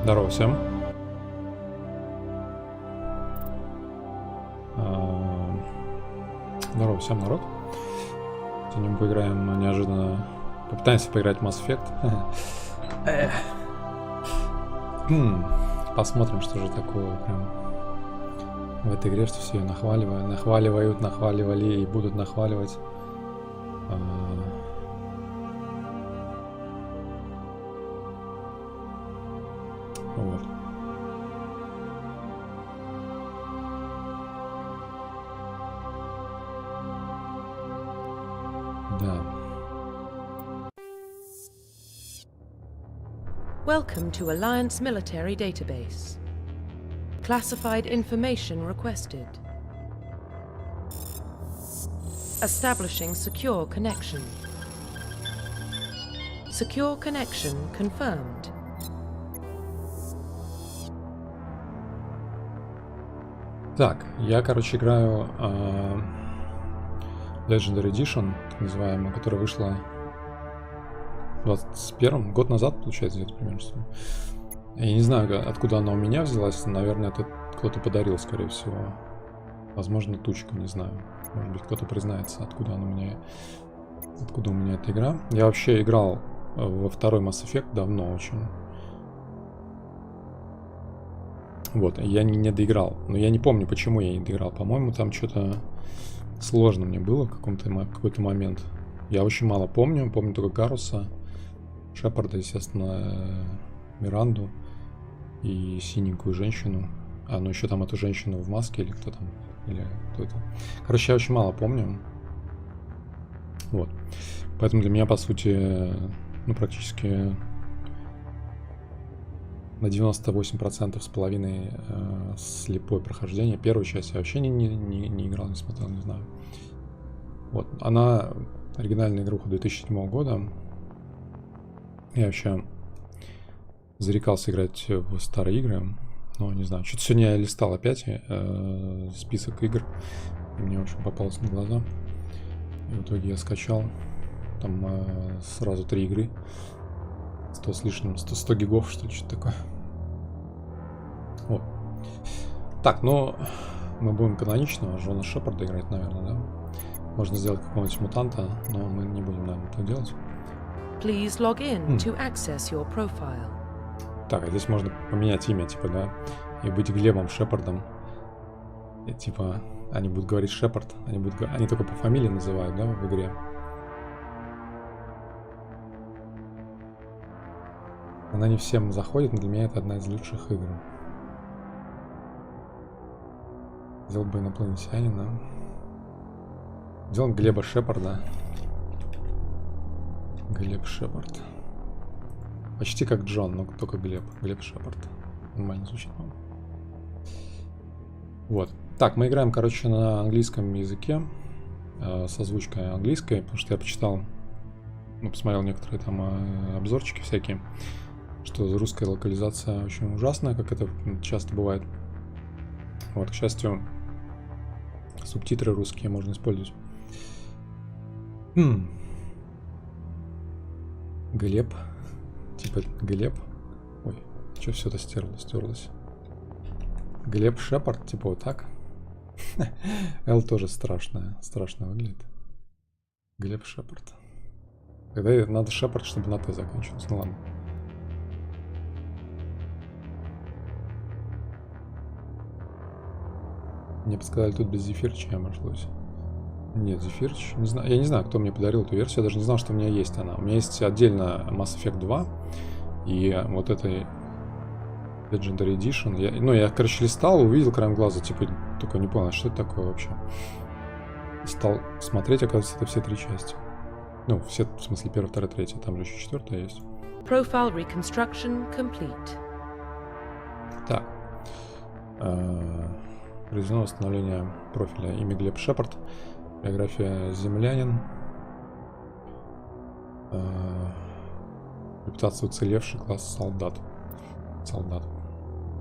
Здорово всем. Здорово всем, народ. Сегодня мы поиграем неожиданно. Попытаемся поиграть в Mass Effect. Посмотрим, что же такого прям в этой игре, что все ее нахваливают, нахваливали и будут нахваливать. Вот. Да. Welcome to Alliance Military Database. Classified information requested. Establishing secure connection. Secure connection confirmed. Так, я, короче, играю Legendary Edition, так называемую, которая вышла в 21-м, год назад, получается, где-то примерно. Я не знаю, откуда она у меня взялась, наверное, это кто-то подарил, скорее всего. Возможно, Тучка, не знаю. Может быть, кто-то признается, откуда у меня эта игра. Я вообще играл во второй Mass Effect давно очень. Вот, я не доиграл. Но я не помню, почему я не доиграл. По-моему, там что-то сложно мне было в какой-то момент. Я очень мало помню. Помню только Гаруса, Шепарда, естественно, Миранду и синенькую женщину. Ну еще там эту женщину в маске или кто там. Или кто это. Короче, я очень мало помню. Вот. Поэтому для меня, по сути, практически на 98% с половиной слепое прохождение. Первую часть я вообще не играл, не смотрел, не знаю. Вот. Она оригинальная игруха 2007 года. Я вообще зарекался играть в старые игры. Но не знаю, что-то сегодня я листал опять список игр. И мне, в общем, попалось на глаза. И в итоге я скачал там сразу 3 игры. 100 с лишним, 100 гигов, что ли, что-то такое. Вот. Так, мы будем каноничного Джона Шепарда играть, наверное, да? Можно сделать какого-нибудь мутанта, но мы не будем, наверное, это делать. Please log in to access your profile. Так, а здесь можно поменять имя, типа, да? И быть Глебом Шепардом. И, типа, они будут говорить Шепард, они только по фамилии называют, да, в игре. Она не всем заходит, но для меня это одна из лучших игр. Сделал бы инопланетянина. Сделал Глеба Шепарда. Глеб Шепард. Почти как Джон, но только Глеб. Глеб Шепард. Нормально звучит, по-моему. Вот. Так, мы играем, короче, на английском языке. С озвучкой английской, потому что я почитал, посмотрел некоторые там обзорчики всякие, что русская локализация очень ужасная, как это часто бывает. Вот, к счастью, субтитры русские можно использовать. Глеб. Типа Глеб. Ой, что все это стерлось. Глеб Шепард, типа вот так. Л тоже страшно выглядит. Глеб Шепард. Когда надо Шепард, чтобы на Т заканчивалось. Ну ладно. Мне подсказали, тут без Зефирча обошлось. Нет, Зефирч. Не знаю, я не знаю, кто мне подарил эту версию. Я даже не знал, что у меня есть она. У меня есть отдельно Mass Effect 2. И вот этой Legendary Edition. Я, короче, листал, увидел краем глаза. Типа, только не понял, что это такое вообще. Стал смотреть, оказывается, это все 3 части. Все, в смысле, 1, 2, 3. Там же еще 4 есть. Profile reconstruction complete. Так. Произведено восстановление профиля. Имя Глеб Шепард. Биография землянин. Репутация уцелевший, класс солдат. Странно,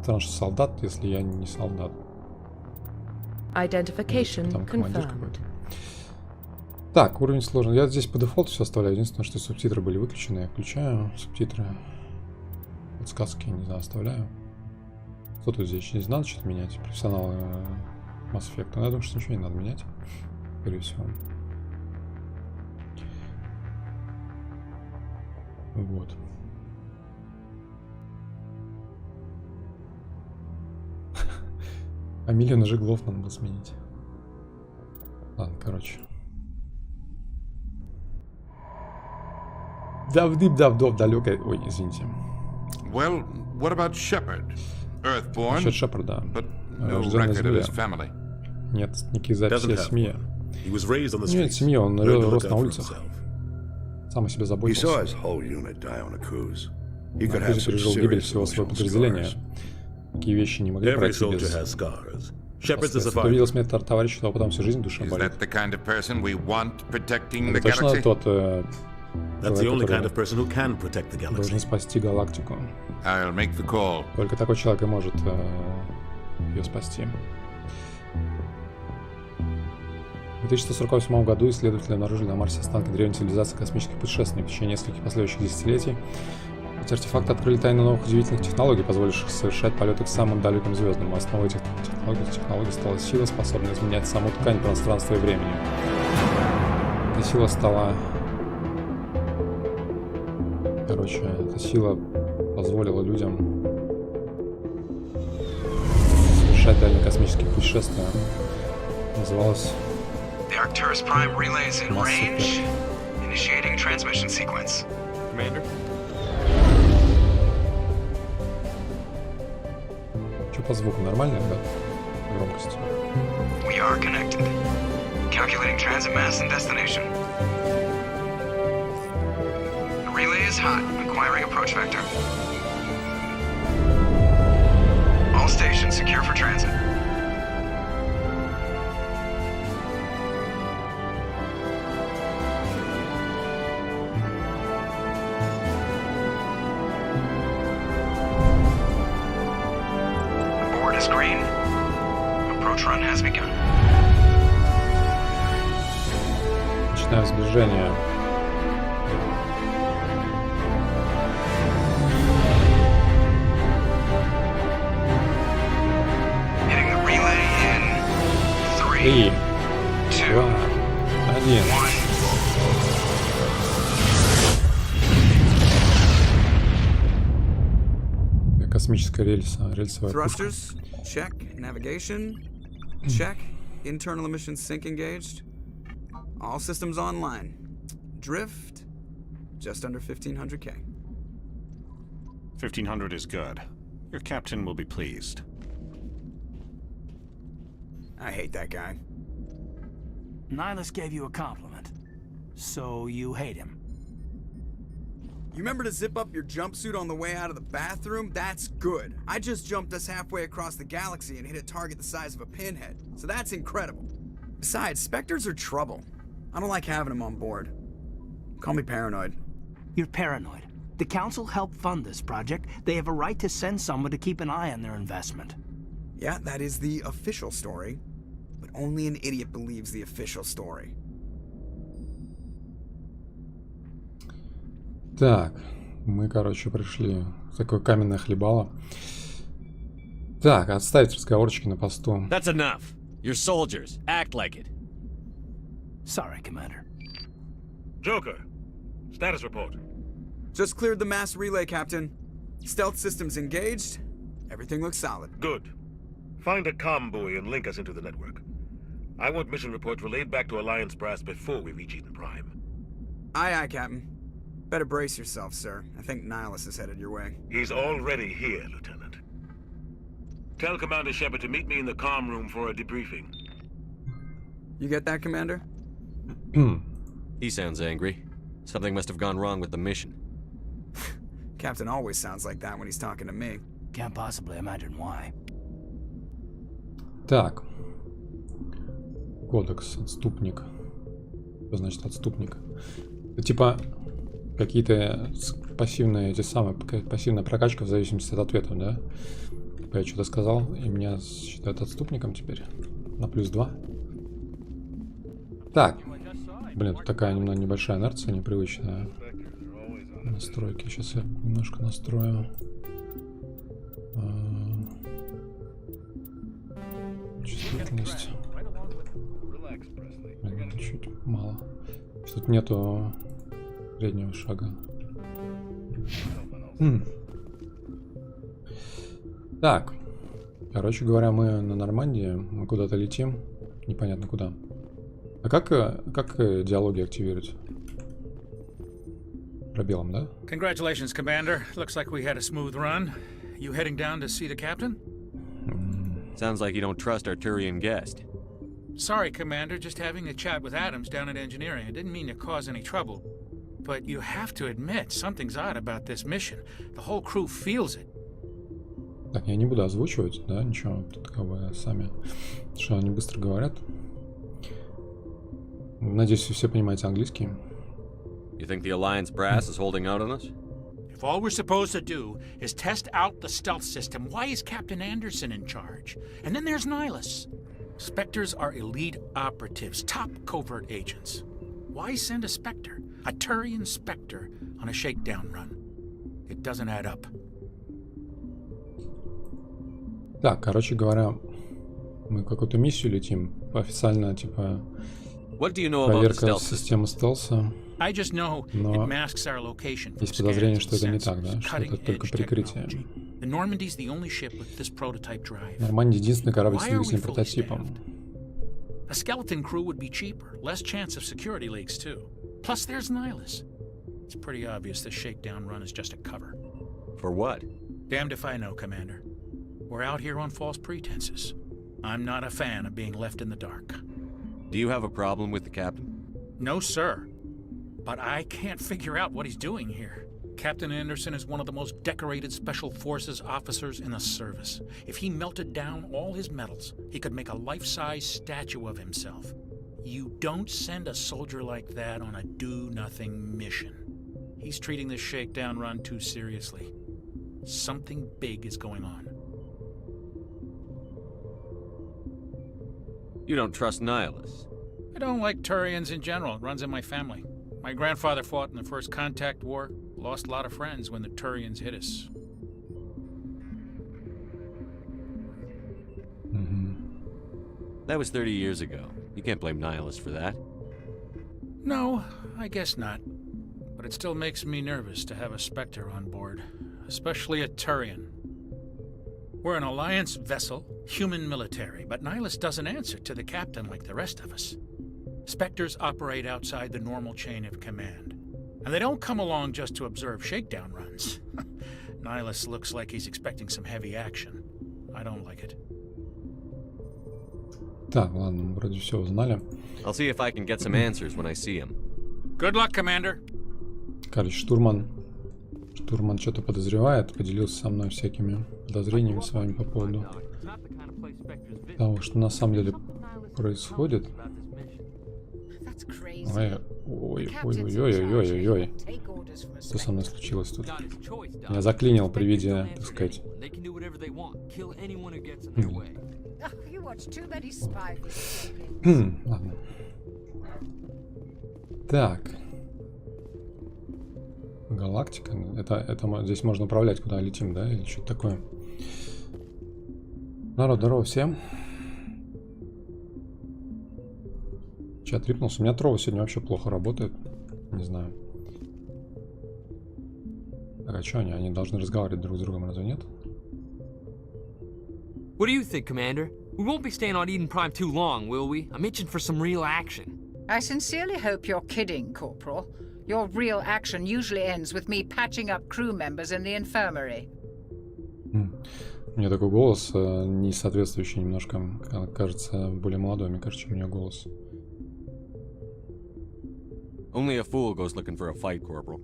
что солдат, если я не солдат. Identification confirmed. Так, уровень сложный. Я здесь по дефолту все оставляю. Единственное, что субтитры были выключены. Я включаю субтитры. подсказки, не знаю, оставляю. Что тут здесь? Не надо что-то менять? Профессионалы Mass Effect. Ну, я думаю, что ничего не надо менять. Скорее всего. Вот. Фамилию на Жиглов надо было сменить. Ладно, короче. Давдып-давдов далекой. Ой, извините. Well, what about Shepard? Earthborn, Насчет Шепарда. but no Рожден на record of Земле. his family. Нет никаких записей о семье. Нет, Нет, семья, он рос на улицах. Сам о себе заботился. На Крузе пережил гибель всего своего подразделения. Такие вещи не могли пройти без... Кто видел смерть товарища, то потом всю жизнь душа Is болит. that the kind of person we want protecting the Это точно galaxy? тот That's the человек, only kind который of person who can protect the должен galaxy. спасти галактику. I'll make the call. Только такой человек и может ее спасти. В 2148 году исследователи обнаружили на Марсе останки древней цивилизации космических путешественников. В течение нескольких последующих десятилетий эти артефакты открыли тайны новых удивительных технологий, позволивших совершать полеты к самым далеким звездам. Основой этих технологий стала сила, способная изменять саму ткань пространства и времени. Эта сила позволила людям совершать дальние космические путешествия. Называлась The Arcturus Prime relay is in range. Initiating transmission sequence. Commander? Что по звуку? Нормально, ребят? Громкость. We are connected. Calculating transit mass and destination. The relay is hot. Acquiring approach vector. All stations secure for transit. The board is green. Approach run has begun. Начинаем сближение. Hitting the relay in 3, 3, 2, 2, 1. 1. Космическая рельсовая пушка. Thrusters, check. Navigation, check. Internal emissions sync engaged. All systems online. Drift, just under 1500K. 1500 is good. Your captain will be pleased. I hate that guy. Nihilus gave you a compliment. So you hate him. You remember to zip up your jumpsuit on the way out of the bathroom? That's good. I just jumped us halfway across the galaxy and hit a target the size of a pinhead. So that's incredible. Besides, Spectres are trouble. I don't like having them on board. Call me paranoid. You're paranoid. The Council helped fund this project. They have a right to send someone to keep an eye on their investment. Yeah, that is the official story. But only an idiot believes the official story. Так, мы, короче, пришли в такое каменное хлебало. Так, отставить разговорчики на посту. That's enough. You're soldiers. Act like it. Sorry, Commander. Joker, status report. Just cleared the mass relay, Captain. Stealth systems engaged. Everything looks solid. Good. Find a comm buoy and link us into the network. I want mission reports relayed back to Alliance brass before we reach Eden Prime. Aye, aye, Captain. Better brace yourself, sir. I think Nihilus is headed your way. He's already here, Lieutenant. Tell Commander Shepard to meet me in the comm room for a debriefing. You get that, Commander? He sounds angry. Something must have gone wrong with the mission. Captain always sounds like that when he's talking to me. Can't possibly imagine why. Так. Кодекс, отступник. Что значит отступник? Это типа какие-то пассивные, эти самые, пассивная прокачка в зависимости от ответов, да? Я что-то сказал, и меня считают отступником теперь. На +2. Так. Блин, тут такая немного небольшая инерция, непривычная. Настройки. Сейчас я немножко настрою. мало. Тут нету среднего шага. Так. Короче говоря, мы на Нормандии. Мы куда-то летим. Непонятно куда. А как диалоги активировать? Пробелом, да? Congratulations, Commander. Looks like we had a smooth run. You heading down to see the captain? Sounds like you don't trust our Turian guest. Sorry, Commander. Just having a chat with Adams down at engineering. I didn't mean to cause any trouble. But you have to admit, something's odd about this mission. The whole crew feels it. Так, я не буду озвучивать, да, ничего. Тут как бы сами, что они быстро говорят. Надеюсь, вы все понимаете английский. You think the Alliance brass is holding out on us? If all we're supposed to do is test out the stealth system, why is Captain Anderson in charge? And then there's Nihilus. Spectres are elite operatives, top covert agents. Why send a Spectre, a Turian Spectre, on a shakedown run? It doesn't add up. Так, короче говоря, мы какую-то миссию летим. Официально, типа, What do you know about the проверка stealth system? системы стелса. I just know it Но masks our location from есть подозрение, scans что это не and так, да? sensors. Что это только Cutting-edge прикрытие. technology. The Normandy's the only ship with this prototype drive. Нормандия единственный корабль с Why are we двигательным fully прототипом. staffed? A skeleton crew would be cheaper, less chance of security leaks too. Plus there's Nihilus. It's pretty obvious this shakedown run is just a cover. For what? Damned if I know, Commander. We're out here on false pretenses. I'm not a fan of being left in the dark. Do you have a problem with the captain? No, sir. But I can't figure out what he's doing here. Captain Anderson is one of the most decorated Special Forces officers in the service. If he melted down all his medals, he could make a life-size statue of himself. You don't send a soldier like that on a do-nothing mission. He's treating this shakedown run too seriously. Something big is going on. You don't trust Nihilus? I don't like Turians in general. It runs in my family. My grandfather fought in the First Contact War. Lost a lot of friends when the Turians hit us. That was 30 years ago. You can't blame Nihilus for that. No, I guess not. But it still makes me nervous to have a Spectre on board. Especially a Turian. We're an Alliance vessel, human military, but Nihilus doesn't answer to the captain like the rest of us. Spectres operate outside the normal chain of command. And they don't come along just to observe shakedown runs. Nihilus looks like he's expecting some heavy action. I don't like it. Так, ладно, вроде все узнали. I'll see if I can get some answers when I see him. Good luck, Commander. Короче, штурман что-то подозревает, поделился со мной всякими подозрениями своими по поводу того, что на самом деле происходит. Ой. Что со мной случилось тут? Я заклинил при виде, так сказать. Ладно. Так. Галактика. Это здесь можно управлять, куда летим, да? Или что-то такое. Народ, здорово всем. Чат рипнулся. У меня Трова сегодня вообще плохо работает. Не знаю. Так, а что они? Они должны разговаривать друг с другом, разве нет? What do you think, Commander? We won't be staying on Eden Prime too long, will we? I'm itching for some real action. I sincerely hope you're kidding, Corporal. Your real action usually ends with me patching up crew members in the infirmary. У меня такой голос, не соответствующий немножко, кажется, более молодой, мне кажется, чем у нее голос. Only a fool goes looking for a fight, Corporal.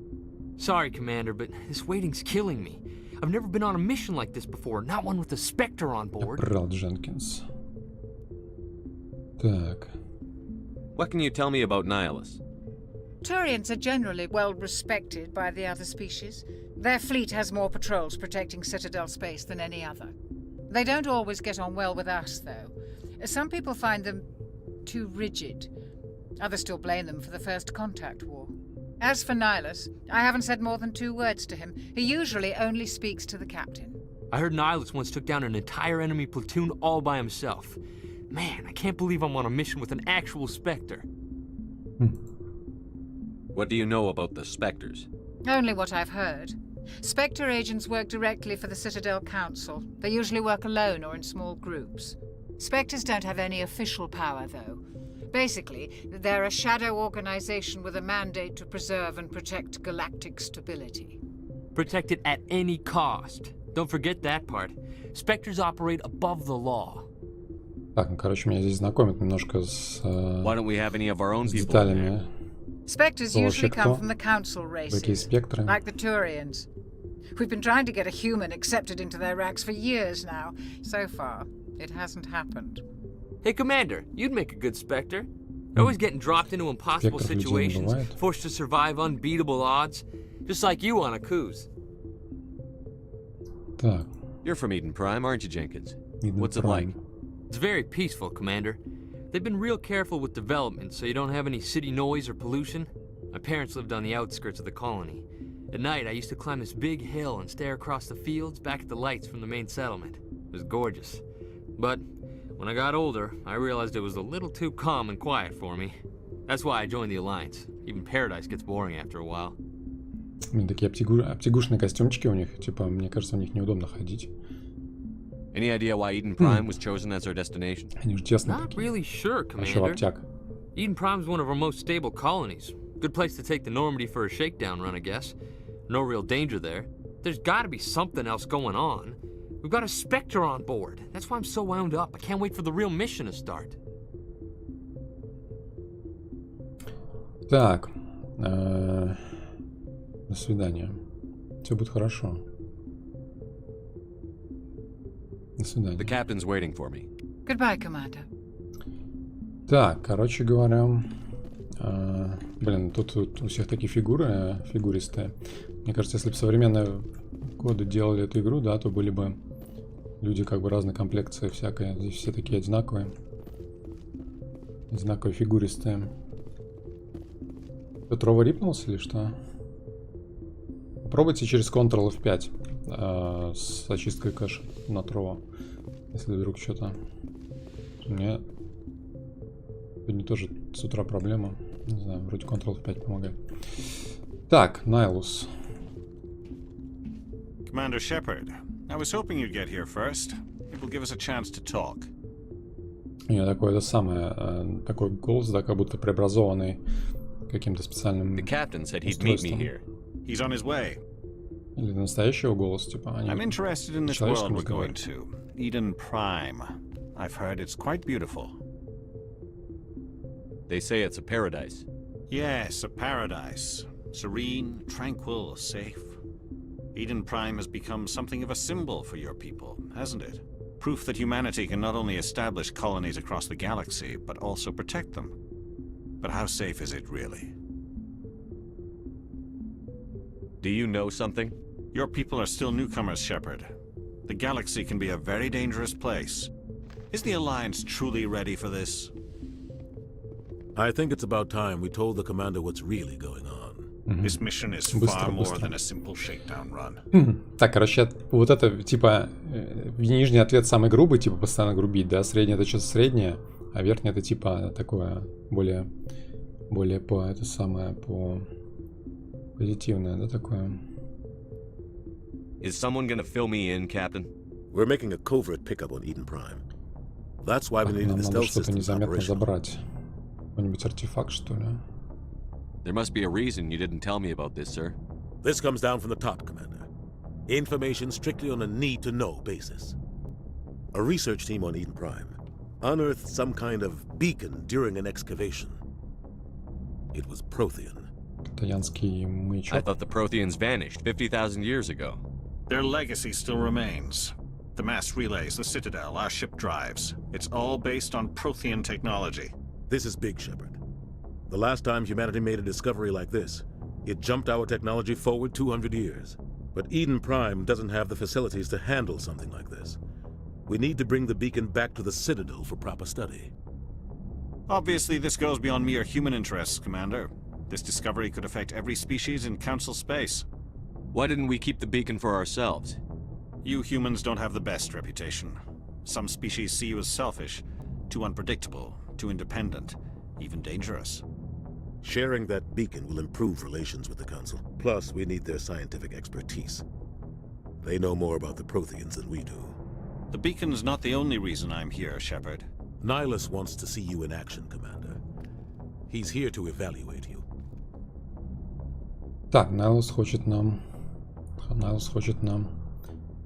Sorry, Commander, but this waiting's killing me. I've never been on a mission like this before, not one with a Spectre on board. Брал Дженкинс. Так. What can you tell me about Nihilus? Turians are generally well respected by the other species. Their fleet has more patrols protecting Citadel space than any other. They don't always get on well with us, though. Some people find them too rigid. Others still blame them for the First Contact War. As for Nihilus, I haven't said more than 2 words to him. He usually only speaks to the captain. I heard Nihilus once took down an entire enemy platoon all by himself. Man, I can't believe I'm on a mission with an actual Spectre. What do you know about the Spectres? Only what I've heard. Spectre agents work directly for the Citadel Council. They usually work alone or in small groups. Spectres don't have any official power, though. Basically, they're a shadow organization with a mandate to preserve and protect galactic stability. Protect it at any cost. Don't forget that part. Spectres operate above the law. Так, ну, короче, меня здесь знакомят немножко с, Why don't we have any of our own с people деталями. Spectres usually come from the Council Какие races, спектры? like the Turians. We've been trying to get a human accepted into their ranks for years now. So far, it hasn't happened. Hey, Commander, you'd make a good Spectre. Always getting dropped into impossible situations, forced to survive unbeatable odds, just like you on a cruise. Так. You're from Eden Prime, aren't you, Jenkins? What's it Prime. like? It's very peaceful, Commander. They've been real careful with development, so you don't have any city noise or pollution. My parents lived on the outskirts of the colony. At night, I used to climb this big hill and stare across the fields back at the lights from the main settlement. It was gorgeous. But when I got older, I realized it was a little too calm and quiet for me. That's why I joined the Alliance. Even Paradise gets boring after a while. Такие обтягушные костюмчики у них. Типа, мне кажется, в них неудобно ходить. Any idea why Eden Prime was chosen as our destination? Они же тесные Not такие. really sure, А еще в Commander. обтяг. Eden Prime's one of our most stable colonies. Good place to take the Normandy for a shakedown run, I guess. No real danger there. There's gotta be something else going on. We've got a Spectre on board. That's why I'm so wound up. I can't wait for the real mission to start. Так. До свидания. Все будет хорошо. До свидания. The captain's waiting for me. Goodbye, Commander. Так, короче говоря... блин, тут у всех такие фигуры, фигуристые. Мне кажется, если бы в современные годы делали эту игру, да, то были бы люди как бы разной комплекции всякой. Здесь все такие одинаковые. Одинаковые фигуристые. Петрова рипнулся или что? Попробуйте через Ctrl F5 с очисткой кэша на Трова. Если вдруг что-то... Мне сегодня тоже с утра проблема. Не знаю, вроде Ctrl F5 помогает. Так, Найлус. Commander Shepard, I was hoping you'd get here first. It will give us a chance to talk. У меня такой, это самое, такой голос, да, как будто преобразованный каким-то специальным The captain said he'd meet me here. He's on his way. Или настоящего голос, типа, они I'm interested in this человеческим world we're going разговаривают. to. Eden Prime. I've heard it's quite beautiful. They say it's a paradise. Yes, a paradise. Serene, tranquil, safe. Eden Prime has become something of a symbol for your people, hasn't it? Proof that humanity can not only establish colonies across the galaxy, but also protect them. But how safe is it really? Do you know something? Your people are still newcomers, Shepard. The galaxy can be a very dangerous place. Is the Alliance truly ready for this? I think it's about time we told the commander what's really going on. This mission is far more than a simple shakedown run. Так, короче, вот это, типа, нижний ответ самый грубый, типа, постоянно грубить, да, средний это что-то среднее, а верхний это, типа, такое, более по, это самое, по позитивное, да, такое. Is someone gonna fill me in, Captain? We're making a covert pickup on Eden Prime. That's why we needed Нам the надо stealth что-то systems незаметно operational. забрать. Какой-нибудь артефакт, что ли? There must be a reason you didn't tell me about this, sir. This comes down from the top, Commander. Information strictly on a need-to-know basis. A research team on Eden Prime unearthed some kind of beacon during an excavation. It was Prothean. Итальянский маячок. I thought the Protheans vanished 50,000 years ago. Their legacy still remains. The mass relays, the Citadel, our ship drives. It's all based on Prothean technology. This is big, Shepard. The last time humanity made a discovery like this, it jumped our technology forward 200 years. But Eden Prime doesn't have the facilities to handle something like this. We need to bring the beacon back to the Citadel for proper study. Obviously, this goes beyond mere human interests, Commander. This discovery could affect every species in Council space. Why didn't we keep the beacon for ourselves? You humans don't have the best reputation. Some species see you as selfish, too unpredictable, too independent, even dangerous. Sharing that beacon will improve relations with the Council. Plus, we need their scientific expertise. They know more about the Protheans than we do. The beacon's not the only reason I'm here, Shepard. Nihilus wants to see you in action, Commander. He's here to evaluate you. Так, Найлус хочет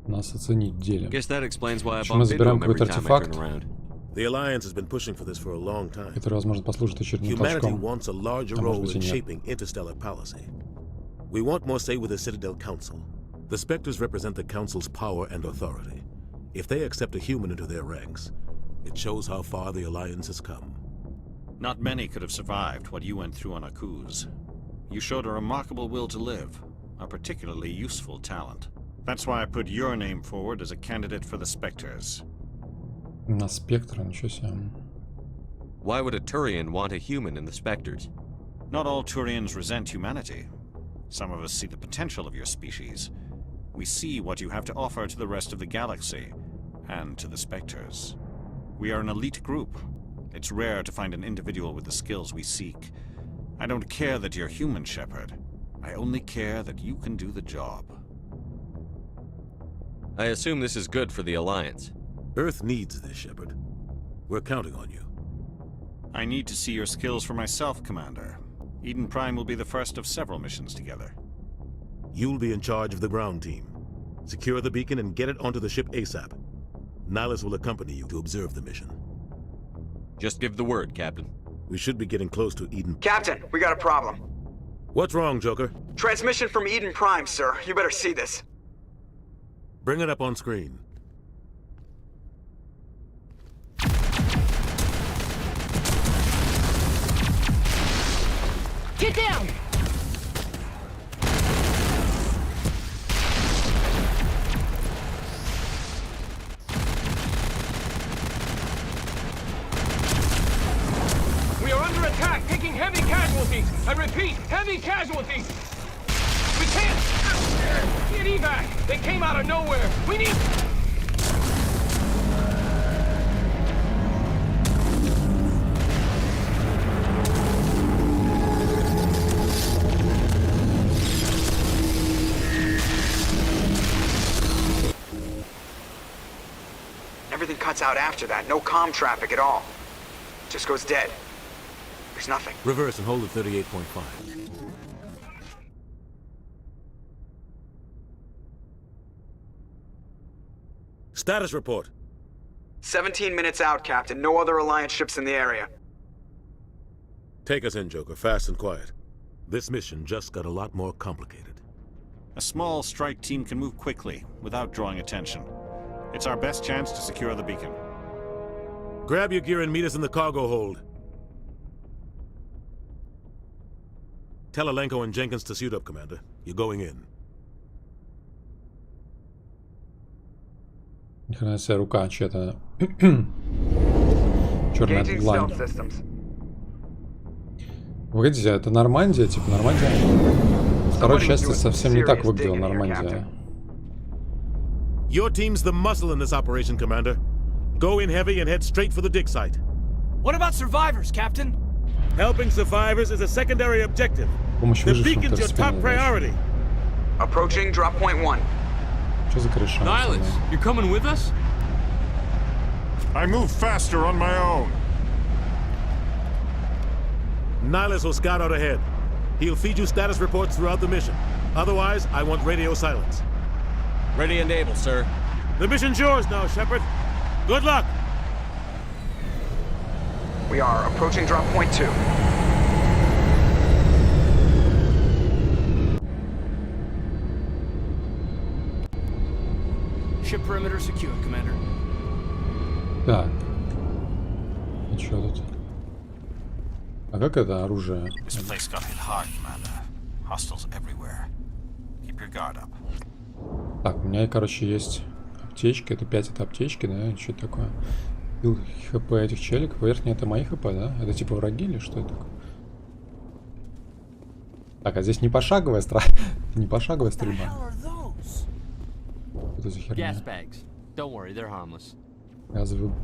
нас оценить в деле. Guess that explains why I Мы bump into забираем him every какой-то time I turn артефакт, around. The Alliance has been pushing for this for a long time. который, возможно, послужит очередным Humanity толчком. wants a larger А может role быть и in нет. shaping interstellar policy. We want more say with the Citadel Council. The Spectres represent the Council's power and authority. If they accept a human into their ranks, it shows how far the Alliance has come. Not many could have survived what you went through on Akuz. You showed a remarkable will to live, a particularly useful talent. That's why I put your name forward as a candidate for the Spectres. На спектра, ничего себе. Why would a Turian want a human in the Spectres? Not all Turians resent humanity. Some of us see the potential of your species. We see what you have to offer to the rest of the galaxy, and to the Spectres. We are an elite group. It's rare to find an individual with the skills we seek. I don't care that you're human, Shepard. I only care that you can do the job. I assume this is good for the Alliance. Earth needs this, Shepard. We're counting on you. I need to see your skills for myself, Commander. Eden Prime will be the first of several missions together. You'll be in charge of the ground team. Secure the beacon and get it onto the ship ASAP. Nihilus will accompany you to observe the mission. Just give the word, Captain. We should be getting close to Eden. Captain, we got a problem. What's wrong, Joker? Transmission from Eden Prime, sir. You better see this. Bring it up on screen. Get down! We are under attack, taking heavy casualties. I repeat, heavy casualties. We can't get evac. They came out of nowhere. We need... Everything cuts out after that. No comm traffic at all. Just goes dead. There's nothing. Reverse and hold at 38.5. Status report. 17 minutes out, Captain. No other Alliance ships in the area. Take us in, Joker, fast and quiet. This mission just got a lot more complicated. A small strike team can move quickly, without drawing attention. It's our best chance to secure the beacon. Grab your gear and meet us in the cargo hold. Tell Alenko and Jenkins to suit up, Commander. You're going in. Ни хрена себе, рука чья-то. Черная длань. Погодите, это Нормандия? Типа Нормандия? Второй части совсем не так выглядела Нормандия. Your team's the muscle in this operation, Commander. Go in heavy and head straight for the dig site. What about survivors, Captain? Helping survivors is a secondary objective. Помощь The выжившим beacon's your top priority. Approaching drop point 1. Что за крыша? Nihilus, you're coming with us? I move faster on my own. Nihilus will scout out ahead. He'll feed you status reports throughout the mission. Otherwise, I want radio silence. Ready and able, sir. The mission's yours now, Shepard. Good luck! We are approaching drop point 2. Ship perimeter secure, Commander. Так. И что тут? А как это оружие? This place got hit hard, Commander. Hostiles everywhere. Keep your guard up. Так, у меня, короче, есть аптечки. Это 5 это аптечки, да? Что это такое? Пил хп этих челиков. Верхние это мои хп, да? Это типа враги или что это такое? Так, а здесь не пошаговая не пошаговая стрельба. Что за херня? Don't worry, they're harmless.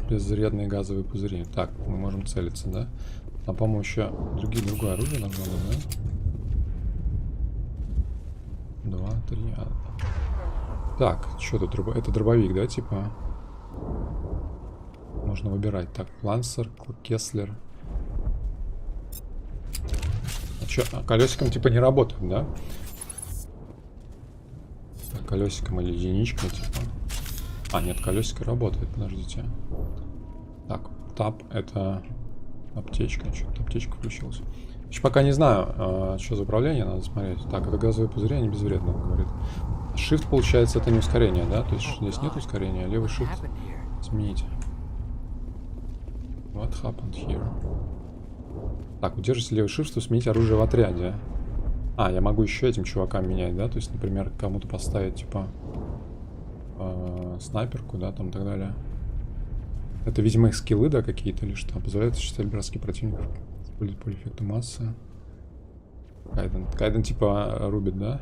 Безвредные газовые пузыри. Так, мы можем целиться, да? Там, по-моему, еще другое оружие нам надо, да? 2, 3. Так, что тут? Это дробовик, да, типа? Можно выбирать. Так, Лансер, Кеслер. А что, колесиком типа не работает, да? Так, колесиком или единичкой, типа. А, нет, колесико работает, подождите. Так, тап это аптечка. Что-то аптечка включилась. Еще пока не знаю, что за управление, надо смотреть. Так, это газовые пузыри, они безвредны, говорит. Shift, получается, это не ускорение, да? То есть здесь нет ускорения, левый shift сменить. What happened here? Так, удержите левый shift, чтобы сменить оружие в отряде. А, я могу еще этим чувакам менять, да? То есть, например, кому-то поставить, типа, снайперку, да, там и так далее. Это, видимо, их скиллы, да, какие-то или что? Позволяет осуществлять броски противников. Использовать по эффекту массы. Кайден, типа, рубит, да?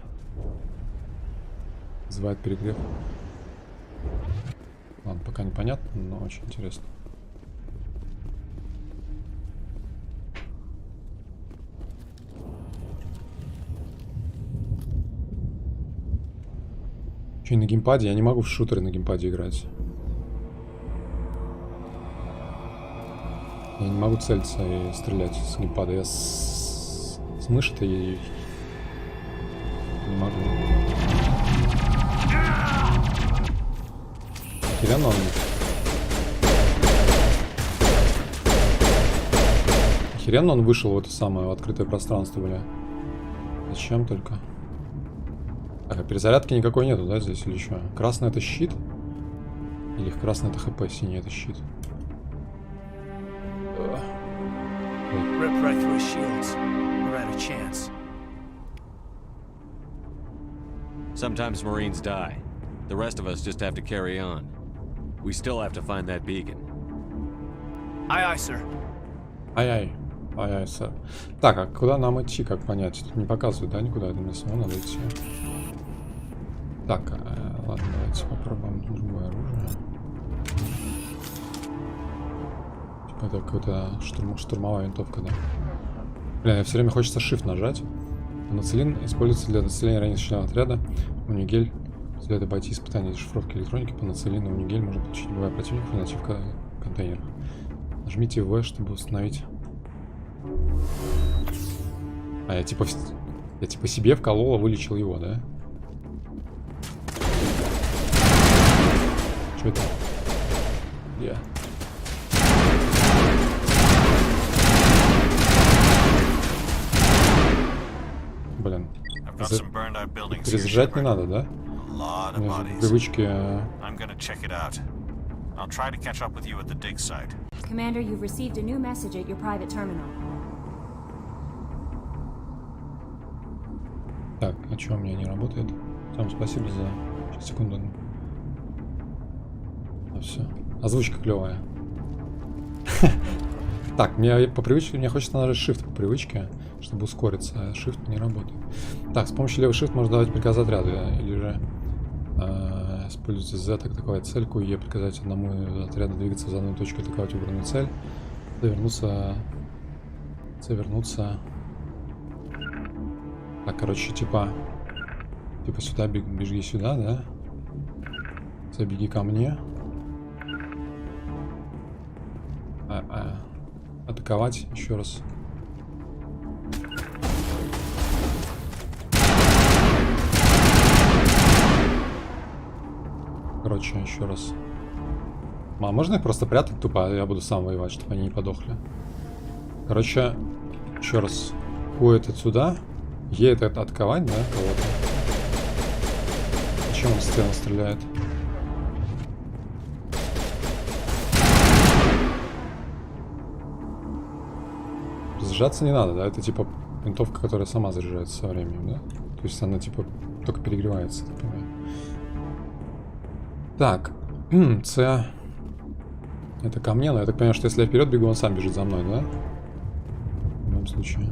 Вызывает перегрев. Ладно, пока непонятно, но очень интересно. Что, и на геймпаде? Я не могу в шутеры на геймпаде играть. Я не могу целиться и стрелять с геймпада. Я с мыши-то и не могу. Охеренно он. Охеренно он вышел в это самое, в открытое пространство, бля. Зачем только? Так, а перезарядки никакой нету, да, здесь или что? Красный это щит? Или красный это хп, синий это щит? Rip right through his shields. We're out of chance. Sometimes Marines die. The rest of us just have to carry on. We still have to find that beacon. Aye, aye, sir. Ай-ай. Ай-ай, сэр. Так, а куда нам идти, как понять? Тут не показывают, да, никуда? Это мне самому надо идти. Так, ладно, давайте попробуем другое оружие. Типа это какая-то штурмовая винтовка, да? Блин, все время хочется Shift нажать. Пенициллин используется для доцеления раненых членов отряда. Унигель следует обойти испытания дешифровки электроники. Пенициллин и унигель можно получить, убивая противников и найти в контейнерах. Нажмите V, чтобы установить. А я типа себе вколол, вылечил его, да? Что это? Я. Блин. Перезаряжать не надо, да? У меня же привычки... Commander, you've received a new message at your private terminal. Так, а что у меня не работает? Всем спасибо за... Сейчас, секунду. А все. Озвучка клевая. Так, мне по привычке, мне хочется нажать Shift по привычке, чтобы ускориться, а Shift не работает. Так, с помощью левого Shift можно давать приказ отряду, или же используйте Z, атаковать цельку, E приказать одному из отряда двигаться в заданную точку, атаковать выбранную цель, завернуться. Так, короче, типа сюда беги сюда, да? Беги ко мне. Атаковать еще раз. Короче, еще раз. А можно их просто прятать тупо, а я буду сам воевать, чтобы они не подохли. Короче, еще раз. Q это сюда. Е это атаковать, да, кого-то. Зачем он стену стреляет? Заряжаться не надо, да? Это типа винтовка, которая сама заряжается со временем, да? То есть она типа только перегревается, например. Так, С. Это ко мне, но я так понимаю, что если я вперед бегу, он сам бежит за мной, да? В любом случае.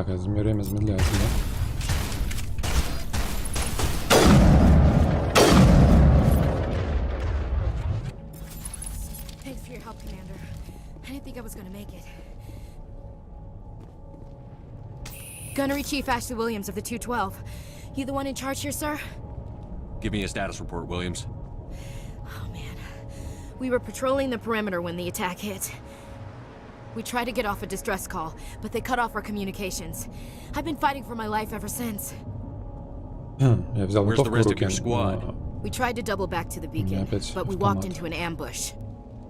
Так, время замедляется, да? Thanks for your help, Commander. I didn't think I was gonna make it. Gunnery Chief Ashley Williams of the 212. You the one in charge here, sir? Give me a status report, Williams. Oh, man. We were patrolling the perimeter when the attack hit. We tried to get off a distress call, but they cut off our communications. I've been fighting for my life ever since. Where's the rest of your squad? We tried to double back to the beacon, but we walked into an ambush.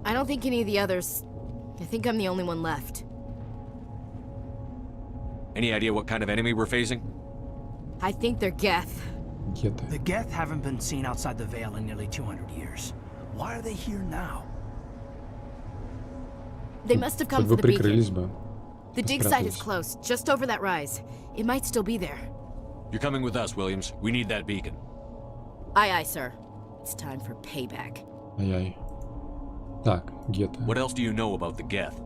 I don't think any of the others... I think I'm the only one left. Any idea what kind of enemy we're facing? I think they're Geth. The Geth haven't been seen outside the Veil in nearly 200 years. Why are they here now? They must have come for the beacon. The dig site is close, just over that rise. It might still be there. You're coming with us, Williams. We need that beacon. Aye, aye, sir. It's time for payback. Ай-яй. Так, Гетты. What else do you know about the Geth?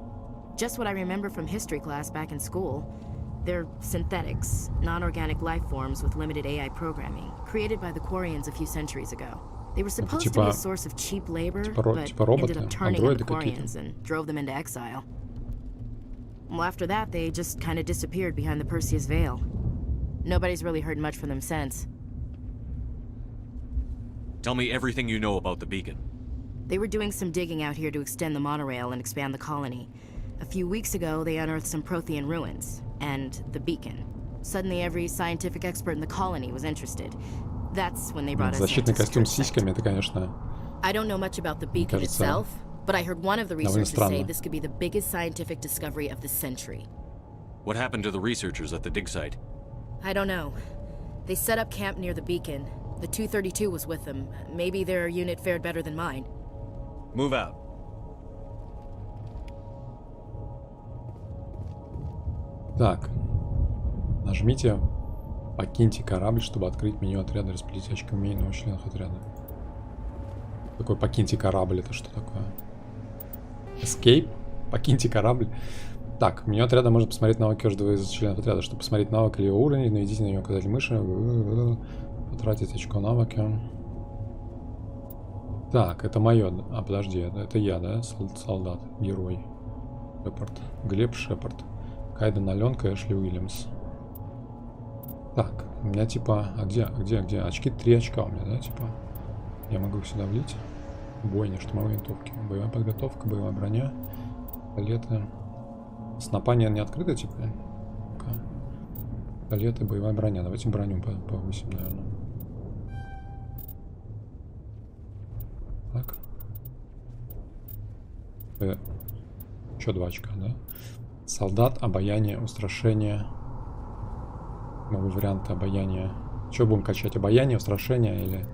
Just what I remember from history class back in school. They're synthetics, non-organic life forms with limited AI programming, created by the Quarians a few centuries ago. They were supposed to be a source of cheap labor, but ended up turning on the Quarians and drove them into exile. Well, after that, they just kind of disappeared behind the Perseus Veil. Nobody's really heard much from them since. Tell me everything you know about the beacon. They were doing some digging out here to extend the monorail and expand the colony. A few weeks ago, they unearthed some Prothean ruins, and the beacon. Suddenly, every scientific expert in the colony was interested. That's when they brought us in. Защитный костюм с сиськами, это, конечно, I don't know much about the beacon itself, but I heard one of the researchers say this could be the biggest scientific discovery of the century. What happened to the researchers at the dig site? I don't know. They set up camp near the beacon. The 232 was with them. Maybe their unit fared better than mine. Move out. Так. Нажмите «Покиньте корабль», чтобы открыть меню отряда и распределить очки умений новых членов отряда. Такое «Покиньте корабль» — это что такое? Escape? Покиньте корабль. Так, в меню отряда можно посмотреть навыки каждого из членов отряда. Чтобы посмотреть навык или его уровень, наведите на него указатель мыши. Потратить очко навыки. Так, это мое. А, подожди, это я, да? Солдат, герой. Шепард. Глеб Шепард. Кайден Аленка, Эшли Уильямс. Так, у меня типа... А где? Очки, 3 очка у меня, да, типа? Я могу их сюда влить. Бойня, штурмовые винтовки. Боевая подготовка, боевая броня. Палеты. Снопание не открыто, типа? Палеты, боевая броня. Давайте броню повысим, наверное. Так. Еще 2 очка, да? Солдат, обаяние, устрашение. Новый вариант обаяния. Что будем качать? Обаяние, устрашение или...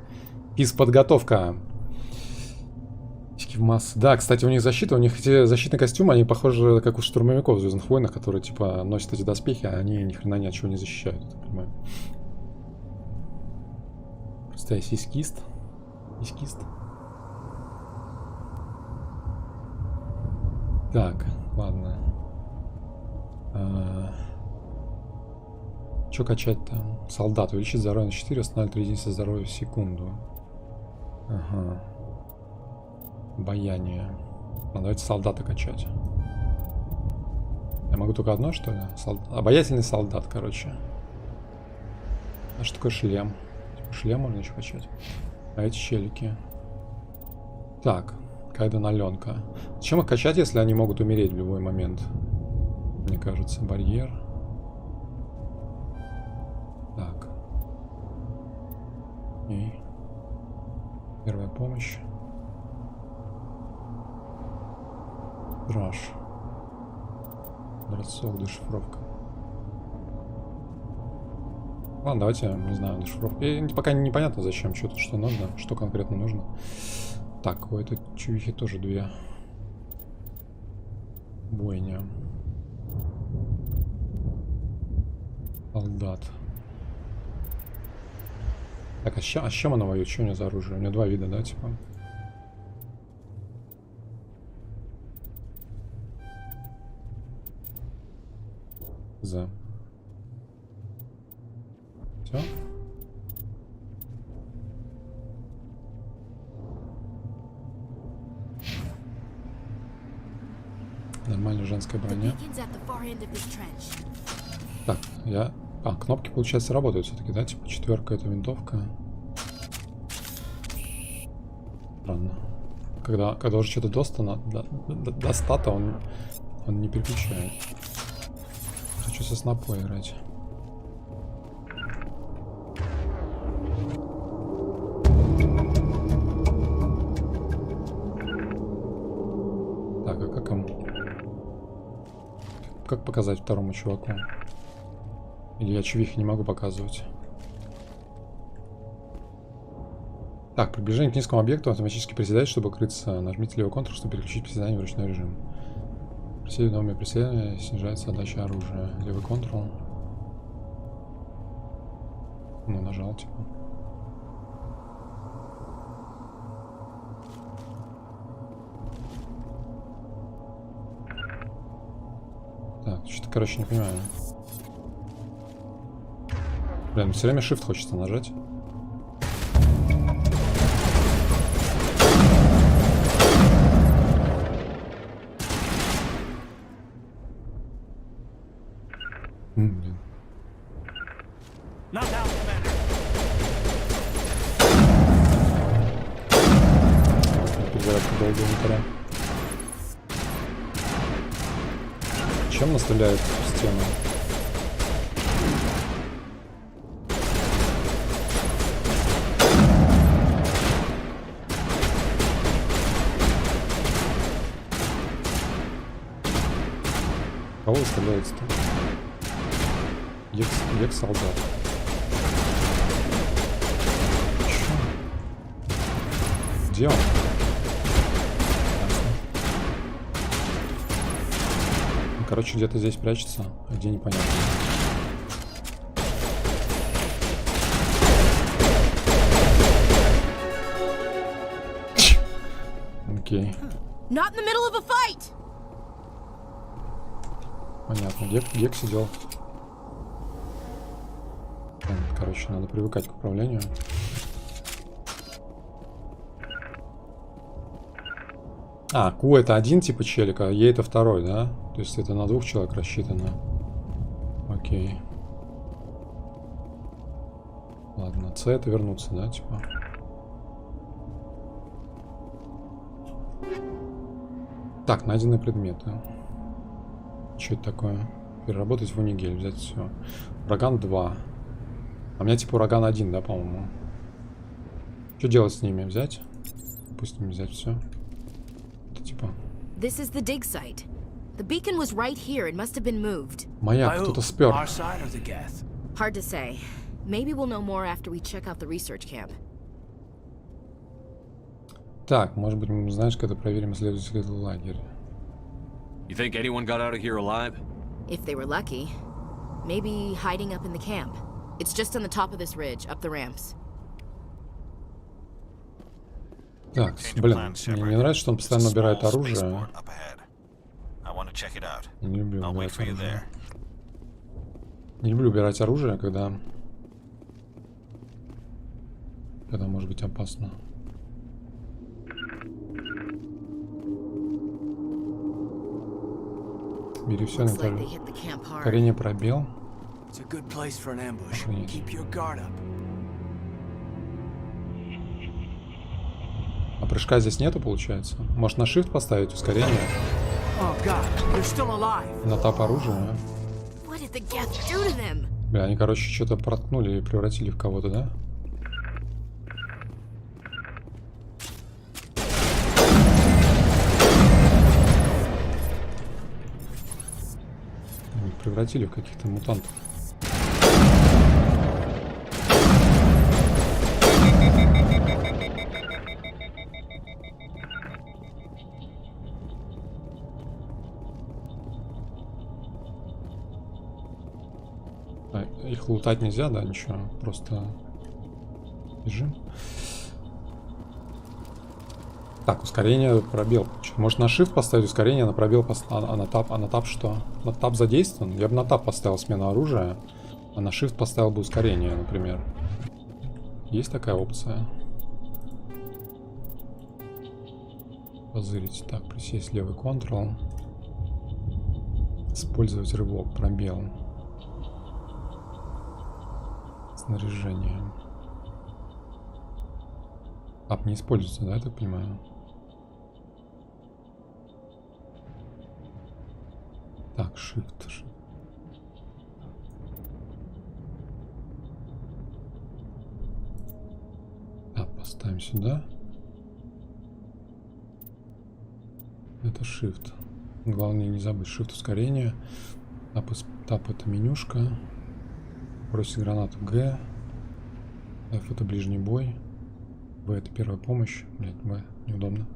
Физподготовка. Да, кстати, у них защита, у них эти защитные костюмы, они похожи как у штурмовиков в Звездных войнах, которые типа носят эти доспехи, а они ни хрена ни от чего не защищают, я понимаю. Просто я сиськист. Так, ладно. Что качать-то? Солдат. Увеличить здоровье на 4, останавливает 3 единицы здоровья в секунду. Ага. Обаяние. Давайте солдата качать. Я могу только одно, что ли? Обаятельный солдат, короче. А что такое шлем? Типа шлем можно еще качать. А эти челики. Так. Кайден Аленка. Зачем их качать, если они могут умереть в любой момент? Мне кажется, барьер. Так. И первая помощь. Драж. Бросок, дешифровка. Ладно, давайте, не знаю, дешифровка. Пока непонятно, зачем, что тут, что надо, что конкретно нужно. Так, у этой чувихи тоже 2. Бойня. Солдат. Так, а с чем она воюет? Что у нее за оружие? У нее 2 вида, да, типа? Все. Нормальная женская броня. Так, я... А, кнопки, получается, работают все-таки, да? Типа 4 это винтовка. Странно. Когда уже что-то до стата, он не переключает. Хочу со снапой играть. Так, а как им... Как показать второму чуваку? Или я чувихи не могу показывать? Так, приближение к низкому объекту автоматически приседает, чтобы укрыться. Нажмите левый контур, чтобы переключить приседание в ручной режим. При новом приседания снижается отдача оружия. Левый контур. Ну, нажал, типа. Так, что-то, короче, не понимаю. Блин, все время Shift хочется нажать. Блин. Перезарядка долго не пора. Чем нас стреляет в стену? Кого стреляется-то? Солдат. Где он? Короче, где-то здесь прячется, а где непонятно. Окей. Понятно, Гек сидел. Короче, надо привыкать к управлению. А, Q это один типа челика, а Е это второй, да? То есть это на 2 человек рассчитано. Окей. Ладно, С это вернуться, да, типа? Так, найденные предметы. Что это такое? Переработать в унигель, взять все. Ураган 2. А у меня типа ураган 1, да, по-моему. Что делать с ними? Взять? Пусть не взять все. Это типа... Маяк кто-то спер. Hard to say. Maybe we'll know more after we check out the research camp. Так, может быть, мы знаешь, когда проверим исследовательский лагерь. You think anyone got out of here alive? If they were lucky. Maybe hiding up in the camp. It's just on the top of this ridge, up the ramps. Так, блин, мне не нравится, что он постоянно убирает оружие. Не люблю убирать оружие. Не люблю убирать оружие, когда может быть опасно. Бери все, Наталья. Корень пробел. А прыжка здесь нету, получается? Может на Shift поставить ускорение? На тап оружия. Бля, они, короче, что-то проткнули и превратили в кого-то, да? Превратили в каких-то мутантов. Их лутать нельзя, да, ничего, просто бежим. Так, ускорение, пробел. Может на Shift поставить ускорение, на пробел, а на тап что? На тап задействован? Я бы на тап поставил смену оружия, А на Shift поставил бы ускорение, например. Есть такая опция? Позырить. Так, присесть левый Ctrl. Использовать рывок, пробел. Снаряжение. Ап не используется, да, я так понимаю? Так, Shift. Так, поставим сюда. Это Shift. Главное не забыть Shift ускорение. Тап это менюшка. Бросить гранату Г. F это ближний бой. В это первая помощь. Блять, В неудобно.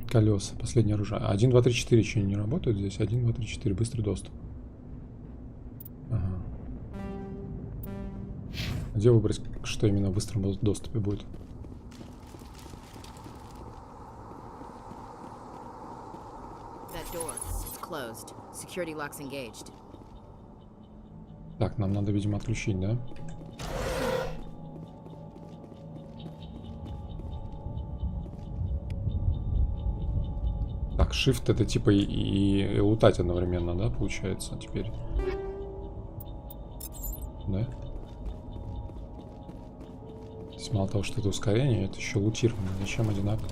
Колеса. Последнее оружие. 1, 2, 3, 4 еще не работают здесь. 1, 2, 3, 4. Быстрый доступ. Ага. Где выбрать, что именно в быстром доступе будет? Так, нам надо, видимо, отключить, да? Так, Shift это типа и лутать одновременно, да, получается теперь? Да? То есть мало того, что это ускорение, это еще лутирование. Зачем одинаково?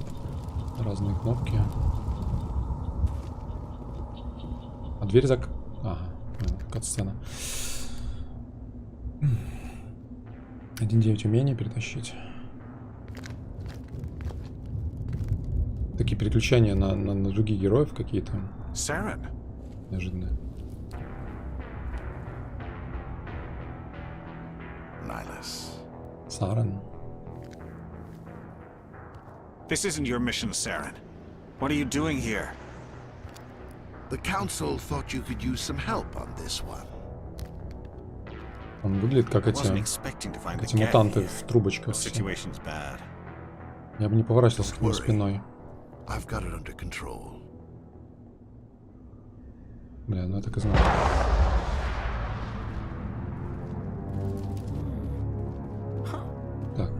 Разные кнопки. А дверь Ага, кат-сцена. 1.9 умения перетащить. Такие переключения на других героев какие-то. Неожиданно. Сарен. This isn't your mission, Saren. What are you doing here? The council thought you could use some help on this one. Он выглядит как эти мутанты в трубочках. Я бы не поворачивался к нему спиной. Бля, ну я так и знаю. Так.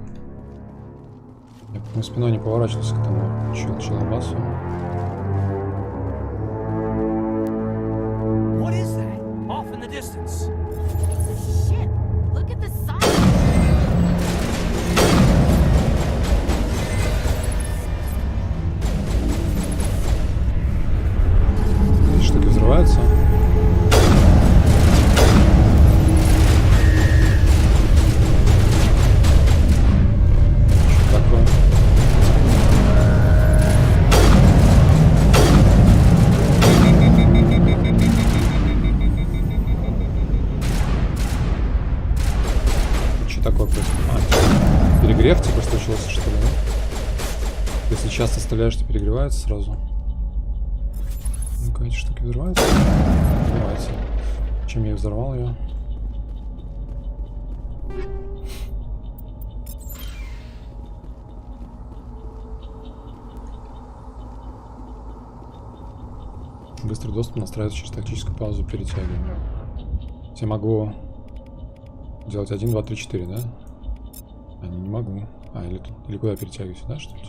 Я к нему спиной не поворачивался к тому челобасу. Штуки взрываются. Что такое? Что такое происходит? Перегрев типа случился, что ли? Если часто стреляешь, то перегревается сразу. Ну-ка, эти штуки взрываются? Взрываются. Чем я взорвал ее? Быстрый доступ настраивается через тактическую паузу перетягивания. Я могу делать 1, 2, 3, 4, да? А, не могу. А, или куда перетягиваю? Сюда, что ли?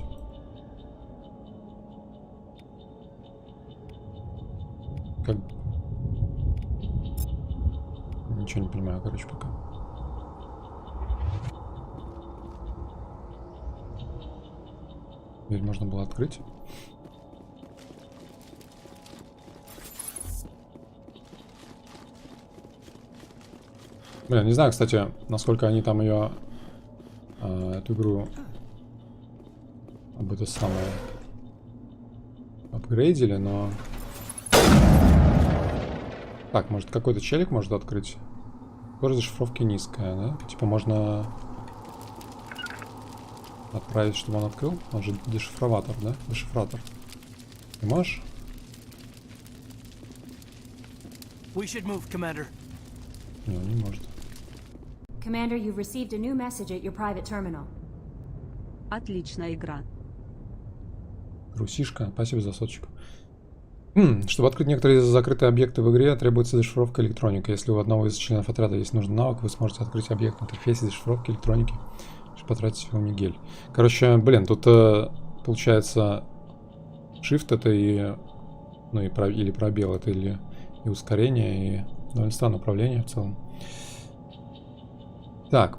Как... Ничего не понимаю, короче, пока. Дверь можно было открыть. Бля, не знаю, кстати, насколько они там ее, эту игру, об это самое, апгрейдили, но... Так, может какой-то челик может открыть? Скорость зашифровки низкая, да? Типа можно отправить, чтобы он открыл? Он же дешифроватор, да? Дешифратор. Ты можешь? Не, он не может. Commander, you've received a new message at your private terminal. Отличная игра. Русишка, спасибо за соточку. Чтобы открыть некоторые закрытые объекты в игре, требуется дешифровка электроники. Если у одного из членов отряда есть нужный навык, вы сможете открыть объект в интерфейсе дешифровки электроники, чтобы потратить всего мигель. Короче, блин, тут получается Shift это и, ну, или пробел, это или и ускорение, и довольно странное управление в целом. Так.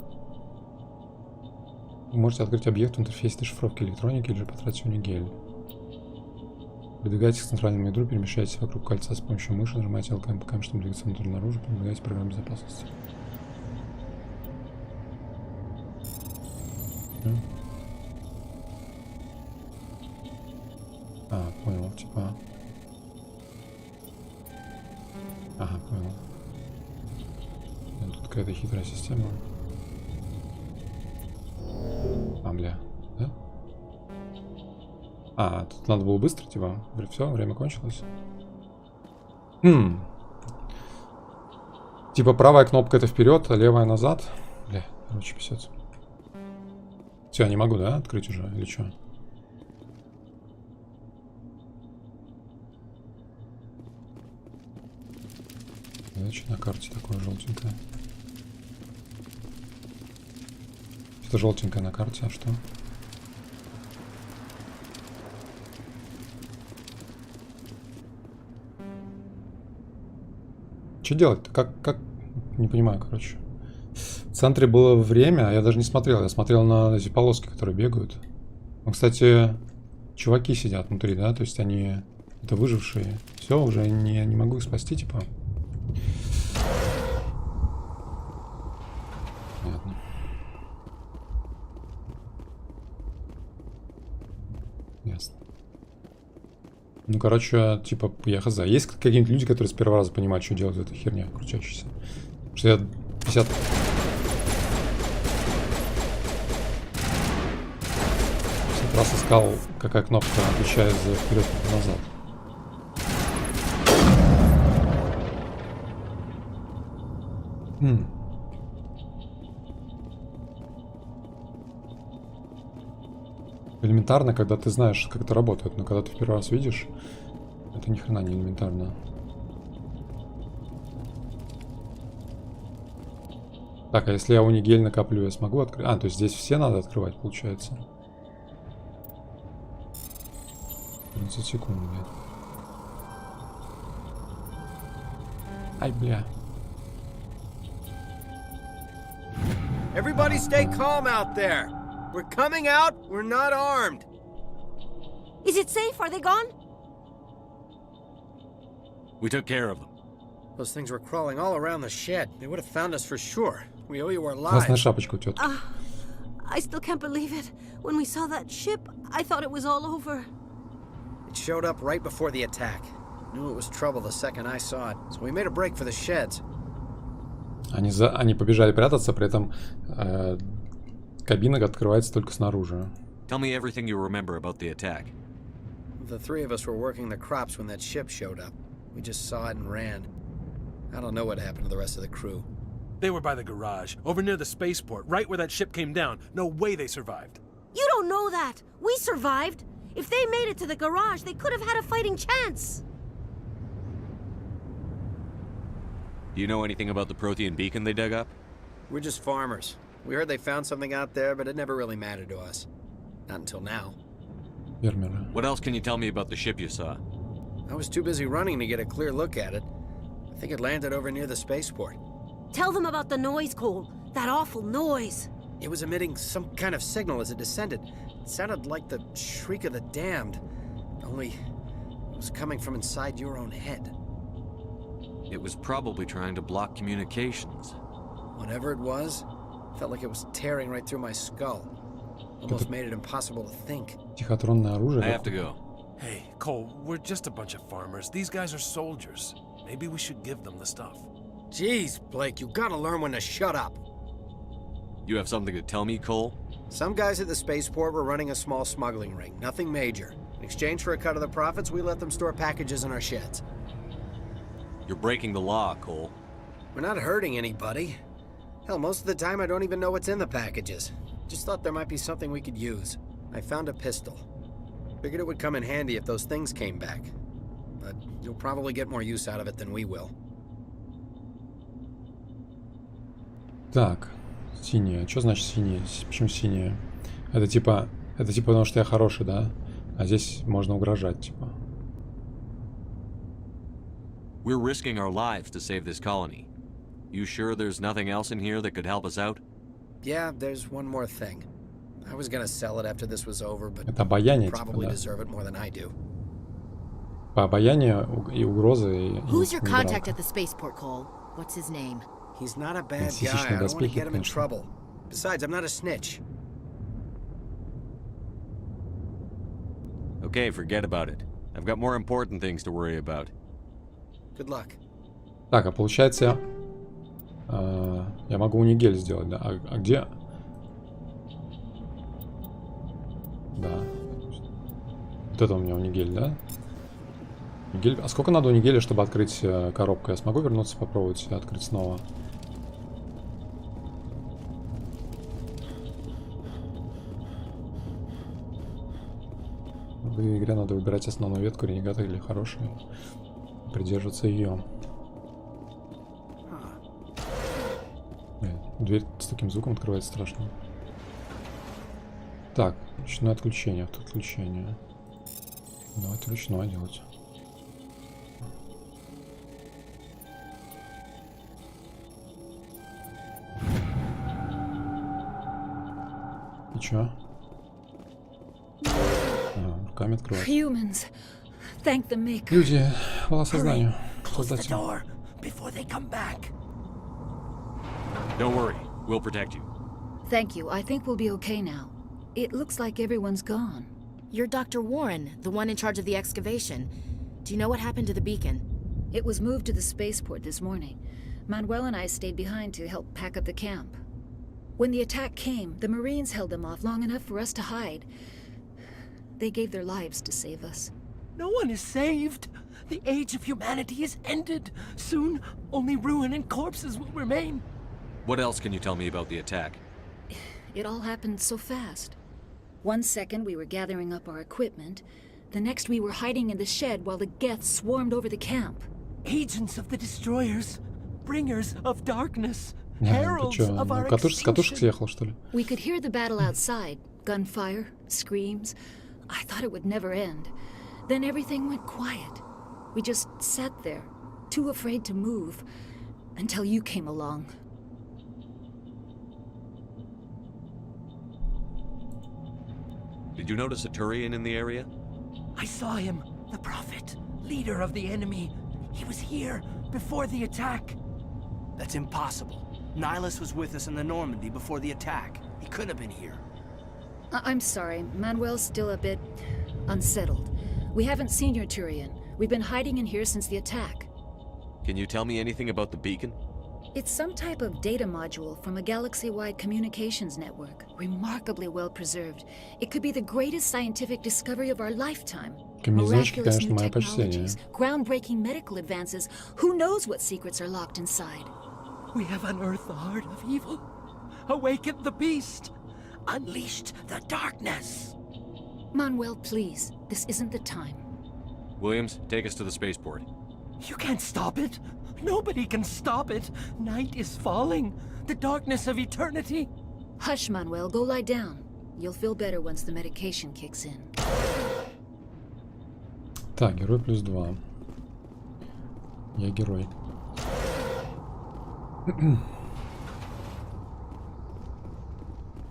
Вы можете открыть объект в интерфейсе дешифровки электроники или же потратить всего мигель. Продвигайтесь к центральному ядру, перемещайтесь вокруг кольца с помощью мыши, нажимайте ЛКМ ПКМ, чтобы двигаться внутрь наружу, продвигайте программу безопасности. А, понял, типа... Ага, понял. Тут какая-то хитрая система. А, бля, да? А, тут надо было быстро, типа. Все, время кончилось. Типа правая кнопка это вперед, а левая назад. Бля, короче, писец. Все, я не могу, да, открыть уже, или что? Значит, на карте такое желтенькое. Это желтенькое на карте, а что? Что делать-то? Как? Не понимаю, короче. В центре было время, а я даже не смотрел. Я смотрел на эти полоски, которые бегают. Ну, кстати, чуваки сидят внутри, да? То есть они... Это выжившие. Все, уже не могу их спасти, типа. Понятно. Ясно. Ну, короче, типа, я хз. Есть какие-нибудь люди, которые с первого раза понимают, что делать в этой херне крутящейся? Потому что я 50 раз искал, какая кнопка отвечает за вперед и назад. Элементарно, когда ты знаешь, как это работает, но когда ты в первый раз видишь, это ни хрена не элементарно. Так, а если я унигель накоплю, я смогу открыть? А, то есть здесь все надо открывать, получается. 30 секунд, блядь. Ай, бля. Everybody stay calm out there. We're coming out. We're not armed. Is it safe? Are they gone? We took care of them. Those things were crawling all around the shed. They would have found us for sure. We owe you our Классная lives. шапочка у тетки. I still can't believe it. When we saw that ship, I thought it was all over. It showed up right before the attack. Knew it was trouble the second I saw it, so we made a break for the sheds. Они побежали прятаться, при этом кабина открывается только снаружи. Tell me everything you remember about the attack. The three of us were working the crops when that ship showed up. We just saw it and ran. I don't know what happened to the rest of the crew. They were by the garage, over near the spaceport, right where that ship came down. No way they survived. You don't know that. We survived. If they made it to the garage, they could have had a fighting chance. Do you know anything about the Protean beacon they dug up? We're just farmers. We heard they found something out there, but it never really mattered to us. Not until now. What else can you tell me about the ship you saw? I was too busy running to get a clear look at it. I think it landed over near the spaceport. Tell them about the noise, Cole. That awful noise. It was emitting some kind of signal as it descended. It sounded like the shriek of the damned. Only it was coming from inside your own head. It was probably trying to block communications. Whatever it was, felt like it was tearing right through my skull. Almost made it impossible to think. Тихотронное оружие. I have to go. Hey, Cole, we're just a bunch of farmers. These guys are soldiers. Maybe we should give them the stuff. Jeez, Blake, you gotta learn when to shut up. You have something to tell me, Cole? Some guys at the spaceport were running a small smuggling ring, nothing major. In exchange for a cut of the profits, we let them store packages in our sheds. You're breaking the law, Cole. We're not hurting anybody. Hell, most of the time I don't even know what's in the packages. Just thought there might be something we could use. I found a pistol. Figured it would come in handy if those things came back. but you'll probably get more use out of it than we will. Так, синее. Что значит синее? Почему синее? Это типа потому что я хороший, да? А здесь можно угрожать, типа. We're risking our lives to save this colony. You sure there's nothing else in here that could help us out? Yeah, there's one more thing. I was gonna sell it after this was over, but Это обаяние, you типа, probably да? deserve it more than I do. По обаянию и угрозы. Who's your contact at the spaceport, Cole? What's his name? He's not a bad guy. I don't want to get him in trouble. Besides, I'm not a snitch. Okay, forget about it. I've got more important things to worry about. Good luck. Так, а получается, я могу унигель сделать, да? А где? Да. Вот это у меня унигель, да? Унигель. А сколько надо унигеля, чтобы открыть коробку? Я смогу вернуться, попробовать открыть снова? В игре надо выбирать основную ветку, ренегата или хорошую. Придерживаться ее. Дверь с таким звуком открывается страшно. Так, ручное отключение, автоотключение. Давайте ручное делать. И чё? Руками открывать. Люди, волос сознанию. Создатель. Don't worry, we'll protect you. Thank you. I think we'll be okay now. It looks like everyone's gone. You're Dr. Warren, the one in charge of the excavation. Do you know what happened to the beacon? It was moved to the spaceport this morning. Manuel and I stayed behind to help pack up the camp. When the attack came, the Marines held them off long enough for us to hide. They gave their lives to save us. No one is saved. The age of humanity is ended. Soon, only ruin and corpses will remain. What else can you tell me about the attack? It all happened so fast. 1 second we were gathering up our equipment. The next we were hiding in the shed while the Geth swarmed over the camp. Agents of the destroyers. Bringers of darkness. Heralds of our extinction. We could hear the battle outside. Gunfire, screams. I thought it would never end. Then everything went quiet. We just sat there, too afraid to move, until you came along. Did you notice a Turian in the area? I saw him, the Prophet, leader of the enemy. He was here before the attack. That's impossible. Nihilus was with us in the Normandy before the attack. He couldn't have been here. I'm sorry, Manuel's still a bit unsettled. We haven't seen your Turian. We've been hiding in here since the attack. Can you tell me anything about the beacon? It's some type of data module from a galaxy-wide communications network. Remarkably well preserved. It could be the greatest scientific discovery of our lifetime. Miraculous new technologies, groundbreaking medical advances. Who knows what secrets are locked inside? We have unearthed the heart of evil. Awakened the beast. Unleashed the darkness. Manuel, please. This isn't the time. Williams, take us to the spaceport. You can't stop it. Nobody can stop it. Night is falling. The darkness of eternity. Hush, Manuel. Go lie down. You'll feel better once the medication kicks in. Так, герой +2. Я герой.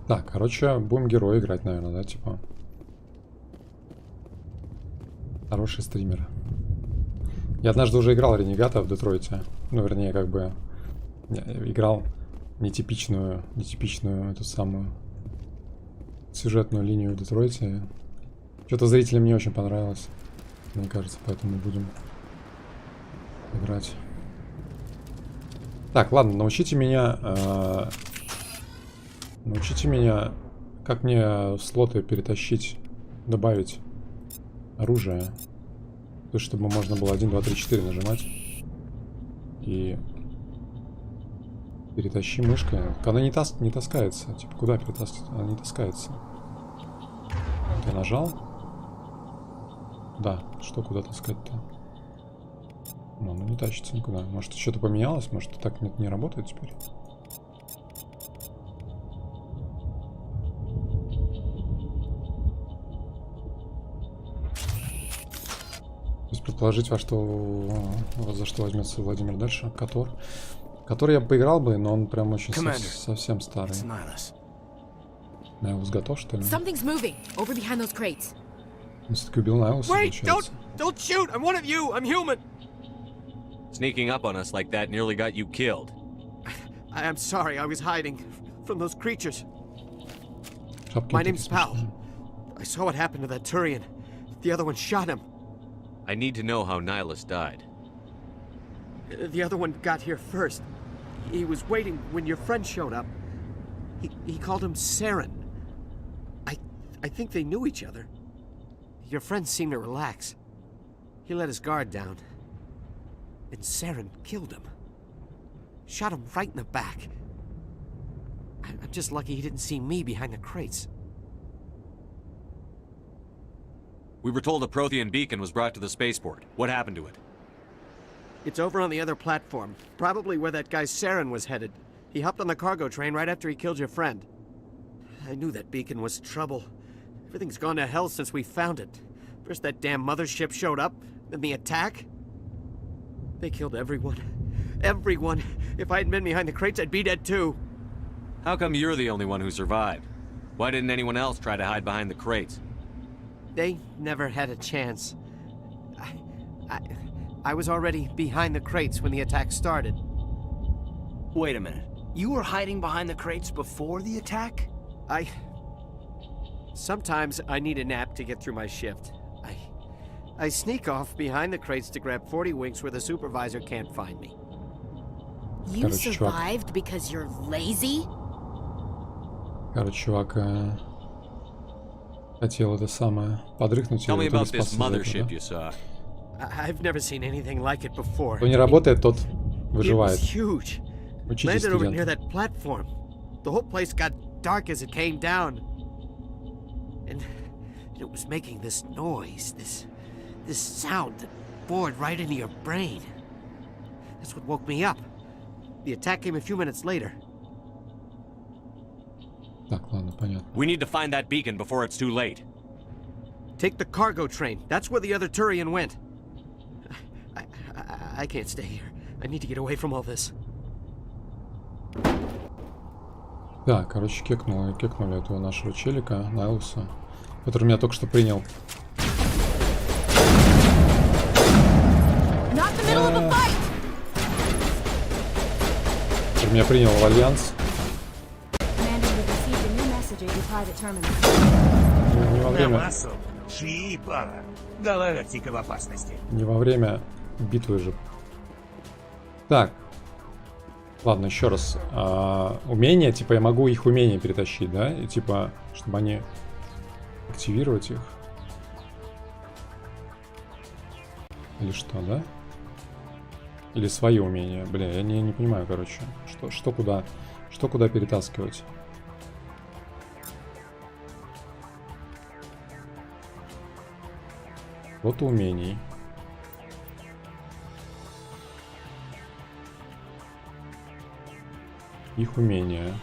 Так, короче, будем героя играть, наверное, да, типа. Хороший стример. Я однажды уже играл ренегата в Детройте. Ну, вернее, как бы играл нетипичную эту самую сюжетную линию в Детройте. Что-то зрителям не очень понравилось, мне кажется, поэтому будем играть. Так, ладно, научите меня, как мне слоты перетащить, добавить оружие. То есть, чтобы можно было 1, 2, 3, 4 нажимать. И перетащи мышкой. Она не таскается. Типа, куда перетаскивать? Она не таскается. Я нажал. Да, что куда таскать-то? не тащится никуда. Может, что-то поменялось? Может, так не работает теперь? То есть предположить, за что возьмется Владимир дальше. Который я поиграл бы, но он прям очень совсем старый. Найлс готов, что ли? Он все-таки убил Найлса, получается. Don't shoot! I'm one of you! I'm human! Sneaking up on us like that nearly got you killed. I'm sorry, I was hiding from those creatures. My name's Pal. I saw what happened to that Turian. The other one shot him. I need to know how Nihilus died. The other one got here first. He was waiting when your friend showed up. He called him Saren. I think they knew each other. Your friend seemed to relax. He let his guard down. And Saren killed him. Shot him right in the back. I'm just lucky he didn't see me behind the crates. We were told a Prothean beacon was brought to the spaceport. What happened to it? It's over on the other platform. Probably where that guy Saren was headed. He hopped on the cargo train right after he killed your friend. I knew that beacon was trouble. Everything's gone to hell since we found it. First that damn mothership showed up, then the attack. They killed everyone. Everyone. If I hadn't been behind the crates, I'd be dead too. How come you're the only one who survived? Why didn't anyone else try to hide behind the crates? They never had a chance. I was already behind the crates when the attack started. Wait a minute. You were hiding behind the crates before the attack? Sometimes I need a nap to get through my shift. I sneak off behind the crates to grab 40 winks where the supervisor can't find me. You survived because you're lazy? Короче, чувак хотел это самое подрыхнуть. Tell me about this mothership you saw. I've never seen anything like it before. Кто не работает, тот выживает. It was huge. Landed over near that platform. The whole place got dark as it came down. And it was making this noise, this sound that bored right into your brain. That's what woke me up. The attack came a few minutes later. Так, ладно, понятно. We need to find that beacon before it's too late. Take the cargo train. That's where the other Turian went. I can't stay here. I need to get away from all this. Да, короче, кекнули этого нашего челика, Найлуса, который меня только что принял. Который меня принял в Альянс. Не во время битвы же. Так. Ладно, еще раз. Умения, типа, я могу их умения перетащить, да? И типа, чтобы они... Активировать их. Или что, да? Или свои умения. Бля, я не понимаю, короче. Что куда перетаскивать? Вот умений. Их умения.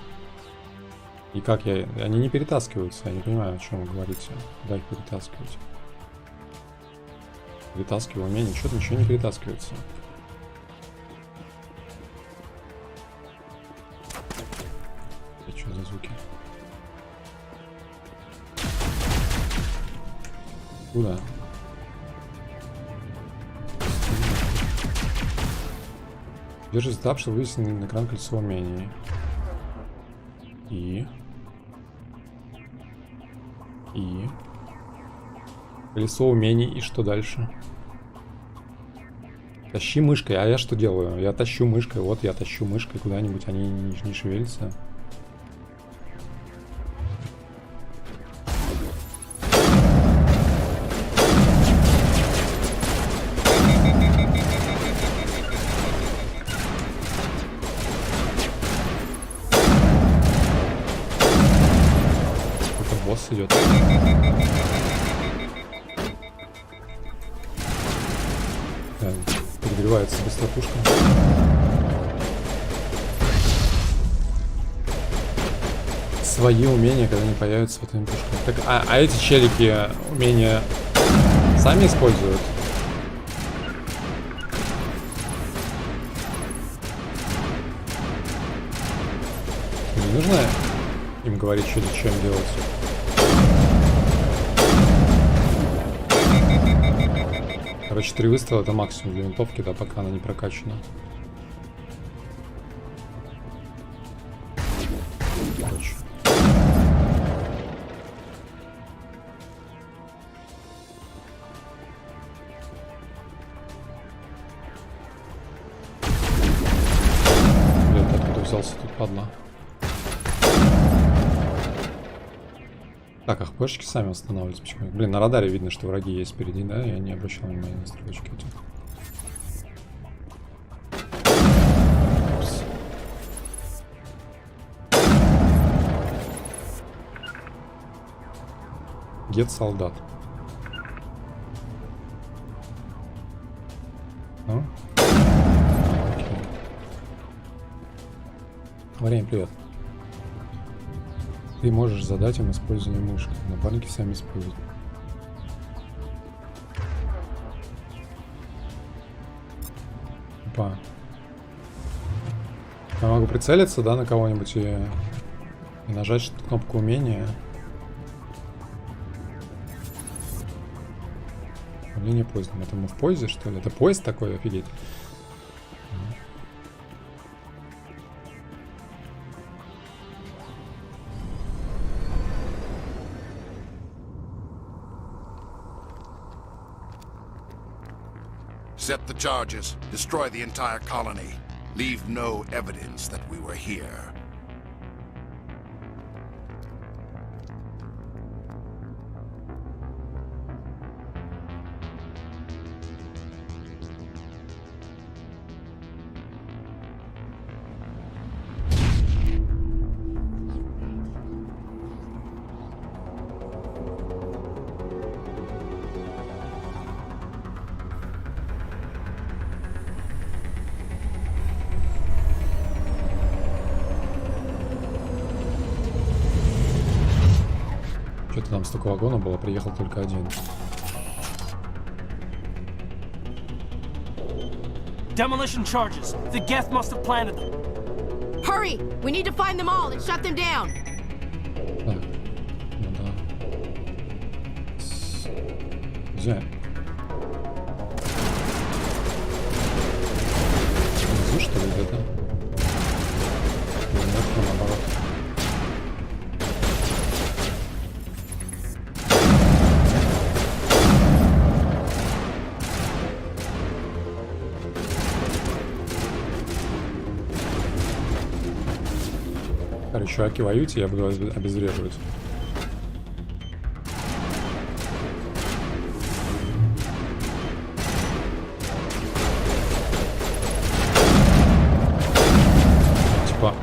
И как я... Они не перетаскиваются. Я не понимаю, о чем вы говорите. Куда их перетаскивать? Перетаскиваю умения. Что-то ничего не перетаскивается. Это что за звуки? Куда? Держи этап, чтобы вывести на экран колесо умений. И колесо умений. И что дальше? Тащи мышкой. А я что делаю? Я тащу мышкой. Вот я тащу мышкой куда-нибудь. Они не шевелятся. Идет. Перегревается быстро пушка. Свои умения, когда не появятся в этой пушке. Так, а эти челики умения сами используют? Не нужно им говорить, что им делать? Короче, 3 выстрела это максимум для винтовки, да, пока она не прокачана. Короче. Блин, откуда взялся тут падла? Так, ХПшки сами восстанавливаются почему? Блин, на радаре видно, что враги есть впереди, да? Я не обращал внимания на стрелочки эти. Гет солдат. Ну? Окей. Время, привет. Ты можешь задать им использование мышки. Напарники сами используют. Опа. Я могу прицелиться, да, на кого-нибудь и нажать кнопку умения. Управление поездом. Это мы в поезде, что ли? Это поезд такой, офигеть. Set the charges. Destroy the entire colony. Leave no evidence that we were here. Что-то там столько вагонов было, приехал только один. Demolition charges. The Geth must have planted them. Hurry! We need to find them all and shut them down. Так, ну да. Взять. Внизу, что ли, где-то? Нет, наоборот. Короче, чуваки, воюйте, я буду обезвреживать. Типа.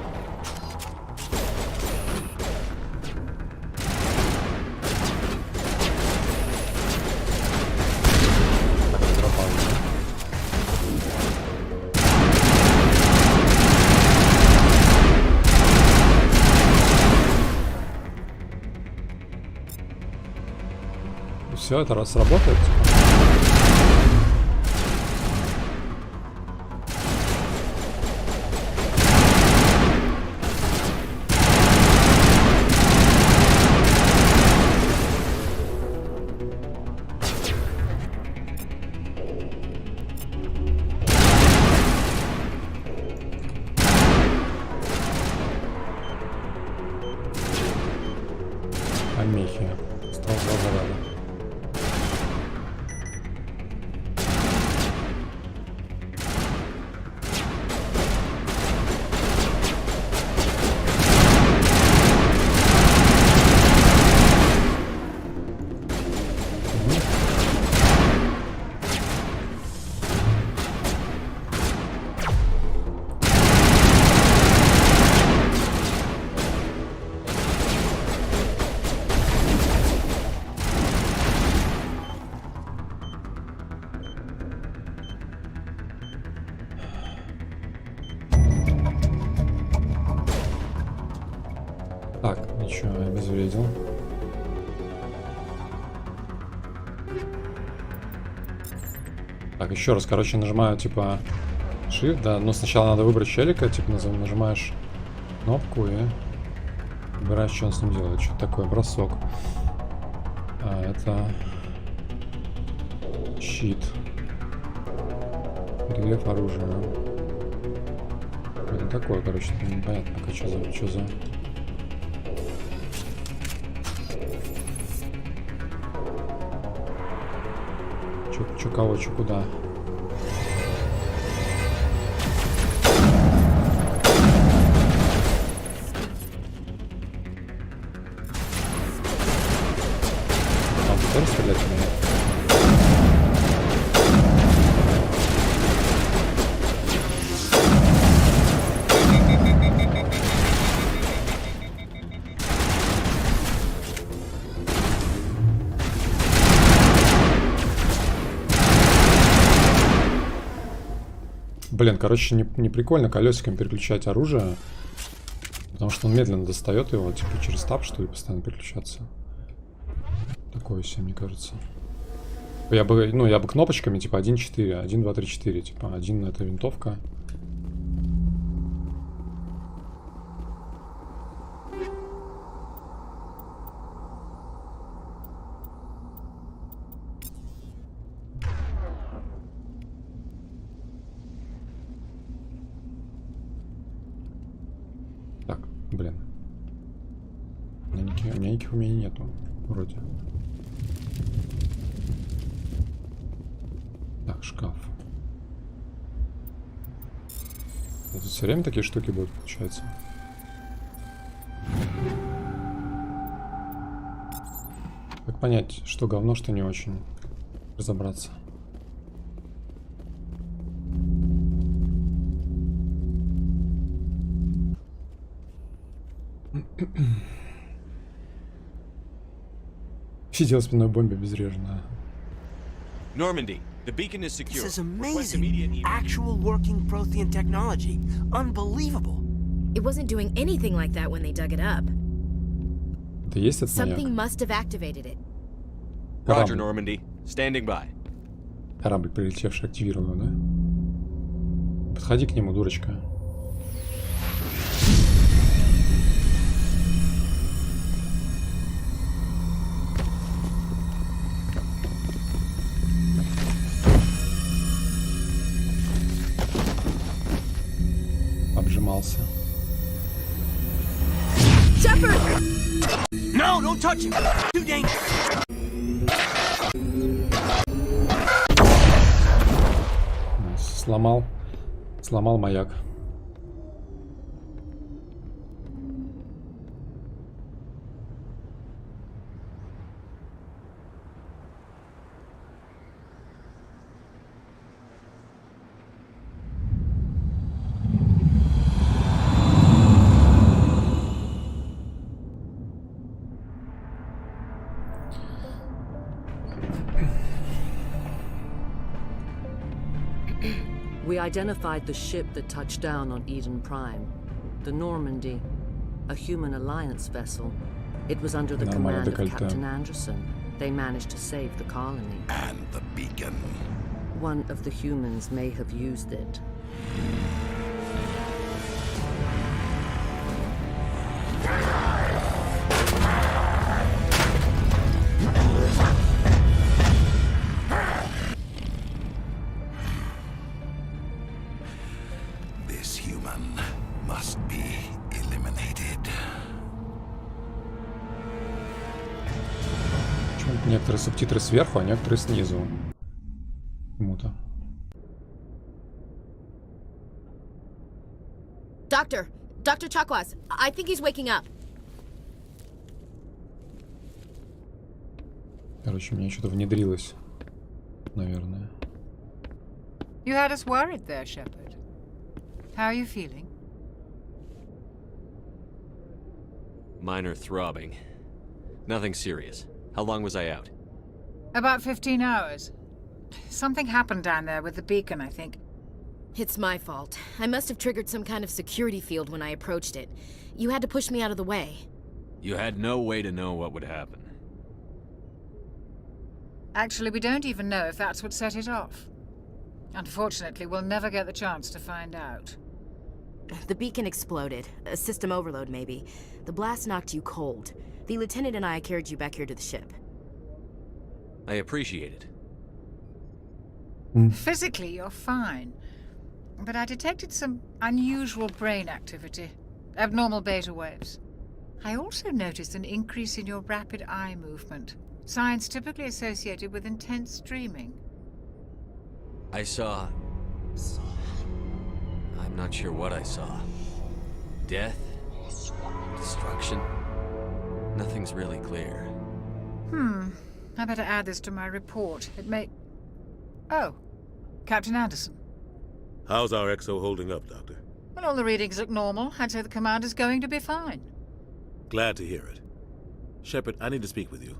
Все, это раз работает. Помехи. Стал 2 заряда. Ничего, обезвредил. Так, еще раз, короче, нажимаю, типа, Shift, да, но сначала надо выбрать челика, типа, нажимаешь кнопку и выбираешь, что он с ним делает. Что такое, бросок. А, это щит. Перегрев оружия. Это такое, короче, непонятно пока, что за... Чё кого, чё куда. Там тоже стрелять умеет. Блин, короче, не прикольно колесиком переключать оружие, потому что он медленно достает его, типа через таб, что ли, постоянно переключаться. Такое все, мне кажется. Я бы кнопочками, типа 1-4, 1, 2, 3, 4, типа 1 это винтовка. Блин. У меня никаких умений нету. Вроде. Так, шкаф. Тут все время такие штуки будут, получается. Как понять, что говно, что не очень? Разобраться. Сидел спиной бомбе безрежно. Normandy, the beacon is secure. This is amazing. Actual working Prothean technology. Unbelievable. It wasn't doing anything like that when they dug it up. Это есть этот маяк? Something must have activated it. Roger, Normandy. Standing by. Корабль, прилетевший, активировал, да? Подходи к нему, дурочка. Обжимался. No, don't touch him. Too dangerous. Сломал маяк. We identified the ship that touched down on Eden Prime. The Normandy, a human alliance vessel. It was under the command of Captain Anderson. They managed to save the colony. And the beacon. One of the humans may have used it. This human must be eliminated. Почему некоторые субтитры сверху, а некоторые снизу? Почему-то. Dr. Chakwas, I think he's waking up. Короче, мне что-то внедрилось, наверное. You had us worried there, Shepard. How are you feeling? Minor throbbing. Nothing serious. How long was I out? About 15 hours. Something happened down there with the beacon, I think. It's my fault. I must have triggered some kind of security field when I approached it. You had to push me out of the way. You had no way to know what would happen. Actually, we don't even know if that's what set it off. Unfortunately, we'll never get the chance to find out. The beacon exploded. A system overload, maybe. The blast knocked you cold. The lieutenant and I carried you back here to the ship. I appreciate it. Physically, you're fine. But I detected some unusual brain activity. Abnormal beta waves. I also noticed an increase in your rapid eye movement. Signs typically associated with intense dreaming. I saw... I'm not sure what I saw. Death? Destruction? Nothing's really clear. I better add this to my report. It may... Oh, Captain Anderson. How's our XO holding up, Doctor? Well, all the readings look normal. I'd say the commander's going to be fine. Glad to hear it. Shepard, I need to speak with you.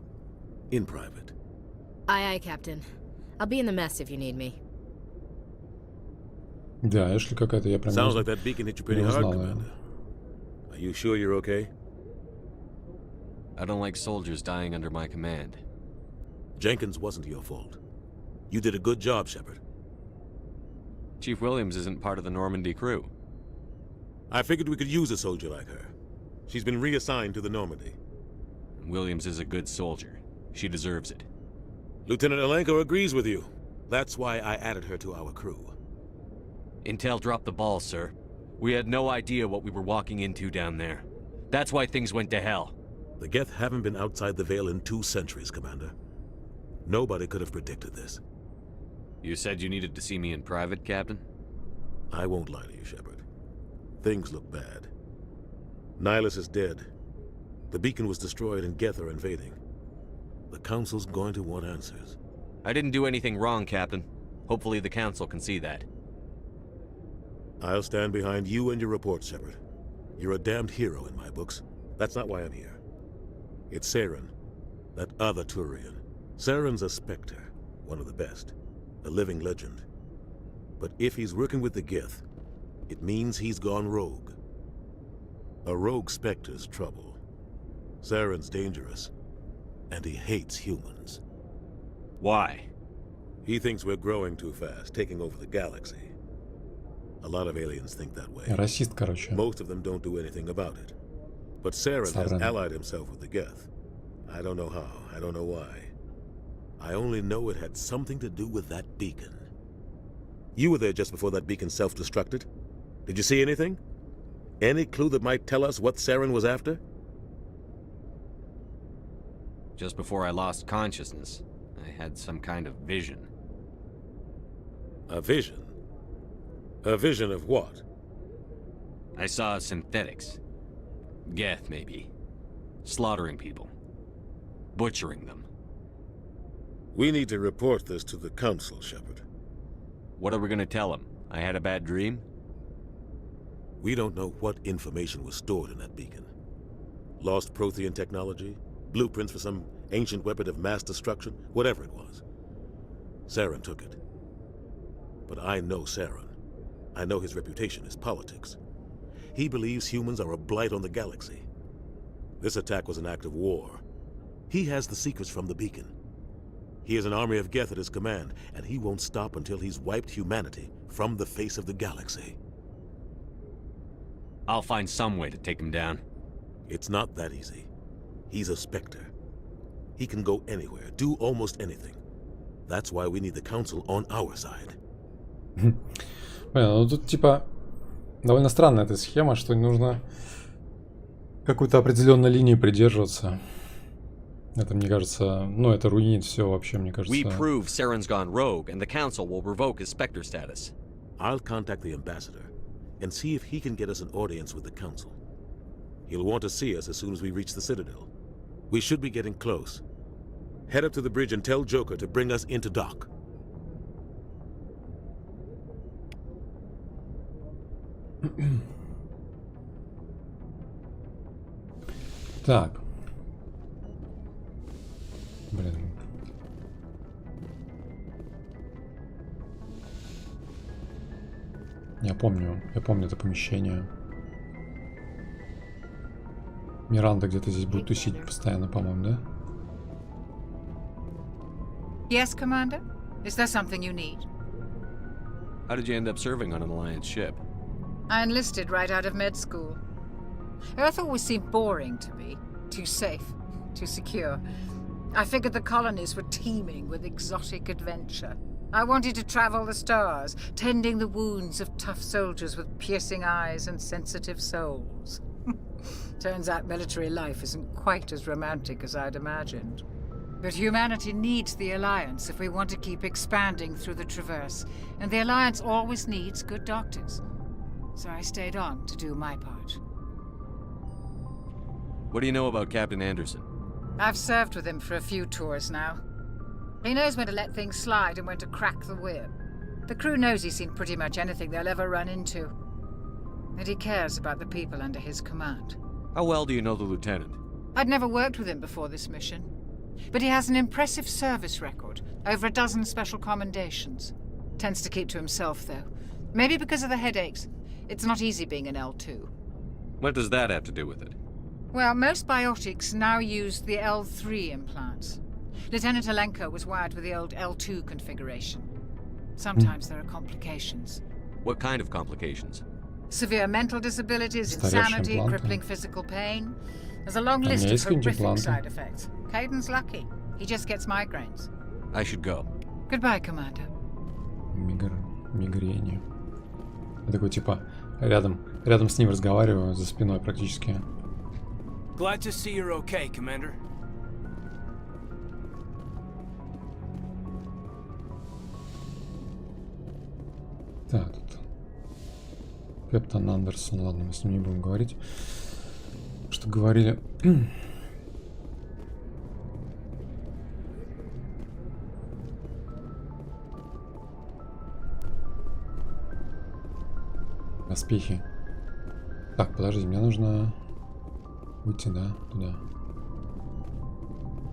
In private. Aye, aye, Captain. I'll be in the mess if you need me. Да, если какая-то я прям... Sounds like that beacon hit you pretty hard, Commander. Are you sure you're okay? I don't like soldiers dying under my command. Jenkins wasn't your fault. You did a good job, Shepard. Chief Williams isn't part of the Normandy crew. I figured we could use a soldier like her. She's been reassigned to the Normandy. Williams is a good soldier. She deserves it. Lieutenant Alenko agrees with you. That's why I added her to our crew. Intel dropped the ball, sir. We had no idea what we were walking into down there. That's why things went to hell. The Geth haven't been outside the Veil in 2 centuries, Commander. Nobody could have predicted this. You said you needed to see me in private, Captain? I won't lie to you, Shepard. Things look bad. Nihilus is dead. The beacon was destroyed and Geth are invading. The Council's going to want answers. I didn't do anything wrong, Captain. Hopefully the Council can see that. I'll stand behind you and your report, Shepard. You're a damned hero in my books. That's not why I'm here. It's Saren, that other Turian. Saren's a Spectre, one of the best. A living legend. But if he's working with the Geth, it means he's gone rogue. A rogue Spectre's trouble. Saren's dangerous, and he hates humans. Why? He thinks we're growing too fast, taking over the galaxy. A lot of aliens think that way. Расист, короче. Most of them don't do anything about it. But Saren has allied himself with the Geth. I don't know how, I don't know why. I only know it had something to do with that beacon. You were there just before that beacon self-destructed. Did you see anything? Any clue that might tell us what Saren was after? Just before I lost consciousness, I had some kind of vision. A vision? A vision of what? I saw synthetics. Geth, maybe. Slaughtering people. Butchering them. We need to report this to the Council, Shepard. What are we gonna tell them? I had a bad dream? We don't know what information was stored in that beacon. Lost Prothean technology? Blueprints for some ancient weapon of mass destruction? Whatever it was. Saren took it. But I know Saren. I know his reputation is politics. He believes humans are a blight on the galaxy. This attack was an act of war. He has the secrets from the beacon. He has an army of Geth at his command, and he won't stop until he's wiped humanity from the face of the galaxy. I'll find some way to take him down. It's not that easy. He's a Spectre. He can go anywhere, do almost anything. That's why we need the Council on our side. Ну тут типа довольно странная эта схема, что нужно какой-то определенной линии придерживаться. Это, мне кажется, ну это руинит все вообще, мне кажется. We prove Saren's gone rogue, and the Council will revoke his Spectre status. I'll contact the ambassador and see if he can get us an audience with the Council. He'll want to see us as soon as we reach the Citadel. We should be getting close. Head up to the bridge and tell Joker to bring us into dock. Так. Блин. Я помню это помещение. Миранда где-то здесь будет тусить постоянно, по-моему, да? Yes, Commander? Is there something you need? How did you end up serving on an Alliance ship? I enlisted right out of med school. Earth always seemed boring to me. Too safe, too secure. I figured the colonies were teeming with exotic adventure. I wanted to travel the stars, tending the wounds of tough soldiers with piercing eyes and sensitive souls. Turns out military life isn't quite as romantic as I'd imagined. But humanity needs the Alliance if we want to keep expanding through the Traverse, and the Alliance always needs good doctors. So I stayed on to do my part. What do you know about Captain Anderson? I've served with him for a few tours now. He knows when to let things slide and when to crack the whip. The crew knows he's seen pretty much anything they'll ever run into. And he cares about the people under his command. How well do you know the lieutenant? I'd never worked with him before this mission. But he has an impressive service record, over a dozen special commendations. Tends to keep to himself, though. Maybe because of the headaches. It's not easy being an L2. What does that have to do with it? Well, most biotics now use the L3 implants. Lieutenant Alenko was wired with the old L2 configuration. Sometimes there are complications. What kind of complications? Severe mental disabilities, insanity, crippling physical pain. There's a long list of horrific side effects. Caden's lucky. He just gets migraines. I should go. Goodbye, Commander. Мигрени. Я такой, типа, рядом с ним разговариваю, за спиной практически. Glad to see you're okay, Commander. Так, тут Капитан Андерсон, ладно, мы с ним не будем говорить. Что говорили? Доспехи. Так, подожди, мне нужно уйти, да, туда.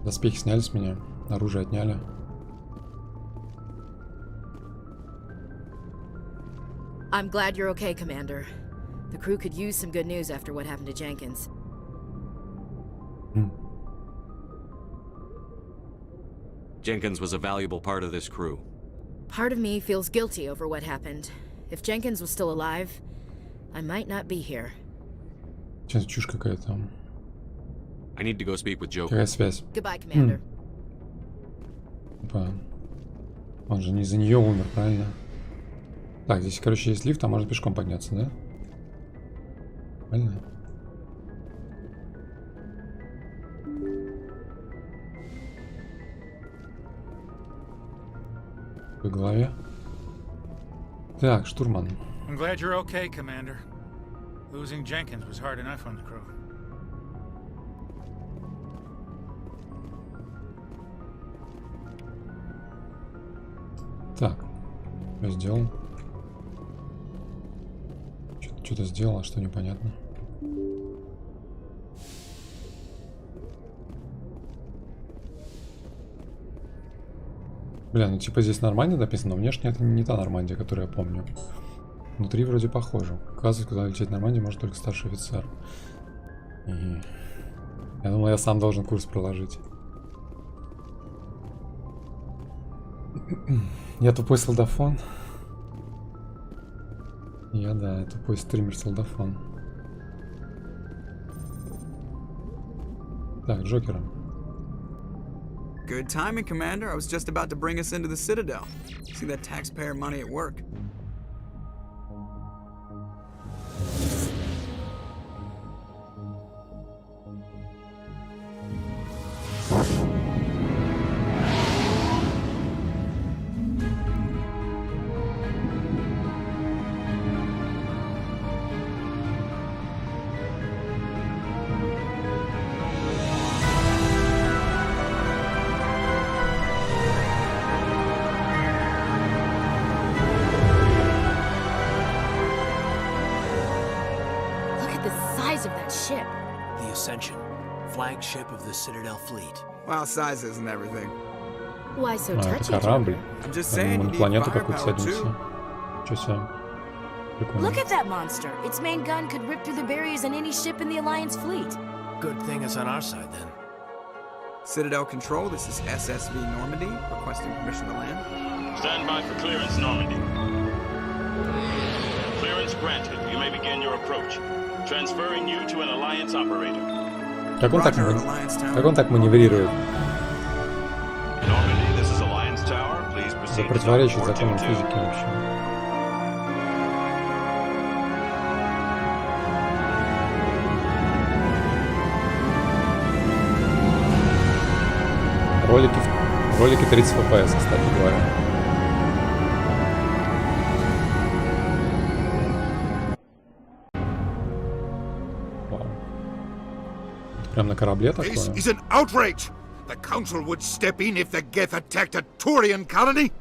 Доспехи сняли с меня, оружие отняли. I'm glad you're okay, Commander. The crew could use some good news after what happened to Jenkins. Jenkins was a valuable part of this crew. Part of me feels guilty over what happened. If Jenkins was still alive, I might not be here. Сейчас чушь какая-то. I need to go speak with Joker. Какая связь? Goodbye, Commander. Он же не из-за нее умер, правильно? Так, здесь, короче, есть лифт, а можно пешком подняться, да? Правильно? По голове. Так, штурман. I'm glad you're okay, Commander. Losing Jenkins was hard enough on the crew. Так, я сделал. Что-то сделал, а что непонятно. Бля, ну типа здесь Нормандия написано, но внешне это не та Нормандия, которую я помню. Внутри вроде похоже. Оказывается, куда лететь в Нормандию может только старший офицер. И... Я думал, я сам должен курс проложить. Я тупой солдафон. Я, да, тупой стример-солдафон. Так, Джокера. Good timing, Commander. I was just about to bring us into the Citadel. See that taxpayer money at work. Flagship of the Citadel fleet. Well, size isn't everything. Why so touchy? I'm just saying, you need firepower too. Look at that monster. Its main gun could rip through the barriers in any ship in the Alliance fleet. Good thing it's on our side, then. Citadel Control, this is SSV Normandy, requesting permission to land. Stand by for clearance, Normandy. Clearance granted. You may begin your approach. Transferring you to an Alliance operator. Как он так маневрирует? Normandy, this is Alliance Tower. Please proceed. Это противоречит законам физики вообще. Ролики 30 FPS, кстати говоря. Вау. Это прям на корабле такое? This is an outrage! The Council would step in if the Geth attacked a Turian colony?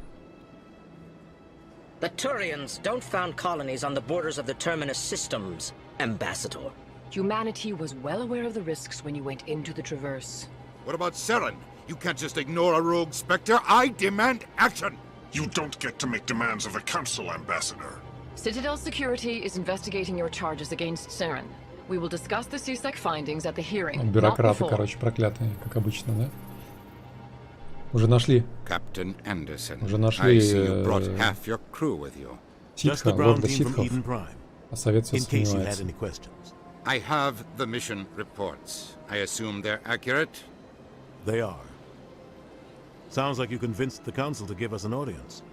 The Turians don't found colonies on the borders of the Terminus systems, Ambassador. Humanity was well aware of the risks when you went into the Traverse. What about Saren? You can't just ignore a rogue Spectre. I demand action! You don't get to make demands of the Council, Ambassador. Citadel Security is investigating your charges against Saren. We will discuss the CSEC findings at the hearing. Бюрократы, короче, проклятые, как обычно, да? Уже нашли. Captain Anderson. Уже нашли Ситха, лорда Ситхов. А совет все сомневается. I have the mission reports. I assume they're accurate? They are. Sounds like you convinced the Council to give us an audience.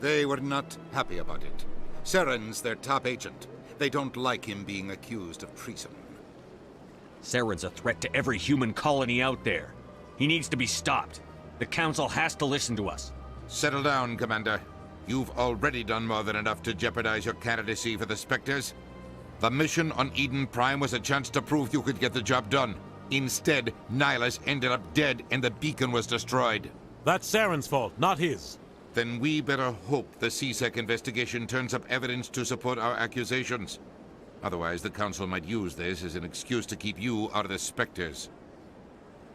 They were not happy about it. Saren's their top agent. They don't like him being accused of treason. Saren's a threat to every human colony out there. He needs to be stopped. The Council has to listen to us. Settle down, Commander. You've already done more than enough to jeopardize your candidacy for the Spectres. The mission on Eden Prime was a chance to prove you could get the job done. Instead, Nihilus ended up dead and the beacon was destroyed. That's Saren's fault, not his. Then we better hope the CSEC investigation turns up evidence to support our accusations. Otherwise, the Council might use this as an excuse to keep you out of the Spectres.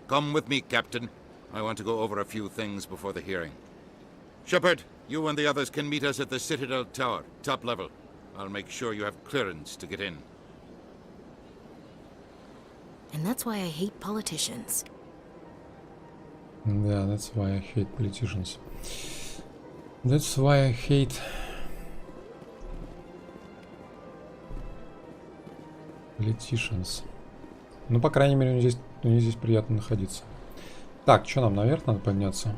Come with me, Captain. I want to go over a few things before the hearing. Shepard, you and the others can meet us at the Citadel Tower, top level. I'll make sure you have clearance to get in. And that's why I hate politicians. Yeah, that's why I hate politicians. That's why I hate politicians. Ну, по крайней мере, мне здесь приятно находиться. Так, что нам наверх надо подняться?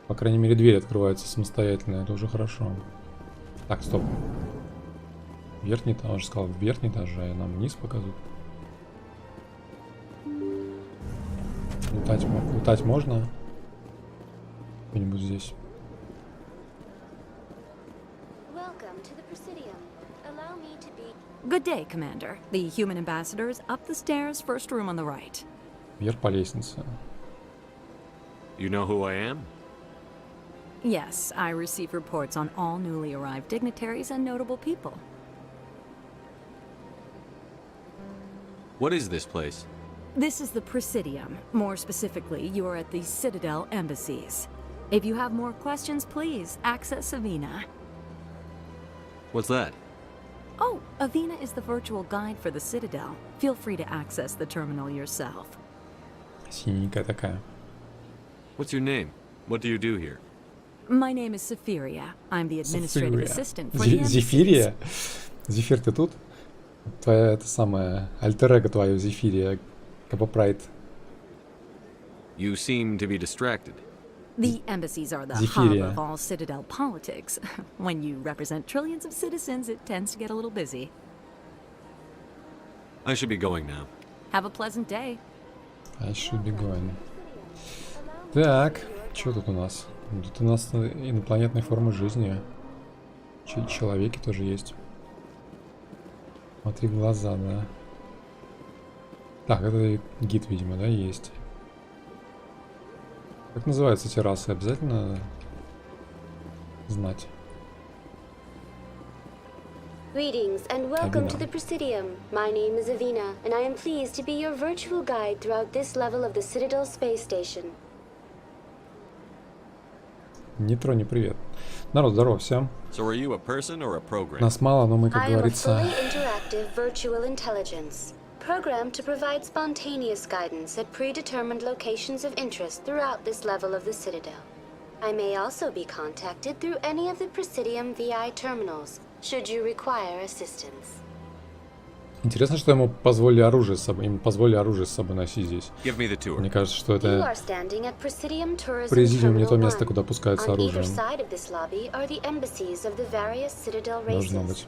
По крайней мере, дверь открывается самостоятельно, это уже хорошо. Так, стоп. Верхний этаж, он же сказал, верхний этаж, а нам вниз показывают. Лутать можно? Где-нибудь здесь. Good day, Commander. The human ambassador is up the stairs, first room on the right. Вверх по лестнице. You know who I am? Yes, I receive reports on all newly arrived dignitaries and notable people. What is this place? This is the Presidium. More specifically, you are at the Citadel embassies. If you have more questions, please access Avina. What's that? Oh, Avina is the virtual guide for the Citadel. Feel free to access the terminal yourself. Синенькая такая. What's your name? What do you do here? My name is Zephyria. I'm the administrative assistant for the Зефирия? Зефир, ты тут? Твоя, это самое, альтер-эго твое, Зефирия. Кабапрайт. You seem to be distracted. The embassies are the hub of all Citadel politics. When you represent trillions of citizens, it tends to get a little busy. I should be going now. Have a pleasant day. I should be going. Так, что тут у нас? Тут у нас инопланетные формы жизни. Человеки тоже есть. Смотри, глаза, да. Так, это гид, видимо, да, есть. Как называются эти расы? Обязательно знать. Greetings and welcome to the Presidium. My name is Avina, and I am pleased to be your virtual guide throughout this level of the Citadel space station. Нейтроне, привет. Народ, здорово всем. So are you a person or a program? Нас мало, но мы, как говорится... I am a fully interactive virtual intelligence, programmed to provide spontaneous guidance at predetermined locations of interest throughout this level of the Citadel. I may also be contacted through any of the Presidium VI terminals, should you require assistance. Интересно, что ему позволили оружие с собой, носить здесь. Мне кажется, что это президиум не то место, куда пускается оружие. Должно быть.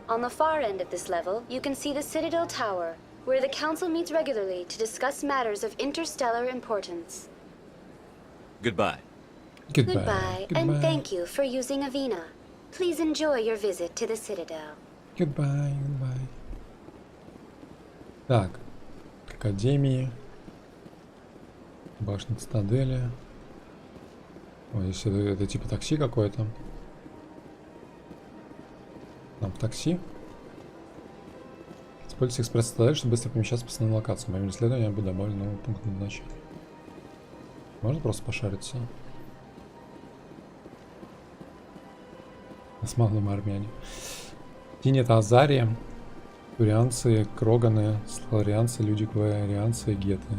On the far end of this level, you can see the Citadel Tower, where the Council meets regularly to discuss matters of interstellar importance. Goodbye. Goodbye, and thank you for using Avina. Please enjoy your visit to the Citadel. Goodbye. Так, Академии, башня Цитадели. Ой, если это типа такси какое-то. Нам в такси. Используйте экспресс Цитадель, чтобы быстро перемещаться по основным локациям. Во время исследования будет добавлен новый пункт назначения. Можно просто пошариться? Османлы армяне. Тинет Азария, турианцы, кроганы, сларианцы, люди кварианцы и геты.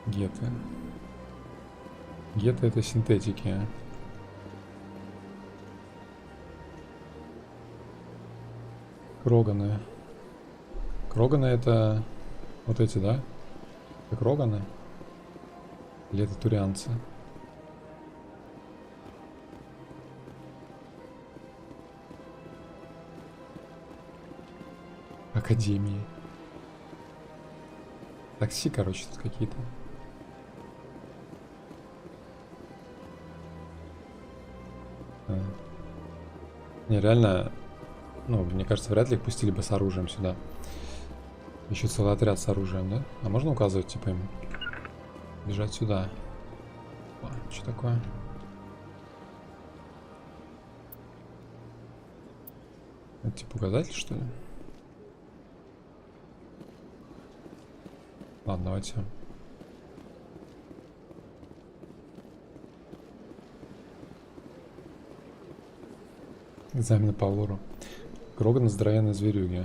Геты это синтетики. Кроганы. Кроганы это вот эти, да? Это кроганы? Или это турианцы? Академии. Такси, короче, тут какие-то. Не, реально, ну, мне кажется, вряд ли их пустили бы с оружием сюда. Еще целый отряд с оружием, да? А можно указывать, типа, им бежать сюда? Что такое? Это типа указатель, что ли? Ладно, давайте. Экзамены по лору. Кроганы здоровенные зверюги.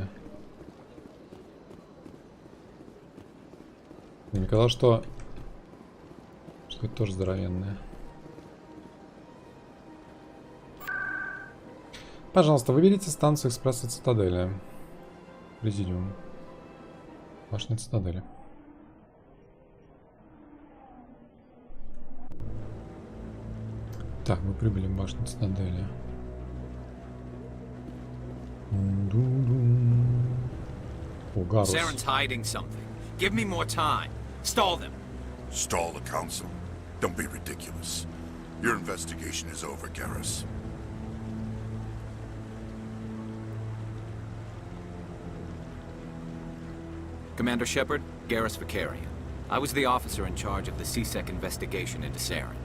Мне казалось, что это тоже здоровенное. Пожалуйста, выберите станцию экспресса Цитадели. Президиум. Башня Цитадели. Так, мы прибыли в башню Цитадели. О, Гарус. Saren's hiding something. Give me more time. Stall them. Stall the council? Don't be ridiculous. Your investigation is over, Garrus. Commander Shepard, Garrus Vicarian. I was the officer in charge of the CSEC investigation into Saren.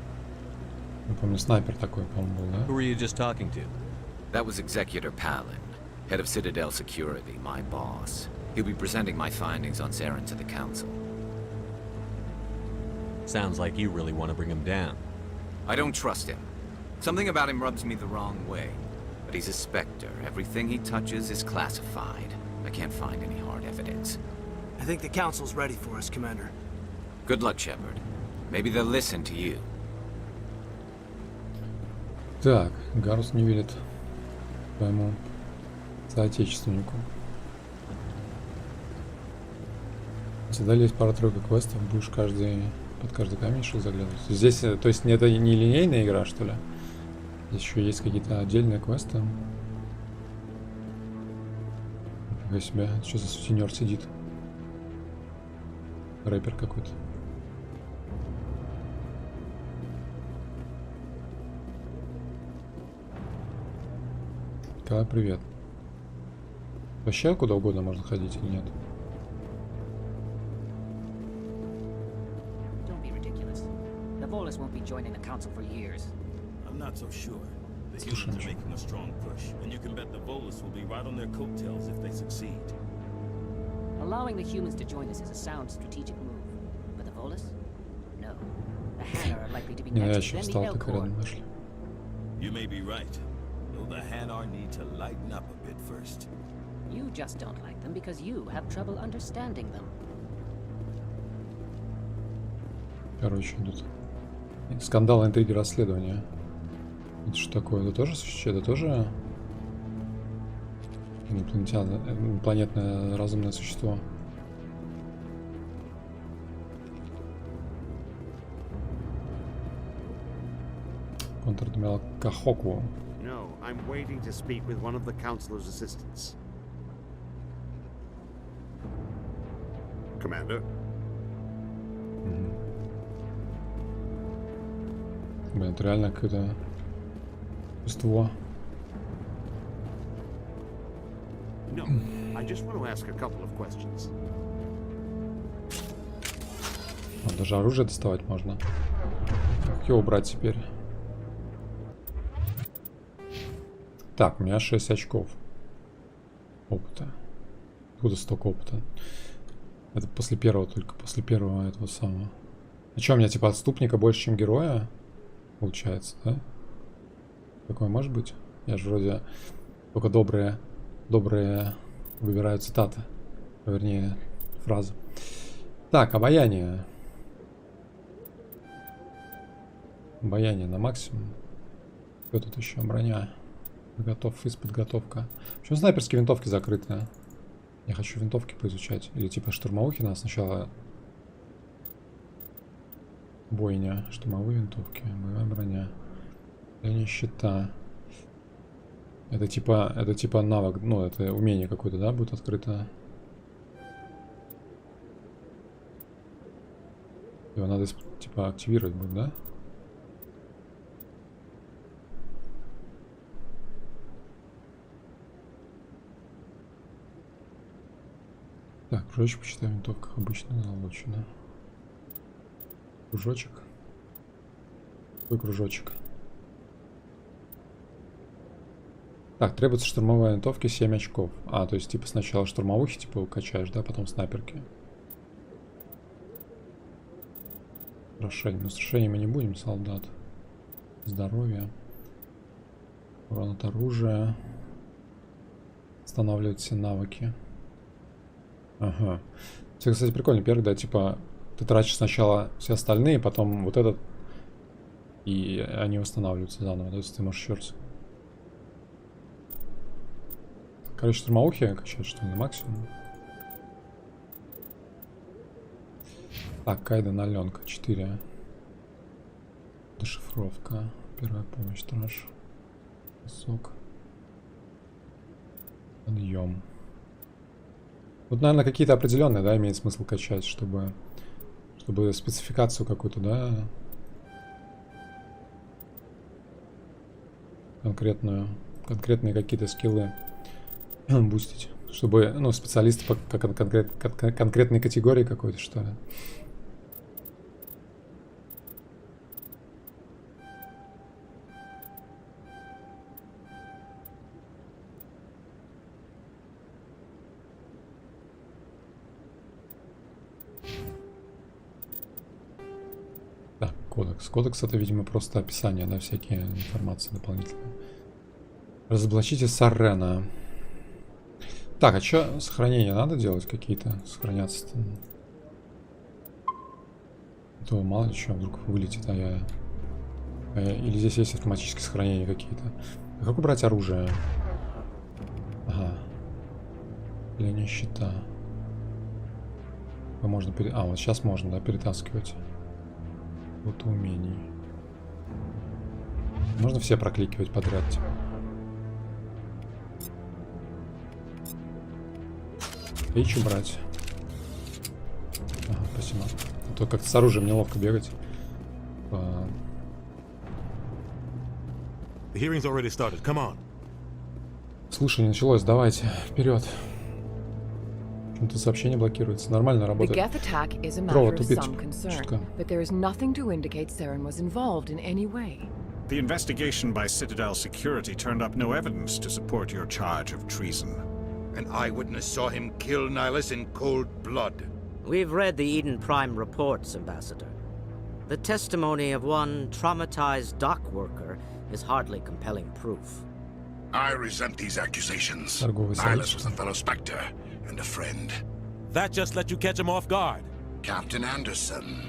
Я помню, снайпер такой, по-моему, был, да? Who were you just talking to? That was Executor Palin, head of Citadel Security, my boss. He'll be presenting my findings on Saren to the Council. Sounds like you really want to bring him down. I don't trust him. Something about him rubs me the wrong way. But he's a Spectre. Everything he touches is classified. I can't find any hard evidence. I think the Council's ready for us, Commander. Good luck, Shepard. Maybe they'll listen to you. Так, Гарус не верит своему соотечественнику. Задали есть пара-тройка квестов, будешь под каждый камешек заглядывать. Здесь, то есть, это не линейная игра, что ли? Здесь еще есть какие-то отдельные квесты. Нифига себе, что за сутенер сидит? Рэпер какой-то. Привет. Вообще куда угодно можно ходить или нет? Don't be ridiculous. The Volus won't be joining the council for years. I'm not so sure. The humans are making a strong push, and you can bet the Volus will be right on their coattails if they succeed. Allowing the humans to join us is a sound strategic move. But the Volus? No. The Han are likely to be next to Ненавязчиво them the стал такой Elcor. рядом нашли. You may be right. Though the Hanar need to lighten up a bit first. You just don't like them because you have trouble understanding them. Короче, идут. Скандал, интриги, расследования. Это что такое? Это тоже существо? Это тоже инопланетное разумное существо? Контр-адмирал Кахоку. No, I'm waiting to speak with one of the Councilor's assistants. Commander? Блин, это реально какое-то существо. No, I just want to ask a couple of questions. Даже оружие доставать можно. Как его убрать теперь? Так, у меня 6 очков опыта. Откуда столько опыта? Это после первого, только после первого этого самого. А что, у меня типа отступника больше, чем героя? Получается, да? Такое может быть? Я же вроде только добрые выбираю цитаты. Вернее, фразы. Так, обаяние. Обаяние на максимум. Что тут еще? Броня. Готов, подготовка. Почему снайперские винтовки закрыты? Я хочу винтовки поизучать. Или типа штурмовухи надо сначала. Бойня. Штурмовые винтовки. Боевая броня. Линия щита. Это типа навык. Ну, это умение какое-то, да, будет открыто. Его надо типа активировать будет, да? Так, кружочек почитаем в винтовках. Обычно залочено. Кружочек. Какой кружочек? Так, требуется штурмовая винтовки 7 очков. А, то есть типа сначала штурмовухи типа качаешь, да, потом снайперки. Украшение. Но с украшением мы не будем, солдат. Здоровье. Урон от оружия. Останавливать все навыки. Ага. Это, кстати, прикольно. Первый, да, типа, ты тратишь сначала все остальные, потом вот этот, и они восстанавливаются заново. То есть ты можешь еще раз. Короче, штурмовухи качать, что ли, на максимум. Так, Кайден, Аленка, 4. Дешифровка. Первая помощь, страж. Сок. Подъем. Вот, наверное, какие-то определенные, да, имеет смысл качать, чтобы спецификацию какую-то, да, конкретные какие-то скиллы бустить, чтобы, ну, специалисты по конкретной категории какой-то, что ли. Кодекс. Кодекс — это, видимо, просто описание, да, всякие информации дополнительные. Разоблачите Сарена. Так, а что, сохранения надо делать какие-то? Сохраняться-то? То мало ли что, вдруг вылетит, а я... Или здесь есть автоматические сохранения какие-то. А как убрать оружие? Ага. Линия щита. Можно А, вот сейчас можно, да, перетаскивать. Вот умений. Можно все прокликивать подряд. Речь убрать. Ага, спасибо. А то как-то с оружием неловко бегать. Слушай, началось, давайте, вперед. Почему-то сообщение блокируется. Нормально работает. Провод тупит. Чутка. The investigation by Citadel Security turned up no evidence to support your charge of treason. An eyewitness saw him kill Nihilus in cold blood. We've read the Eden Prime reports, Ambassador. The testimony of one traumatized dock worker is hardly compelling proof. I resent these accusations. Торговый Nihilus союз. was a fellow Spectre and a friend. That just let you catch him off guard. Captain Anderson,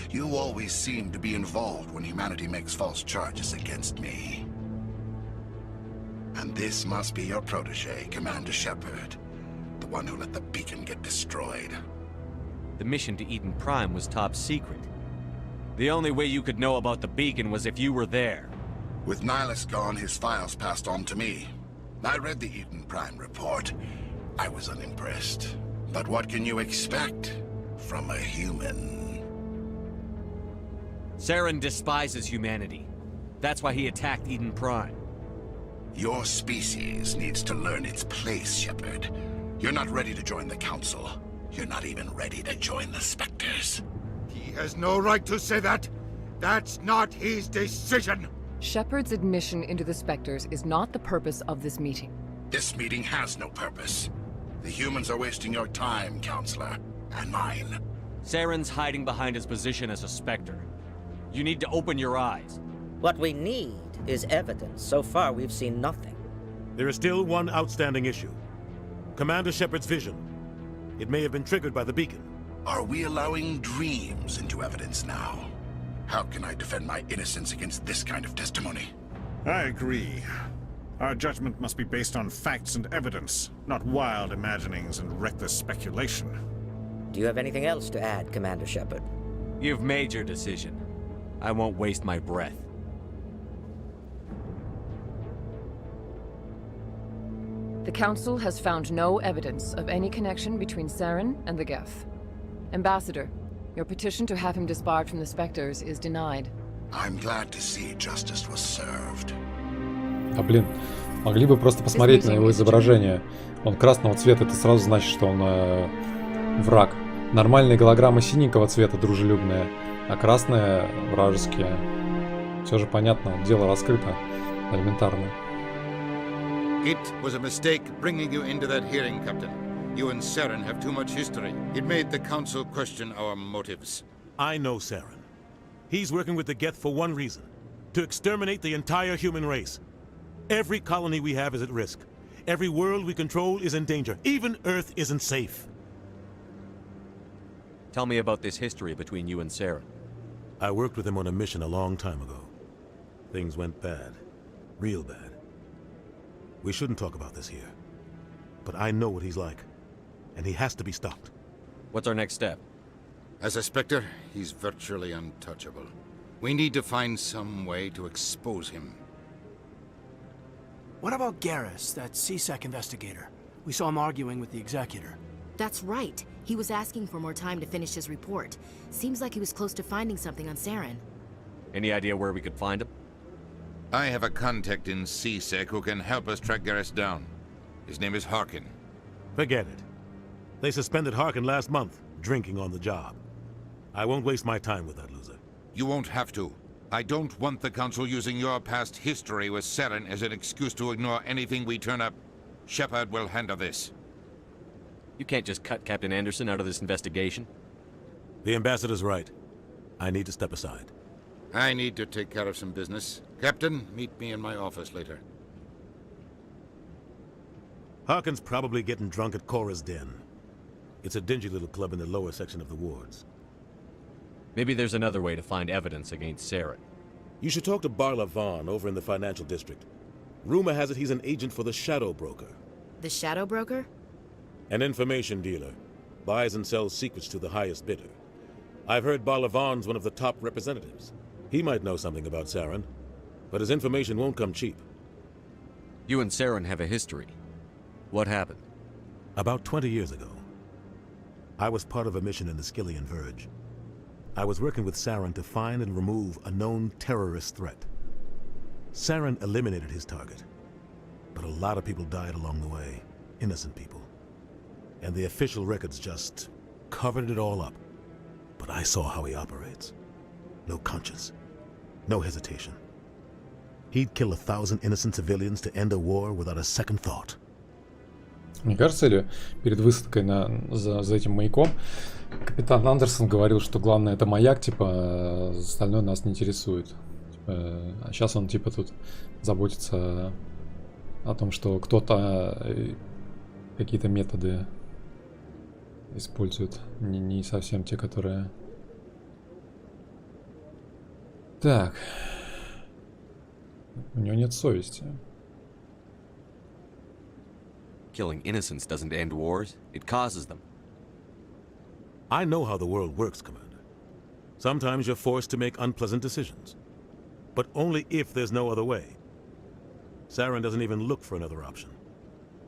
you always seem to be involved when humanity makes false charges against me. And this must be your protege, Commander Shepard. The one who let the beacon get destroyed. The mission to Eden Prime was top secret. The only way you could know about the beacon was if you were there. With Nihilus gone, his files passed on to me. I read the Eden Prime report. I was unimpressed. But what can you expect from a human? Saren despises humanity. That's why he attacked Eden Prime. Your species needs to learn its place, Shepard. You're not ready to join the Council. You're not even ready to join the Spectres. He has no right to say that. That's not his decision. Shepard's admission into the Spectres is not the purpose of this meeting. This meeting has no purpose. The humans are wasting your time, Counselor, and mine. Saren's hiding behind his position as a Spectre. You need to open your eyes. What we need is evidence. So far, we've seen nothing. There is still one outstanding issue. Commander Shepard's vision. It may have been triggered by the beacon. Are we allowing dreams into evidence now? How can I defend my innocence against this kind of testimony? I agree. Our judgment must be based on facts and evidence, not wild imaginings and reckless speculation. Do you have anything else to add, Commander Shepard? You've made your decision. I won't waste my breath. The Council has found no evidence of any connection between Saren and the Geth. Ambassador, your petition to have him disbarred from the Spectres is denied. I'm glad to see justice was served. А блин, могли бы просто посмотреть на его изображение. Он красного цвета, это сразу значит, что он враг. Нормальные голограммы синенького цвета, дружелюбные, а красные вражеские. Все же понятно, дело раскрыто. Элементарно. It was a mistake bringing you into that hearing, Captain. You and Saren have too much history. It made the Council question our motives. I know Saren. He's working with the Geth for one reason. To exterminate the entire human race. Every colony we have is at risk. Every world we control is in danger. Even Earth isn't safe. Tell me about this history between you and Saren. I worked with him on a mission a long time ago. Things went bad. Real bad. We shouldn't talk about this here. But I know what he's like. And he has to be stopped. What's our next step? As a Spectre, he's virtually untouchable. We need to find some way to expose him. What about Garrus, that CSEC investigator? We saw him arguing with the executor. That's right. He was asking for more time to finish his report. Seems like he was close to finding something on Saren. Any idea where we could find him? I have a contact in CSEC who can help us track Garrus down. His name is Harkin. Forget it. They suspended Harkin last month, drinking on the job. I won't waste my time with that loser. You won't have to. I don't want the Council using your past history with Saren as an excuse to ignore anything we turn up. Shepard will handle this. You can't just cut Captain Anderson out of this investigation. The ambassador's right. I need to step aside. I need to take care of some business. Captain, meet me in my office later. Harkin's probably getting drunk at Cora's Den. It's a dingy little club in the lower section of the wards. Maybe there's another way to find evidence against Saren. You should talk to Barla Vaughn over in the financial district. Rumor has it he's an agent for the Shadow Broker. The Shadow Broker? An information dealer. Buys and sells secrets to the highest bidder. I've heard Barla Vaughn's one of the top representatives. He might know something about Saren, but his information won't come cheap. You and Saren have a history. What happened? About 20 years ago, I was part of a mission in the Skillian Verge. I was working with Saren to find and remove a known terrorist threat. Saren eliminated his target, but a lot of people died along the way, innocent people. And the official records just covered it all up. But I saw how he operates. No conscience, no hesitation. He'd kill 1,000 innocent civilians to end a war without a second thought. Мне кажется, или перед высадкой за этим маяком капитан Андерсон говорил, что главное это маяк, типа, остальное нас не интересует. Типа, а сейчас он, типа, тут заботится о том, что кто-то какие-то методы использует, не совсем те, которые... Так. У него нет совести. Killing innocents doesn't end wars, it causes them. I know how the world works, Commander. Sometimes you're forced to make unpleasant decisions. But only if there's no other way. Saren doesn't even look for another option.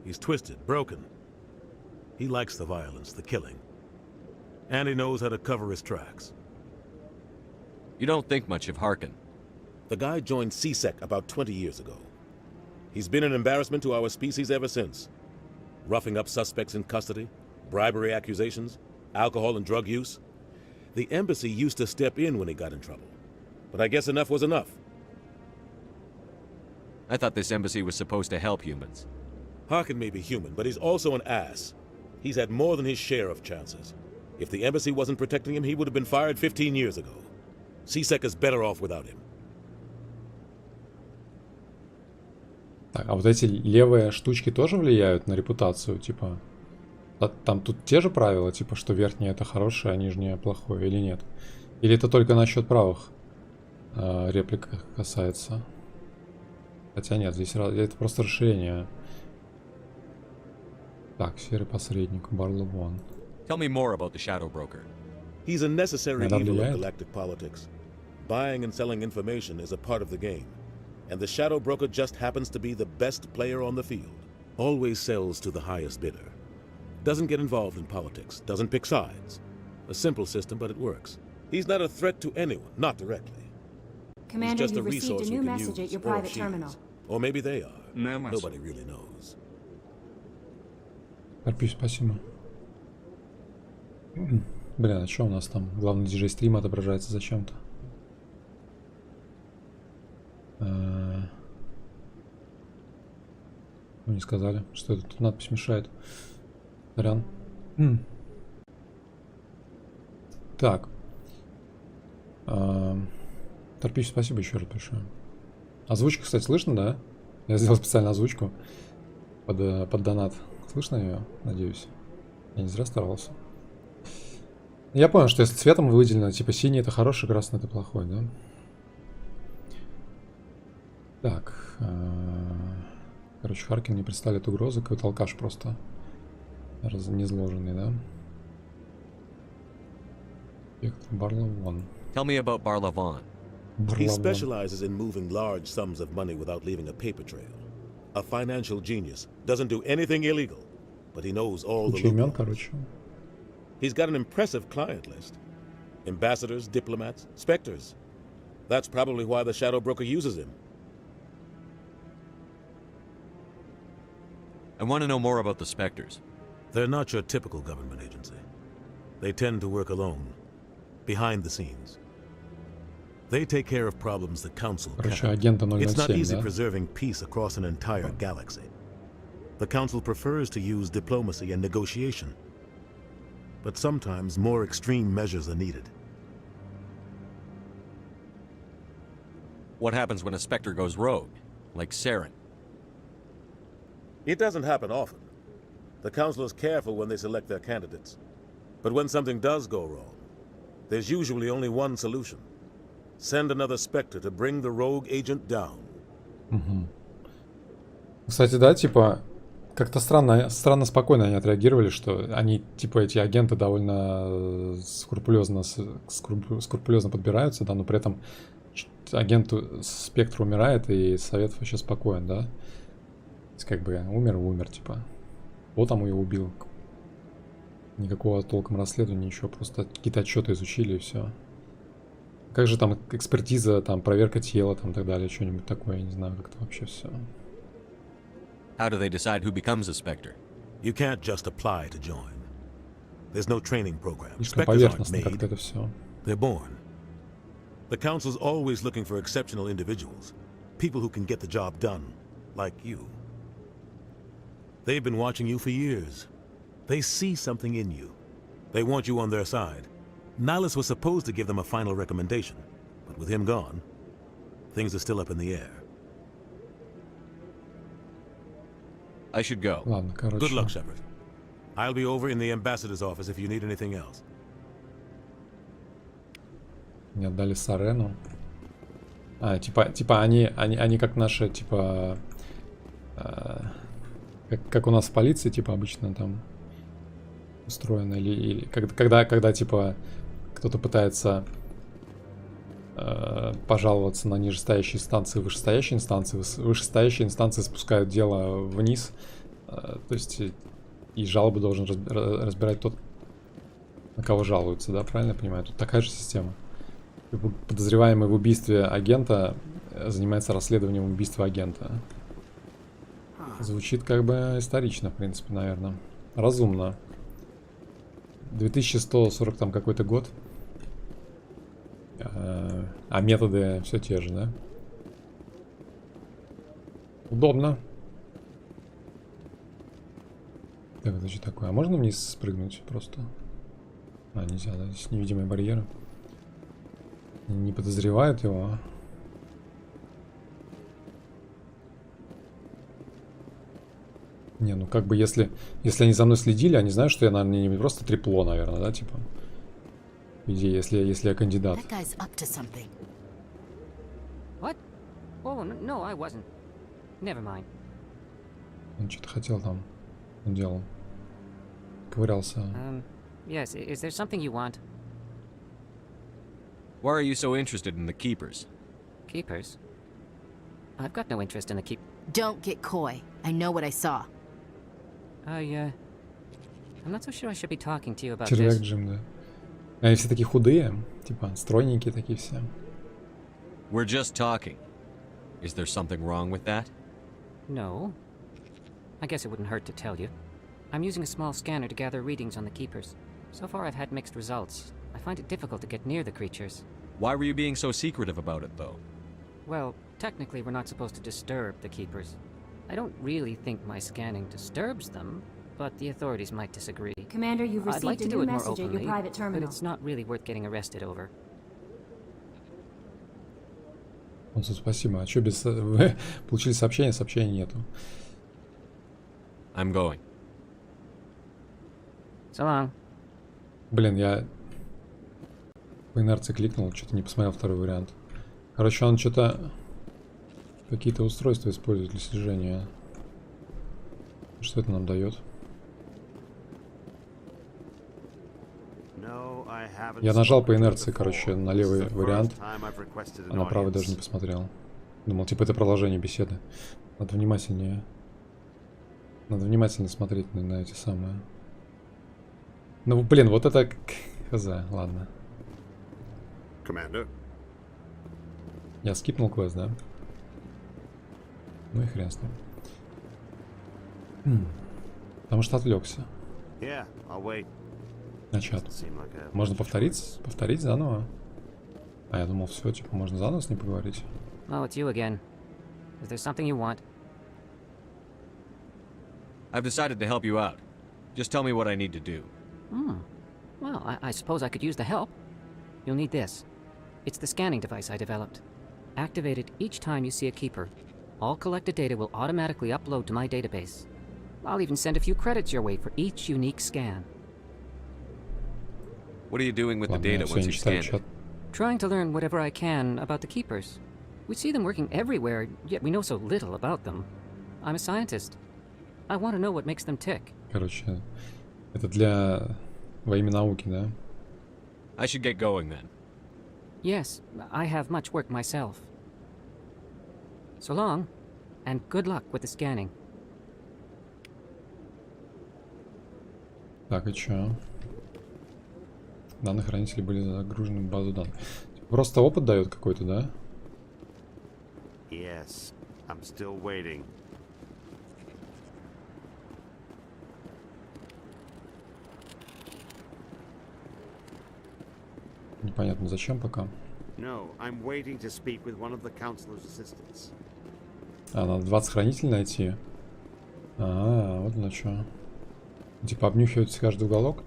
He's twisted, broken. He likes the violence, the killing. And he knows how to cover his tracks. You don't think much of Harkin. The guy joined CSEC about 20 years ago. He's been an embarrassment to our species ever since. Roughing up suspects in custody, bribery accusations, alcohol and drug use. The embassy used to step in when he got in trouble. But I guess enough was enough. I thought this embassy was supposed to help humans. Harkin may be human, but he's also an ass. He's had more than his share of chances. If the embassy wasn't protecting him, he would have been fired 15 years ago. CSEC is better off without him. Так, а вот эти левые штучки тоже влияют на репутацию, типа... Там тут те же правила, типа, что верхнее это хорошее, а нижнее плохое, или нет? Или это только насчет правых реплик касается? Хотя нет, здесь это просто расширение. Так, серый посредник, Барловон. Tell me more about the Shadow Broker. He's a necessary evil of galactic politics. Buying and selling information is a part of the game. And the Shadow Broker just happens to be the best player on the field. Always sells to the highest bidder. Doesn't get involved in politics, doesn't pick sides. A simple system, but it works. He's not a threat to anyone, not directly. Commander, you received a new message at your private terminal. Or maybe they are. Nobody really knows. Карпи, спасибо. Блин, а что у нас там? Главный диджей стрима отображается зачем-то. Ну, не сказали, что это тут надпись мешает. Сорян. Так. Торпич, спасибо еще раз большое. Озвучка, кстати, слышно, да? Я сделал специально озвучку под донат. Слышно ее, надеюсь? Я не зря старался. Я понял, что если цветом выделено, типа синий это хороший, красный это плохой, да? Так. Короче, Харкин не представляет угрозы, какой-то алкаш просто незложенный, да? Барловон. Tell me about Barlavon. He specializes in moving large sums of money without leaving a paper trail. A financial genius. Doesn't do anything illegal, but he knows all the loopholes. He's got an impressive client list. Ambassadors, diplomats, specters. That's probably why the Shadow Broker uses him. I want to know more about the Spectres. They're not your typical government agency. They tend to work alone, behind the scenes. They take care of problems the Council can't. It's not easy preserving peace across an entire galaxy. The Council prefers to use diplomacy and negotiation. But sometimes more extreme measures are needed. What happens when a Spectre goes rogue, like Saren? It doesn't happen often. The Council is careful when they select their candidates. But when something does go wrong, there's usually only one solution. Send another Spectre to bring the rogue agent down. Кстати, да, типа, как-то странно спокойно они отреагировали, что они, типа, эти агенты довольно скрупулезно подбираются, да, но при этом агенту Спектр умирает, и Совет вообще спокоен, да? То есть, как бы, умер, типа. Вот там ее убил. Никакого толком расследования, ничего, просто какие-то отчеты изучили и все. Как же там экспертиза, там проверка тела, там и так далее, что-нибудь такое, я не знаю, как это вообще все. How do they decide who becomes a Spectre? You can't just apply to join. There's no training program. Слишком поверхностно как-то это все. They're born. The Council's always looking for exceptional individuals, people who can get the job done, like you. They've been watching you for years. They see something in you. They want you on their side. Nihilus was supposed to give them a final recommendation, but with him gone, things are still up in the air. I should go. Ладно, короче. Good luck, Shepard. I'll be over in the ambassador's office if you need anything else. Мне отдали Сарену. А, типа они как наши, типа... Как у нас в полиции, типа, обычно там устроено. Или когда типа, кто-то пытается пожаловаться на нижестоящие инстанции, вышестоящие инстанции. Вышестоящие инстанции спускают дело вниз. То есть и жалобы должен разбирать тот, на кого жалуются, да, правильно я понимаю? Тут такая же система. Подозреваемый в убийстве агента занимается расследованием убийства агента. Звучит как бы исторично, в принципе, наверное. Разумно. 2140 там какой-то год. А методы все те же, да? Удобно. Так, это что такое? А можно вниз спрыгнуть просто? А, нельзя, да? Здесь невидимые барьеры. Не подозревают его. Не, ну как бы если они за мной следили, они знают, что я, наверное, не просто трепло, наверное, да, типа. По идее, если я кандидат. What? Oh, no, I wasn't. Never mind. Он что-то хотел там. Он делал. Ковырялся. Yes, is there something you want? Why are you so interested in the Keepers? Keepers? I've got no interest in the keep... Don't get coy. I know what I saw. I'm not so sure I should be talking to you about Червяк this. Джим, да. Они все такие худые, типа стройненькие такие все. We're just talking. Is there something wrong with that? No. I guess it wouldn't hurt to tell you. I'm using a small scanner to gather readings on the Keepers. So far I've had mixed results. I find it difficult to get near the creatures. Why were you being so secretive about it, though? Well, technically we're not supposed to disturb the Keepers. I don't really think my scanning disturbs them, but the authorities might disagree. Commander, you've I'd like received to a do new it more message at your openly, private but terminal. it's not really worth getting arrested over. Спасибо. А что без... Вы получили сообщение, сообщения нету. I'm going. So long. Блин, я по инерции кликнул, что-то не посмотрел второй вариант. Короче, он что-то... Какие-то устройства использует для слежения. Что это нам дает? Я нажал по инерции, короче, на левый вариант, а на правый даже не посмотрел. Думал, типа это продолжение беседы. Надо внимательнее. Надо внимательно смотреть на эти самые. Ну, блин, вот это... Хз, ладно. Я скипнул квест, да? Ну и хрен с ним. Потому что отвлекся. На чат. Можно повторить? Повторить заново? А я думал, все, типа, можно заново с ней поговорить. Oh, it's you again. Is there something you want? I've decided to help you out. Just tell me what I need to do. Well, I suppose I could use the help. You'll need this. It's the scanning device I developed. Activate it each time you see a keeper. All collected data will automatically upload to my database. I'll even send a few credits your way for each unique scan. What are you doing with the data once you've scanned it? Trying to learn whatever I can about the keepers. We see them working everywhere, yet we know so little about them. I'm a scientist. I want to know what makes them tick. Короче, это для... во имя науки, да? I should get going then. Yes, I have much work myself. So long, and good luck with the scanning. Так, и чё? Данные хранителей были загружены в базу данных. Просто опыт дает какой-то, да? Yes, I'm still waiting. Непонятно зачем пока. No, I'm waiting to speak with one of the counselor's assistants. А, надо 20 хранителей найти. А, вот на что. Типа обнюхивается каждый уголок.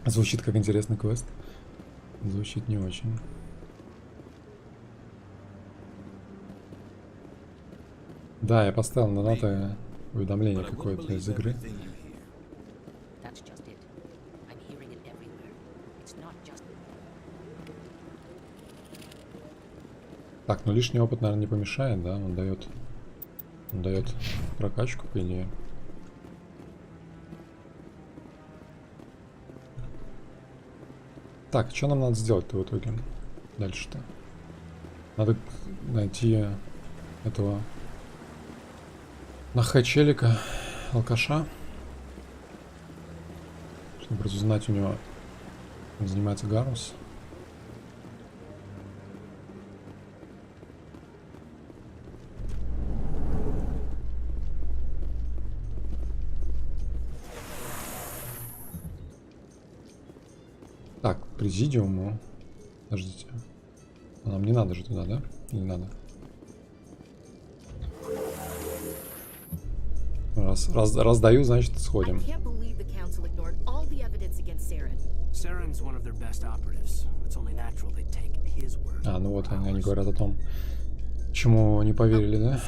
Звучит как интересный квест. Звучит не очень. Да, я поставил на даты уведомление какое-то из игры. Так, ну лишний опыт, наверное, не помешает, да? Он дает прокачку, по идее. Так, что нам надо сделать-то в итоге? Дальше-то. Надо найти этого нахачелика, алкаша, чтобы разузнать у него, чем занимается Гарус. Так, президиуму. Подождите. А нам не надо же туда, да? Или надо? Раздаю, значит, сходим. А, ну вот они говорят о том, чему не поверили, да?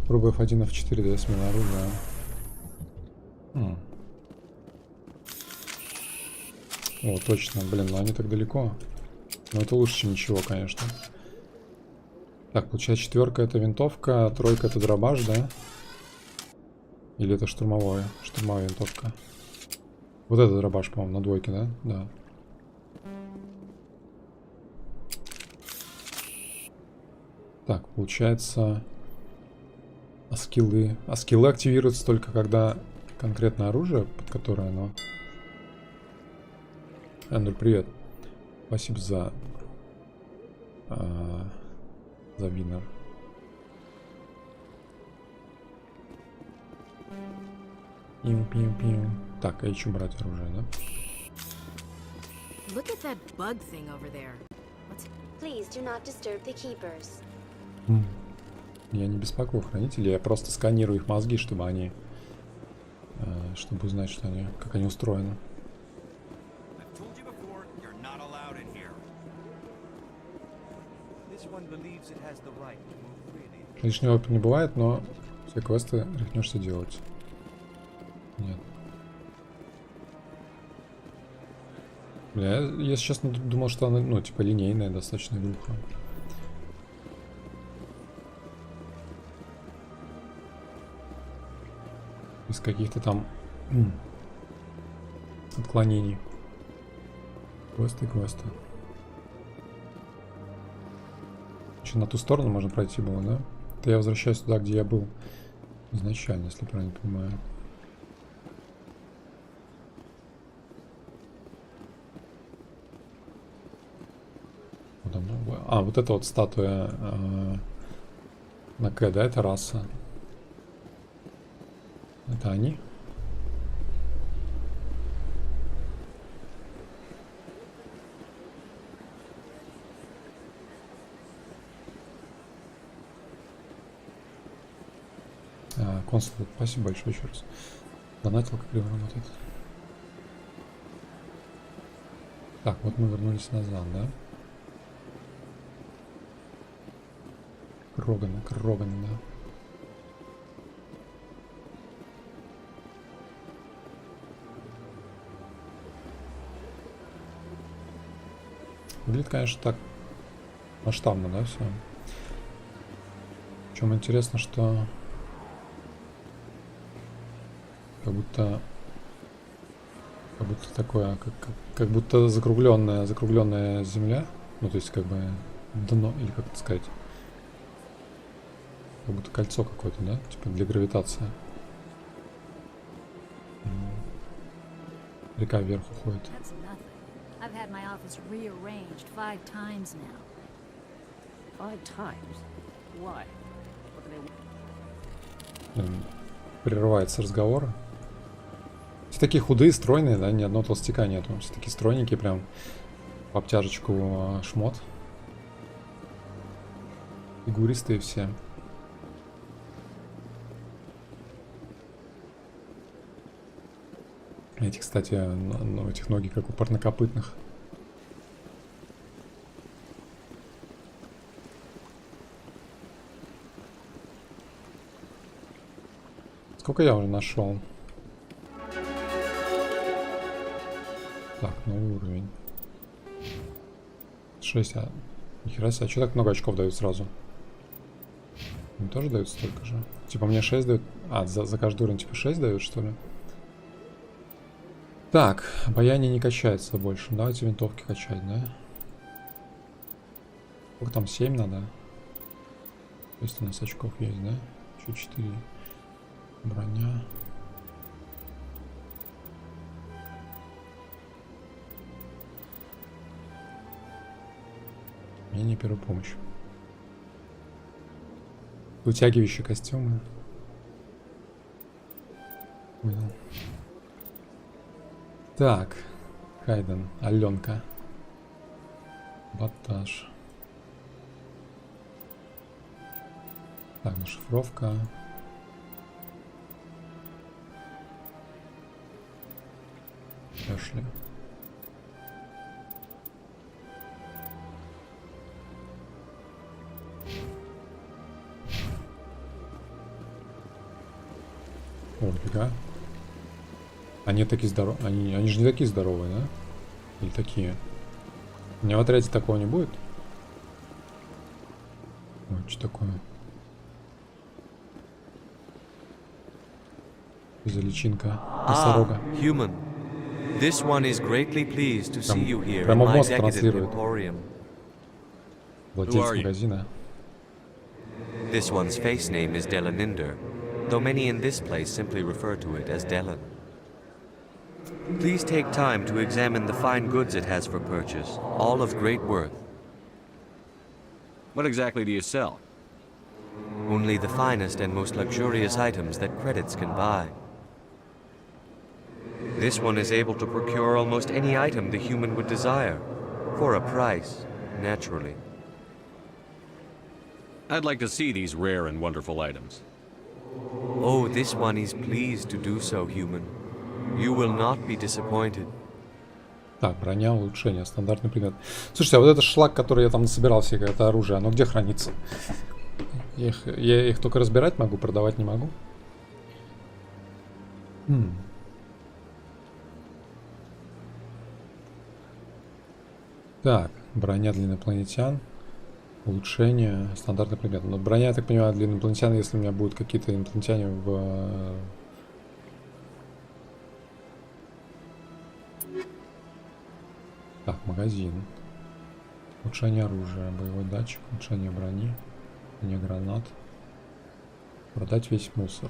Пробуй F1, F4 для смены оружия. О, точно, блин, но они так далеко. Но это лучше, чем ничего, конечно. Так, получается, 4 это винтовка, 3 это дробаш, да? Или это штурмовая винтовка? Вот это дробаш, по-моему, на 2, да? Да. Так, получается... А скиллы активируются только когда конкретное оружие, под которое оно... Эндрю, привет. Спасибо за винер. Пим-пим-пим. Так, а еще брать оружие, да? Look at that bug thing over there. Please do not disturb the keepers. Я не беспокою хранителей, я просто сканирую их мозги, чтобы они, чтобы узнать, что они, как они устроены. Лишнего опыта не бывает, но все квесты рехнешься делать. Нет. Бля, я, если честно, думал, что она, ну, типа, линейная достаточно игруха. Без каких-то там отклонений. Квесты. Еще на ту сторону можно пройти было, да? Это я возвращаюсь туда, где я был изначально, если правильно понимаю. А, вот это вот статуя на К, да, это раса. Это они? Консул, спасибо большое еще раз. Донатил, как Глеборг работает. Так, вот мы вернулись назад, да? Кроган, да. Выглядит, конечно, так масштабно, да, все. Причем интересно, что как будто такое, как будто закругленная земля, ну то есть как бы дно, или как это сказать, как будто кольцо какое-то, да, типа для гравитации. Река вверх уходит. I've had my office rearranged 5 times now. 5 times? Why? What do they... Прерывается разговор. Все такие худые, стройные, да, ни одного толстяка нету. Все такие стройненькие, прям в обтяжечку шмот. Фигуристые все. Эти, кстати, ну, этих ноги как у парнокопытных. Сколько я уже нашел? Так, новый уровень. 6, нихера себе, а что так много очков дают сразу? Мне тоже дают столько же. Типа мне 6 дают. А, за каждый уровень типа 6 дают, что ли? Так, обаяние не качается больше. Давайте винтовки качать, да? Сколько там, 7 надо? То есть у нас очков есть, да? Еще 4. Броня. Умение первой помощи. Вытягивающие костюмы. Понял. Так. Хайден. Аленка. Батаж. Так, нашифровка. Эшли. О, нифига. Они такие здоровые. Они же не такие здоровые, да? Или такие? У меня в отряде такого не будет? Ой, что такое? За личинка носорога. Human. This one is greatly pleased to see you here in Прямо в my мозг decadent транслирует. emporium. Владелец магазина. This one's face name is Delaninder, though many in this place simply refer to it as Delan. Please take time to examine the fine goods it has for purchase, all of great worth. What exactly do you sell? Only the finest and most luxurious items that credits can buy. This one is able to procure almost any item the human would desire, for a price, naturally. I'd like to see these rare and wonderful items. Oh, this one is pleased to do so, human. You will not be disappointed. Так, броня, улучшение, стандартный предмет. Слушайте, а вот этот шлак, который я там насобирал, все это оружие, оно где хранится? Я их только разбирать могу, продавать не могу. Так, броня для инопланетян. Улучшение, стандартный предмет. Но броня, я так понимаю, для инопланетян, если у меня будут какие-то инопланетяне в... Так, магазин. Улучшение оружия, боевой датчик, улучшение брони, улучшение гранат. Продать весь мусор.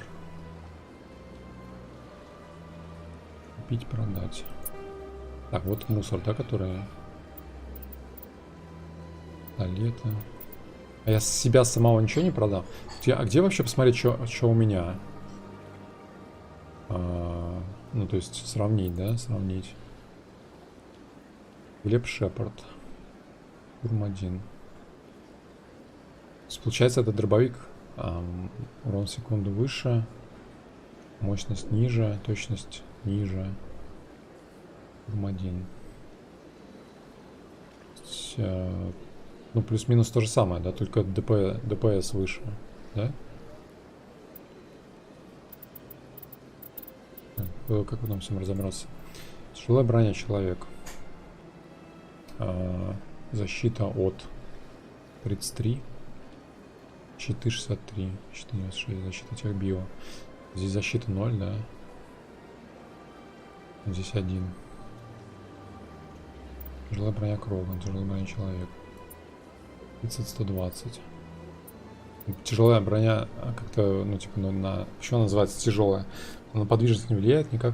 Купить, продать. Так, вот мусор, да, который... Туалеты. А я себя самого ничего не продам? А где вообще посмотреть, что у меня? Ну, то есть сравнить, да? Сравнить. Глеб Шепард. Урм 1. Получается, это дробовик. Урон в секунду выше. Мощность ниже. Точность ниже. Урм 1. Ну, плюс-минус то же самое, да? Только ДПС выше, да? Как в этом всем разобраться? Тяжелая броня, человек. Защита от 33. Щиты 63. Щиты 96. Защита тех био. Здесь защита 0, да? Здесь 1. Тяжелая броня Кроган. Тяжелая броня человек. 120. Тяжелая броня как-то, ну, типа, на... Почему она называется тяжелая? На подвижность не влияет никак.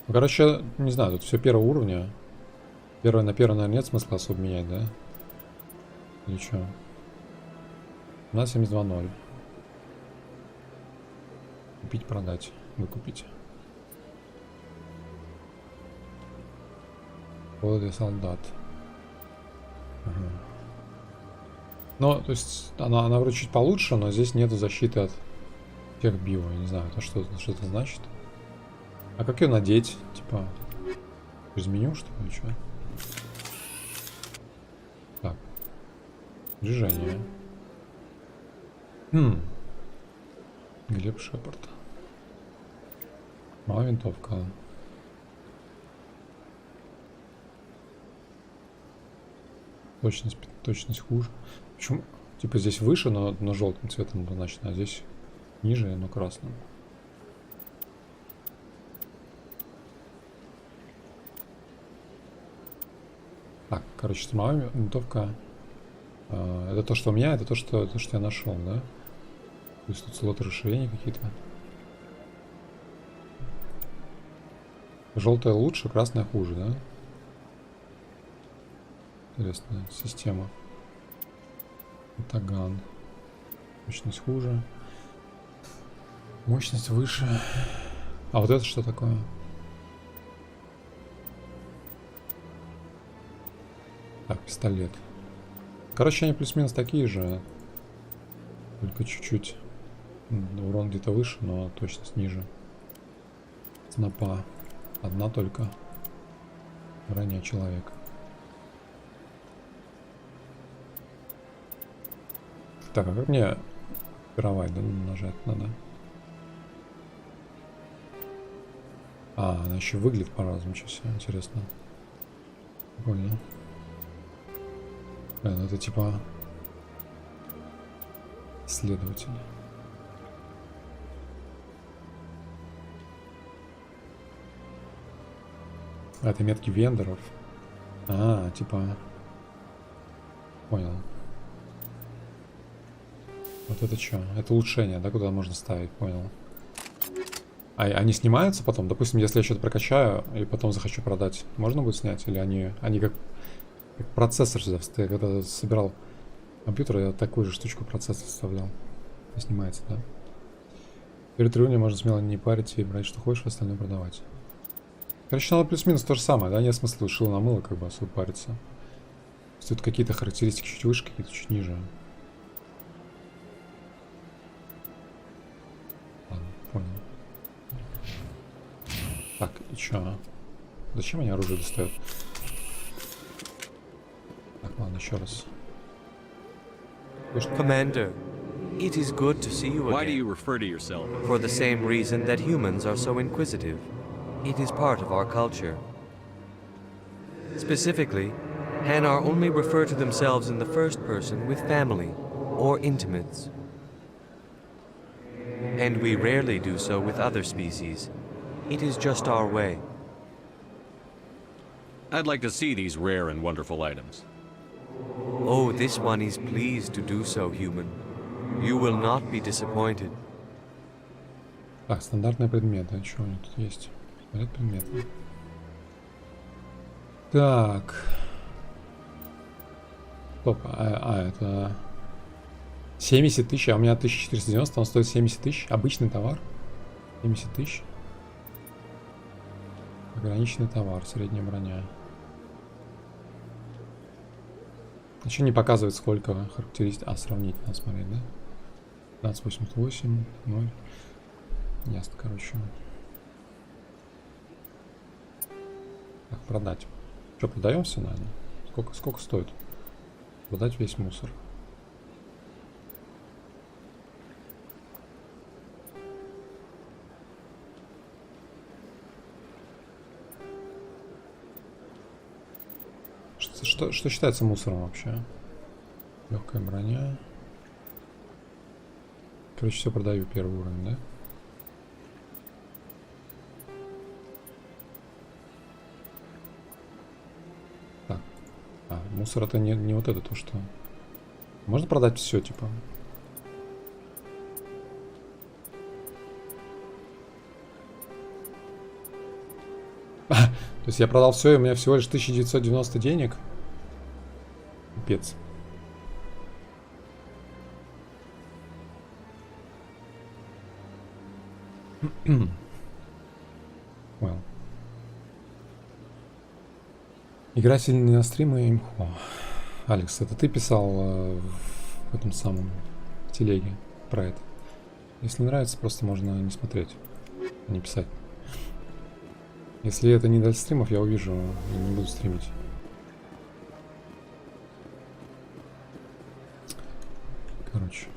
Ну, короче, не знаю, тут все первого уровня. Первое на первое, наверное, нет смысла особо менять, да? Или что? У нас 72.0. Купить, продать, выкупить. Повод для солдат. Ага. Ну, то есть, она вроде чуть получше, но здесь нету защиты от тех био. Я не знаю, это что это значит. А как ее надеть? Типа, через меню, что ли, что? Так. Движение. Глеборг. Малая винтовка. Точность хуже. Почему? Типа здесь выше, но желтым цветом обозначено, а здесь ниже, но красным. Так, короче, штурмовая винтовка. Это то, что у меня, это то, что я нашел, да? То есть тут слоты расширения какие-то. Желтая лучше, красная хуже, да? Интересная система. Таган. Мощность хуже. Мощность выше. А вот это что такое? Так, пистолет. Короче, они плюс-минус такие же. Только чуть-чуть. Урон где-то выше, но точность ниже. Снопа. Одна только. Броня человека. Так, а как мне пировать, да, нажать надо? А, она еще выглядит по-разному, что себе, интересно. Прикольно. Это типа исследователь. А, это метки вендоров. А, типа... Понял. Вот это что? Это улучшение, да, куда можно ставить, понял. А они снимаются потом? Допустим, если я что-то прокачаю и потом захочу продать, можно будет снять? Или они как процессор сюда вставляют? Я когда собирал компьютер, я такую же штучку процессор вставлял. И снимается, да? Перед уровнем можно смело не парить и брать, что хочешь, остальное продавать. Короче, надо плюс-минус то же самое, да? Нет смысла ушил на мыло, как бы особо париться. Тут какие-то характеристики чуть выше, какие-то чуть ниже. Понял. Так, и чё? Зачем они оружие достают? Так, ладно, еще раз. Commander, it is good to see you again. Why do you refer to yourself? For the same reason that humans are so inquisitive. It is part of our culture. Specifically, Hanar only refer to themselves in the first person with family or intimates. And we rarely do so with other species. It is just our way. I'd like to see these rare and wonderful items. Oh, this one is pleased to do so, human. You will not be disappointed. Так, стандартные предметы. Что у них тут есть? Смотреть предметы. Так. Стоп, это... 70 тысяч, а у меня 1490, он стоит 70 тысяч. Обычный товар. 70 тысяч. Ограниченный товар, средняя броня. Еще не показывает, сколько характеристик. А, сравнить надо смотреть, да? 1588, 0. Ясно, короче. Так, продать. Что, продаем все, наверное? Сколько стоит? Продать весь мусор. Что считается мусором вообще? Легкая броня. Короче, все продаю первый уровень, да? Так. А, мусор это не вот это то, что... Можно продать все, типа? То есть я продал все, и у меня всего лишь 1990 денег. Пипец. Well. Игра сильно на стримы и имхо. Алекс, это ты писал в этом самом телеге про это? Если нравится, просто можно не смотреть, не писать. Если это не для стримов, я увижу и не буду стримить. Короче.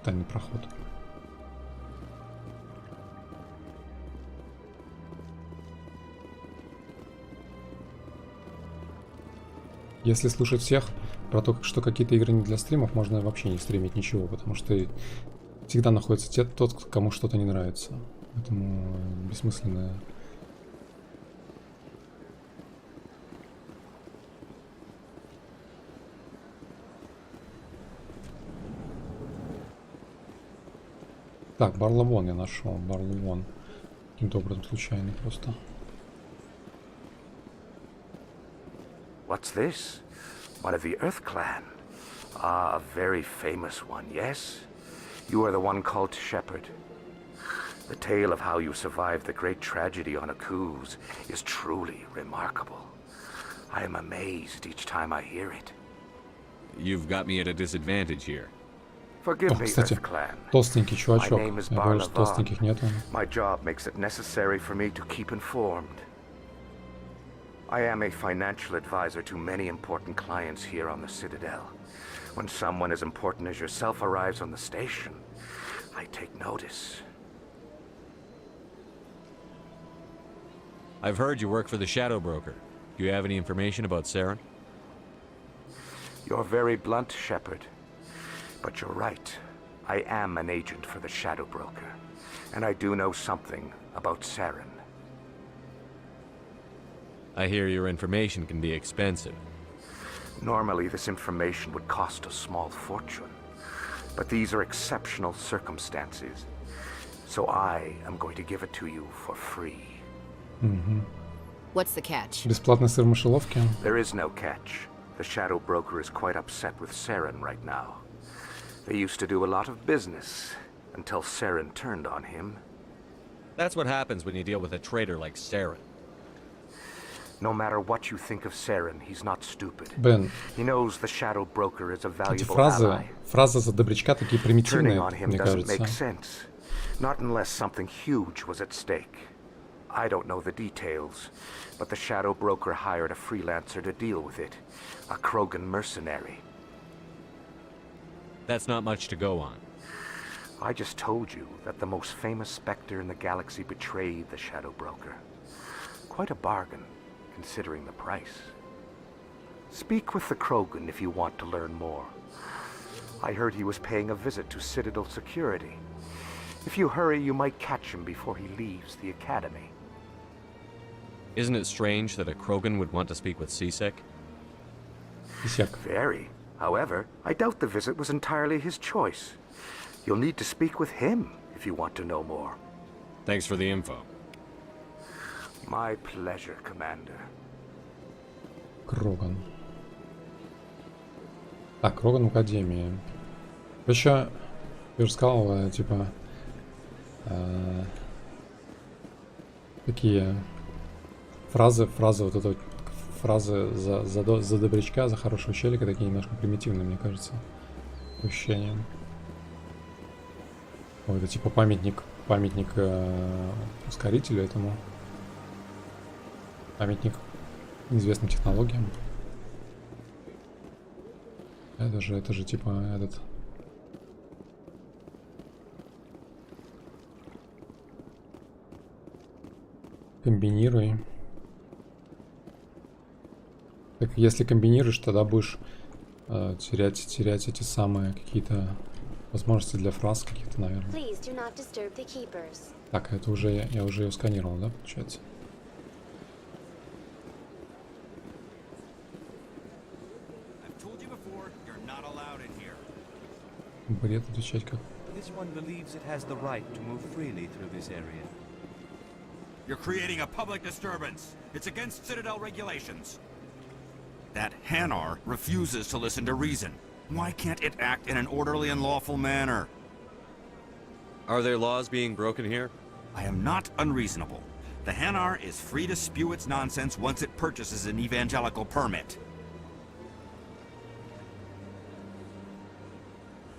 Тайный проход. Если слушать всех про то, что какие-то игры не для стримов, можно вообще не стримить ничего, потому что всегда находится тот, кому что-то не нравится. Поэтому бессмысленно. Так, Барлавон я нашел. Барлавон. Каким-то образом случайно просто. What's this? One of the Earth Clan. Ah, a very famous one, yes? You are the one called Shepherd. The tale of how you survived the great tragedy on Akuz is truly remarkable. I am amazed each time I hear it. You've got me at a disadvantage here. Forgive me, Кстати, Earth Clan. толстенький чувачок. My name is Я говорю, что толстеньких нету. My job makes it necessary for me to keep informed. I am a financial advisor to many important clients here on the Citadel. When someone as important as yourself arrives on the station, I take notice. I've heard you work for the Shadow Broker. Do you have any information about Saren? You're very blunt, Shepard. But you're right. I am an agent for the Shadow Broker. And I do know something about Saren. I hear your information can be expensive. Normally, this information would cost a small fortune. But these are exceptional circumstances. So I am going to give it to you for free. What's the catch? Бесплатный сыр в мышеловке. There is no catch. The Shadow Broker is quite upset with Saren right now. They used to do a lot of business until Saren turned on him. That's what happens when you deal with a traitor like Saren. No matter what you think of Saren, he's not stupid. Бен, He knows the Shadow Broker is a эти valuable ally. фразы за добрячка такие Turning примитивные, on him мне doesn't make кажется. sense. Not unless something huge was at stake. I don't know the details, but the Shadow Broker hired a freelancer to deal with it. A Krogan mercenary. That's not much to go on. I just told you that the most famous Spectre in the galaxy betrayed the Shadow Broker. Quite a bargain, considering the price. Speak with the Krogan if you want to learn more. I heard he was paying a visit to Citadel security. If you hurry, you might catch him before he leaves the Academy. Isn't it strange that a Krogan would want to speak with Sisek? Very. However, I doubt the visit was entirely his choice. You'll need to speak with him if you want to know more. Thanks for the info. My pleasure, Commander. Кроган. Так, Кроган в Академии. Еще, я же сказал, типа, такие фразы вот это вот, фразы за добрячка, за хорошего челика, такие немножко примитивные, мне кажется, по ощущениям. Ой, это типа памятник ускорителю этому. Памятник неизвестным технологиям. Это же типа этот... Комбинируй. Так, если комбинируешь, тогда будешь терять эти самые какие-то возможности для фраз каких-то, наверное. Так, это уже я уже ее сканировал, да, получается? Бред отвечать как. This one believes it has the right to move freely through this area. You're creating a public disturbance. It's against Citadel regulations. That Hanar refuses to listen to reason. Why can't it act in an orderly and lawful manner? Are there laws being broken here? I am not unreasonable. The Hanar is free to spew its nonsense once it purchases an evangelical permit.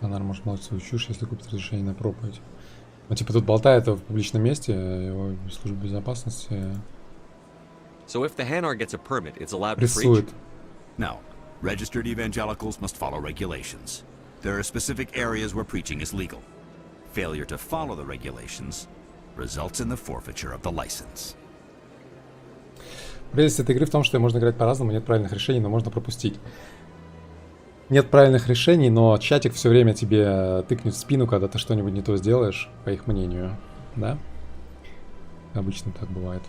Hanar может молоть свою чушь, если купит разрешение на проповедь. Ну, типа, тут болтает в публичном месте, его служба безопасности So if the Hanar gets a permit, it's allowed to preach? No. Registered evangelicals must follow regulations. There are specific areas where preaching is legal. Failure to follow the regulations results in the forfeiture of the license. Прелесть этой игры в том, что можно играть по-разному, нет правильных решений, но можно пропустить. Нет правильных решений, но чатик все время тебе тыкнет в спину, когда ты что-нибудь не то сделаешь, по их мнению, да? Обычно так бывает.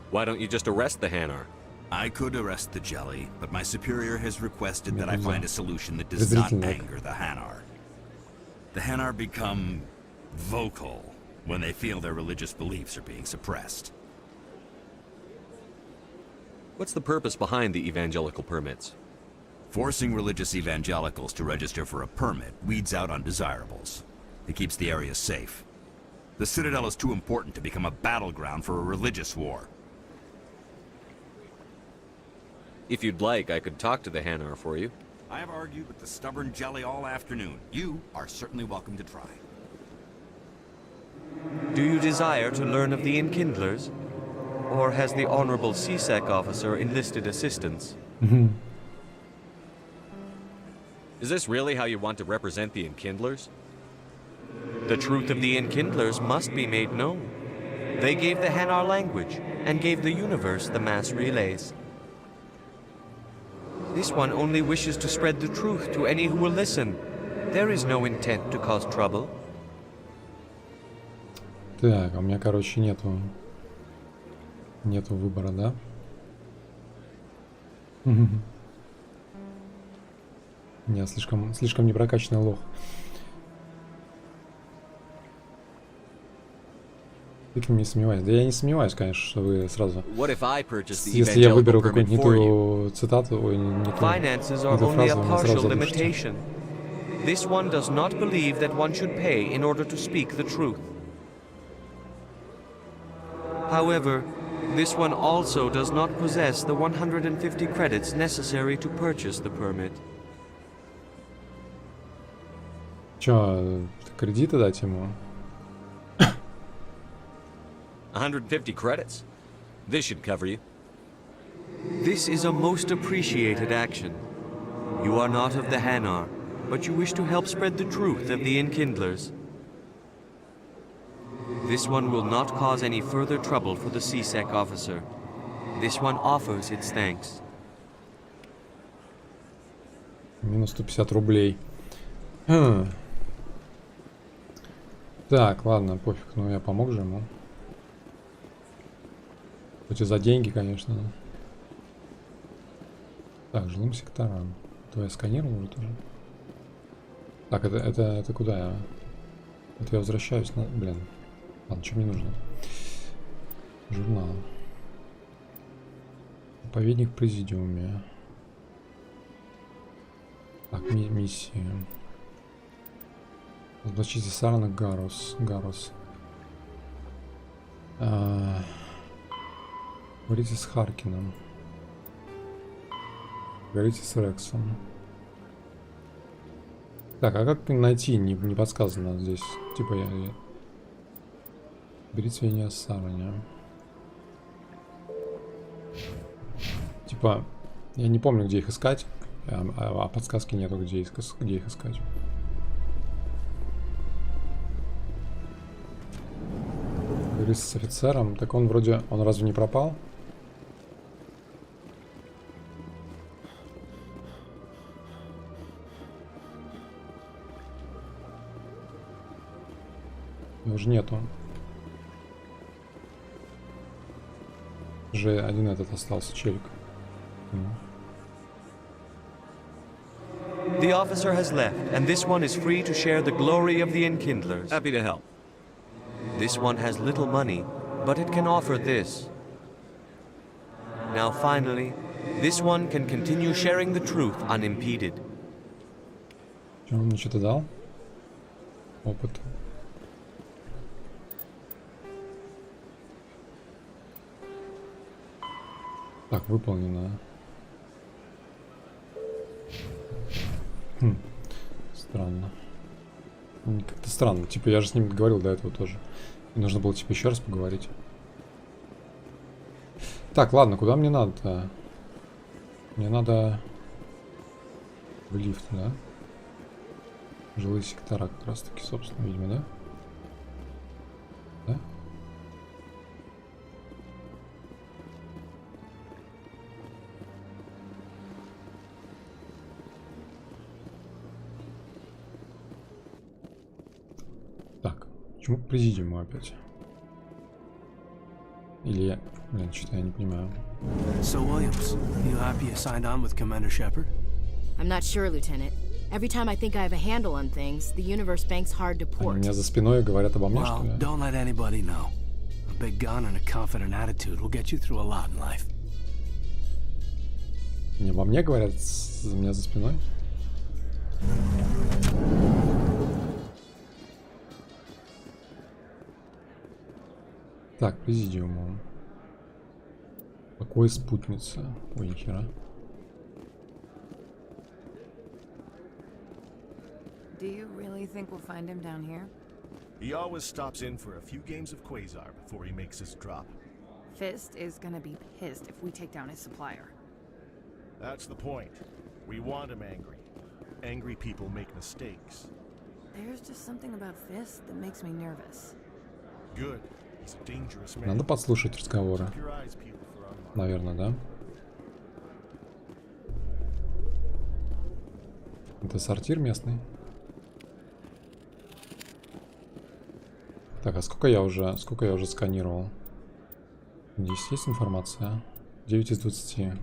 Why don't you just arrest the Hanar? I could arrest the jelly, but my superior has requested that I find a solution that does not anger the Hanar. The Hanar become vocal when they feel their religious beliefs are being suppressed. What's the purpose behind the evangelical permits? Forcing religious evangelicals to register for a permit weeds out undesirables. It keeps the area safe. The Citadel is too important to become a battleground for a religious war. If you'd like, I could talk to the Hanar for you. I have argued with the stubborn jelly all afternoon. You are certainly welcome to try. Do you desire to learn of the Enkindlers? Or has the Honorable CSEC officer enlisted assistance? Is this really how you want to represent the Enkindlers? The truth of the Enkindlers must be made known. They gave the Hanar language, and gave the universe the mass relays. This one only wishes to spread the truth to any who will listen. There is no intent to cause trouble. Так, у меня, короче, нету выбора, да? Не, слишком непрокачанный лох. Ты не сомневаюсь. Да я не сомневаюсь, конечно, что вы сразу... Если я выберу какую-нибудь не ту цитату, ой, не ту фразу, вы сразу задушите. This one does not believe that one should pay in order to speak the truth. However, this one also does not possess the 150 credits necessary to purchase the permit. Чё, кредиты дать ему? 150 credits? This should cover you. This is a most appreciated action. You are not of the Hanar, but you wish to help spread the truth of the Enkindlers. This one will not cause any further trouble for the CSEC officer. This one offers its thanks. Минус 150 рублей. Так, ладно, пофиг, ну я помог же ему. Хоть и за деньги, конечно. Так, жилым секторам. То я сканировал уже тоже. Так, это куда я? Это я возвращаюсь на... Блин. Ладно, что мне нужно? Журнал. Заповедник в президиуме. Так, миссия. Разоблачите Сарана Гарус. Говорите с Харкином. Говорите с Рексом. Так, а как найти? Не подсказано здесь. Типа я... Берите сведения о Саране. Типа, я не помню, где их искать. А подсказки нету, где их искать. Говорится с офицером. Так он вроде... Он разве не пропал? Его же нету. Уже один этот остался, челик. The officer has left, and this one is free to share the glory of the enkindlers. Happy to help. This one has little money, but it can offer this. Now finally, this one can continue sharing the truth unimpeded. Он мне что-то дал? Опыт. Так, выполнено. Странно. Как-то странно. Типа, я же с ним говорил до этого тоже. И нужно было, типа, еще раз поговорить. Так, ладно, куда мне надо-то? Мне надо в лифт, да? Жилые сектора как раз таки, собственно, видимо, да? Да? Так, почему к президиуму опять? Или я... Блин, что-то я не понимаю. So, Williams, you happy you signed on with Commander Shepard? I'm not sure, Lieutenant. Every time I think I have a handle on things, the universe banks hard to port. У меня за спиной говорят обо мне, что ли? Don't let anybody know. A big gun and a confident attitude will get you through a lot in life. Не обо мне говорят, за меня за спиной? Так, президиум. Какой спутница? Ой, нихера. Do you really think we'll find him down here? He always stops in for a few games of Quasar before he makes his drop. Fist is gonna be pissed if we take down his supplier. That's the point. We want him angry. Angry people make mistakes. There's just something about Fist that makes me nervous. Good. He's a dangerous man. Надо подслушать разговоры. Наверное, да? Это сортир местный. Так, а сколько я уже сканировал? Здесь есть информация? 9 из 20.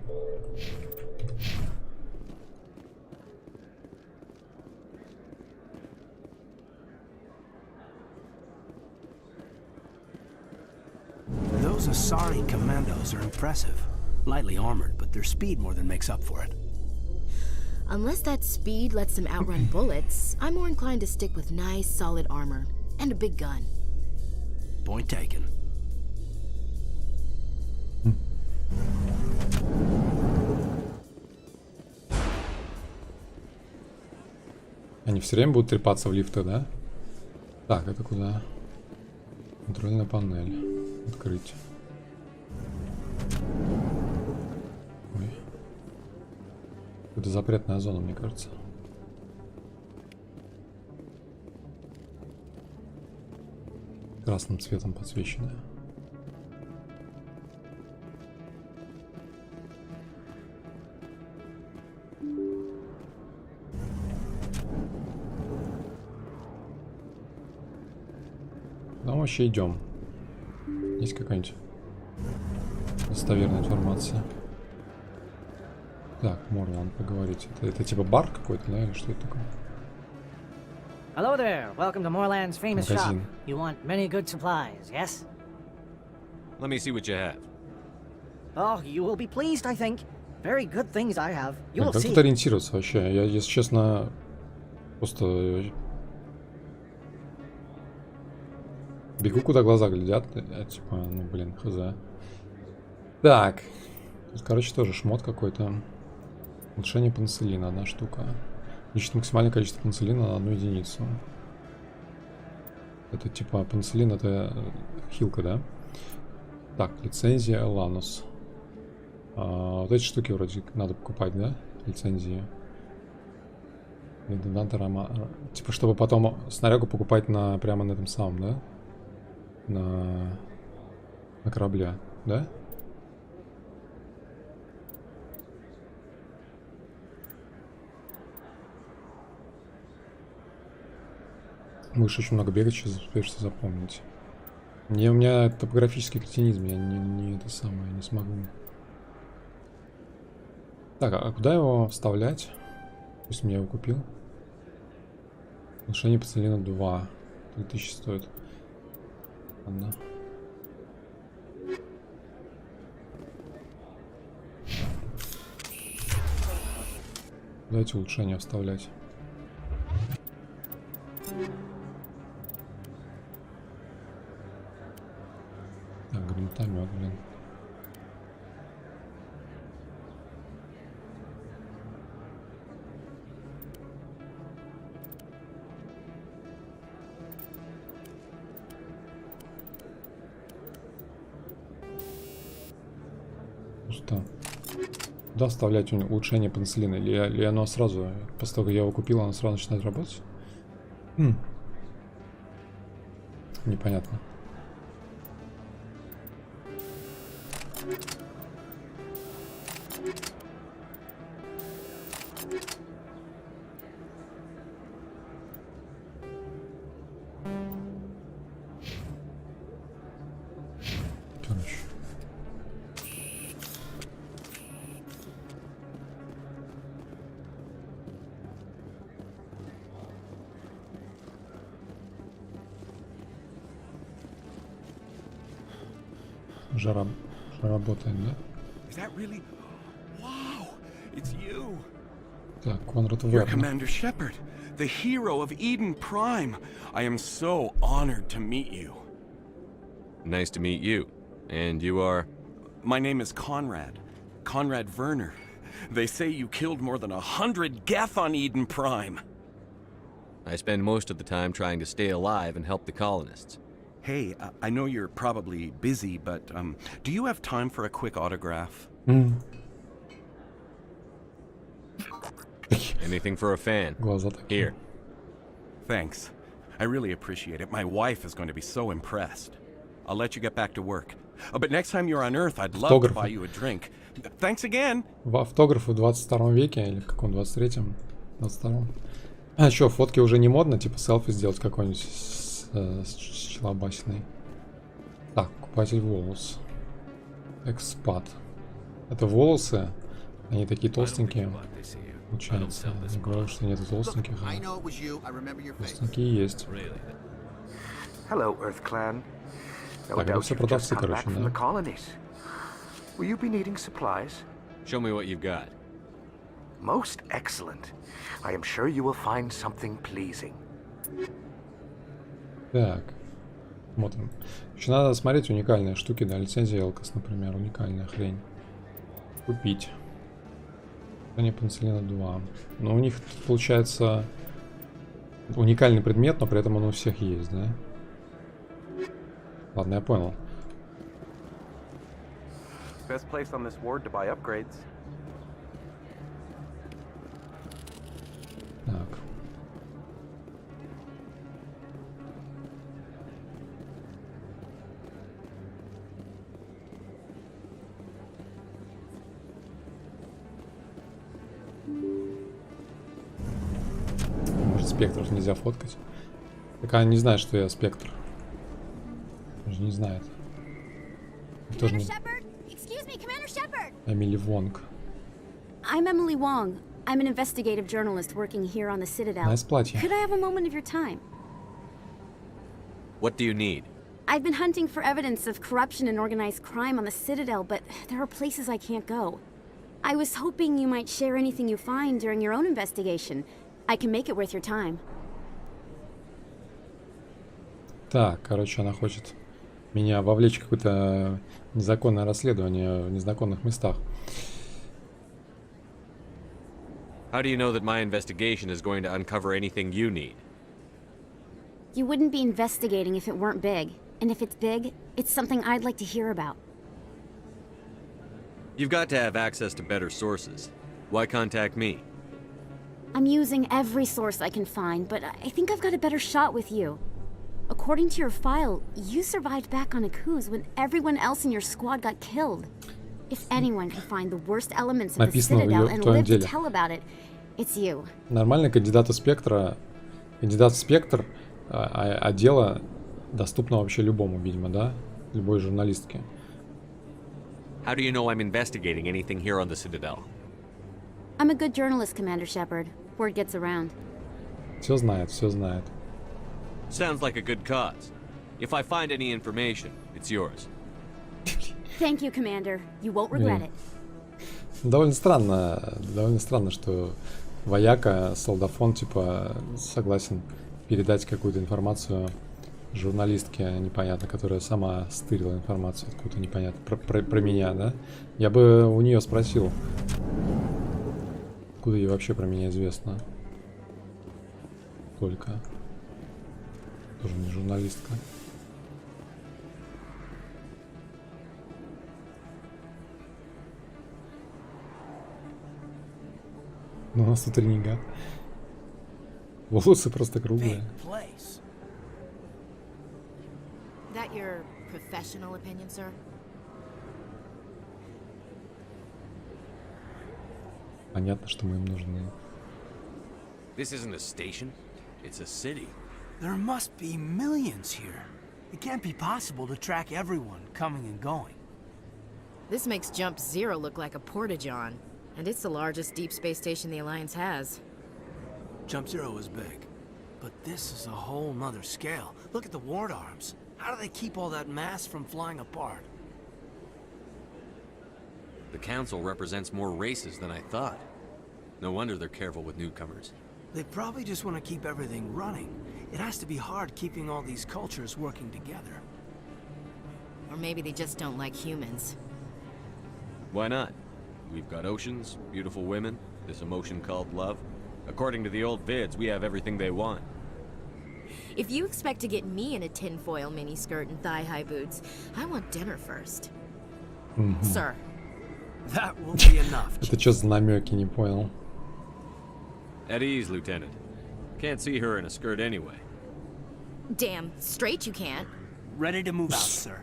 Those Asari commandos are impressive. Lightly armored, but their speed more than makes up for it. Unless that speed lets them outrun bullets, I'm more inclined to stick with nice, solid armor. And a big gun. Point taken. Они все время будут трепаться в лифтах, да? Так, это куда? Контрольная панель. Открыть. Ой. Это запретная зона, мне кажется. Красным цветом подсвеченная. Куда мы вообще идем? Есть какая-нибудь достоверная информация? Так, Морланд, поговорить. Это типа бар какой-то, да, или что это такое? Hello there. Welcome to Moorland's famous shop. Magazine. You want many good supplies, yes? Let me see what you have. Oh, you will be pleased, I think. Very good things I have. You will Как see. тут ориентироваться вообще? Я, если честно, просто бегу, куда глаза глядят. Типа, ну блин, хз. Так. Тут, короче, тоже шмот какой-то. Улучшение пенициллина, 1 штука. Ищет максимальное количество пенициллина на 1 единицу. Это типа пенициллин, это хилка, да? Так, лицензия Ланус. Вот эти штуки вроде надо покупать, да? Лицензии. Типа, чтобы потом снарягу покупать прямо на этом самом, да? На корабле, да? Будешь очень много бегать, сейчас успеешь запомнить. У меня топографический кретинизм, я не это самое, не смогу. Так, а куда его вставлять? Пусть я его купил. Улучшение пацелина 2. 3000 стоит. Ладно. Давайте улучшение вставлять. Так, гранатомет, блин. Что? Куда вставлять улучшение пенициллина? Или оно сразу, после того, как я его купил, оно сразу начинает работать? Непонятно. Короче. Жара работает, да? Так, Конрад You're Вернер. Commander Shepard, the hero of Eden Prime. I am so honored to meet you. Nice to meet you. And you are? My name is Conrad. Conrad Werner. They say you killed more than 100 Geth on Eden Prime. I spend most of the time trying to stay alive and help the colonists. Hey, I know you're probably busy, but do you have time for a quick autograph? Anything for a fan. Here. Thanks. I really appreciate it. My wife is going to be so impressed. I'll let you get back to work. But next time you're on Earth, I'd love to buy you a drink. Thanks again. Автографы в 22 веке или в каком 23-м? 22-м. А что, фотки уже не модно? Типа селфи сделать какой-нибудь с челобасиной. Так, покупатель волос. Экспат. Это волосы. Они такие толстенькие. Получается. Я говорю, что нет толстеньких. Толстенькие есть. Hello, Earth Clan. Так, это все продавцы, короче, да? Will you be needing supplies? Show me what you've got. Most excellent. I am sure you will find something pleasing. Так. Смотрим. Еще надо смотреть уникальные штуки, да, лицензия Элкос, например, уникальная хрень. Купить. Они пенициллина 2. Но у них получается уникальный предмет, но при этом он у всех есть, да? Ладно, я понял. Best place on this ward to buy upgrades. Так. Может, спектров нельзя фоткать? Так она не знает, что я спектр. Она же не знает. Тоже не... Excuse me, Commander Shepard. Эмили Вонг. I'm Emily Wong. I'm an investigative journalist working here on the Citadel. Nice платье. Could I have a moment of your time? What do you need? I've been hunting for evidence of corruption and organized crime on the Citadel, but there are places I can't go. I was hoping you might share anything you find during your own investigation. I can make it worth your time. Так, короче, она хочет меня вовлечь в какое-то незаконное расследование в незнакомых местах. How do you know that my investigation is going to uncover anything you need? You wouldn't be investigating if it weren't big. And if it's big, it's something I'd like to hear about. You've got to have access to better sources. Why contact me? I'm using every source I can find, but I think I've got a better shot with you. According to your file, you survived back on Akuz when everyone else in your squad got killed. If anyone can find the worst elements of the Citadel and live to tell about it, it's you. Нормальный кандидат в спектр, а дело доступно вообще любому, видимо, да? Любой журналистке. How do you know I'm investigating anything here on the Citadel? I'm a good journalist, Commander Shepard. Word gets around. Все знает, все знает. Sounds like a good cause. If I find any information, it's yours. Thank you, Commander. You won't regret it. Довольно странно, что вояка, солдафон, типа, согласен передать какую-то информацию журналистке непонятно, которая сама стырила информацию откуда-то непонятно про меня, да? Я бы у нее спросил, откуда ей вообще про меня известно. Только. Тоже не журналистка. Ну, у нас тут ренегат. Волосы просто круглые. That your professional opinion, sir? Понятно, что мы им нужны. This isn't a station. It's a city. There must be millions here. It can't be possible to track everyone coming and going. This makes Jump Zero look like a porta-john, and it's the largest deep space station the Alliance has. Jump Zero is big, but this is a whole nother scale. Look at the ward arms. How do they keep all that mass from flying apart? The council represents more races than I thought. No wonder they're careful with newcomers. They probably just want to keep everything running. It has to be hard keeping all these cultures working together. Or maybe they just don't like humans. Why not? We've got oceans, beautiful women, this emotion called love. According to the old vids, we have everything they want. If you expect to get me in a tinfoil miniskirt and thigh-high boots, I want dinner first. Sir. That will be enough. Это что за намеки, не понял. At ease, Lieutenant. Can't see her in a skirt anyway. Damn straight you can't. Ready to move out, sir.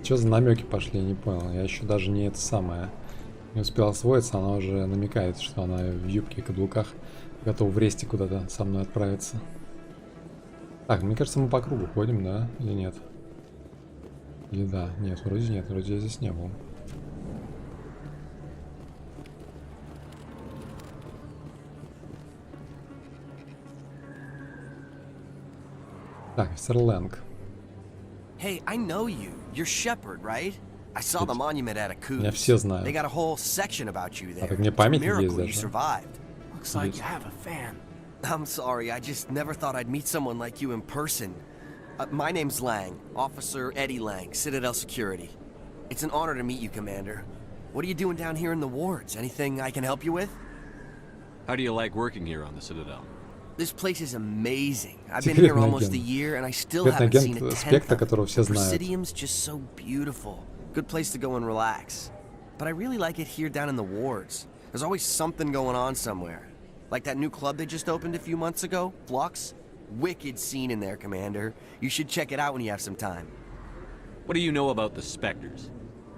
Что за намеки пошли, я не понял. Я еще даже не это самое. Не успел освоиться, она уже намекает, что она в юбке и каблуках готова в ресте куда-то со мной отправиться. Так, мне кажется, мы по кругу ходим, да? Или нет? Или да? Нет, вроде нет, вроде я здесь не был. Так, офицер Лэнг. Hey, I know you. You're Shepard, right? I saw the monument at Aku's. Меня все знают. They got a whole section about you there. А так мне памятник есть you даже. survived. Looks like you have a fan. I'm sorry, I just never thought I'd meet someone like you in person. My name's Lang, Officer Eddie Lang, Citadel Security. It's an honor to meet you, Commander. What are you doing down here in the wards? Anything I can help you with? How do you like working here on the Citadel? This place is amazing. I've been here almost a year and I still haven't seen a tenth of it. The Presidium's just so beautiful. Good place to go and relax. But I really like it here down in the wards. There's always something going on somewhere. Like that new club they just opened a few months ago, Flux. Wicked scene in there, Commander. You should check it out when you have some time. What do you know about the Spectres?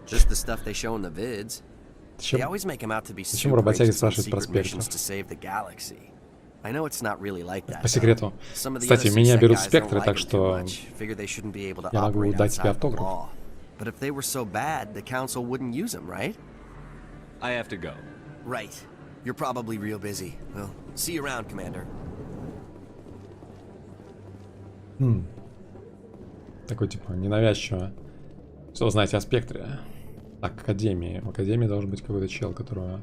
Just the stuff they show in the vids. They always make them out to be super agents on secret missions to save the galaxy. I know it's not really like that. По секрету. Кстати, меня берут спектры, так что я могу дать тебе автограф. But if they were so bad, the council wouldn't use them, right? I have to go. Right. You're probably real busy. Well, see you around, Commander. Такой типа ненавязчиво. Что вы знаете о спектре? Так, Академии. В Академии должен быть какой-то чел, которого...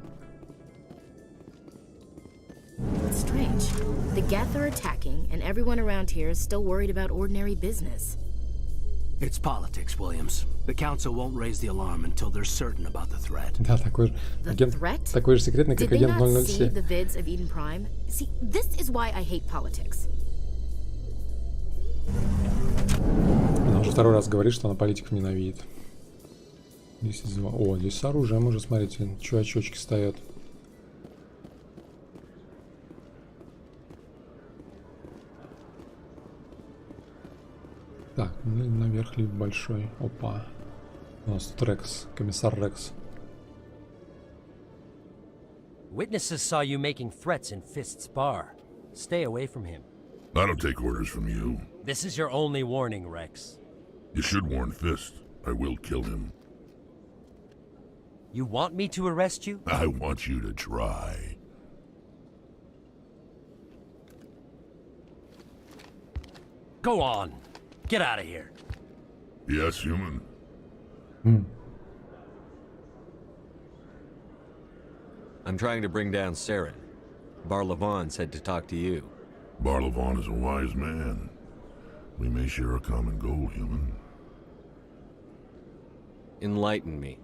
It's strange. The Geth are attacking, and everyone around here is still worried about ordinary business. It's politics, Williams. The council won't raise the alarm until they're certain about the threat. Да, такой же агент, такой же секретный, как агент 007. Did they not see the vids of Eden Prime? See, this is why I hate politics. Она уже второй раз говорит, что она политиков ненавидит. Здесь о, здесь с оружием уже, смотрите, чувачочки стоят. Так, ну наверх лифт большой. Опа. У нас тут Рекс, комиссар Рекс. Witnesses saw you making threats in Fist's bar. Stay away from him. I don't take orders from you. This is your only warning, Rex. You should warn Fist. I will kill him. You want me to arrest you? I want you to try. Go on. Get out of here. Yes, human. I'm trying to bring down Saren. Barlavon said to talk to you. Barlavon is a wise man. We may share a common goal, human. Enlighten me.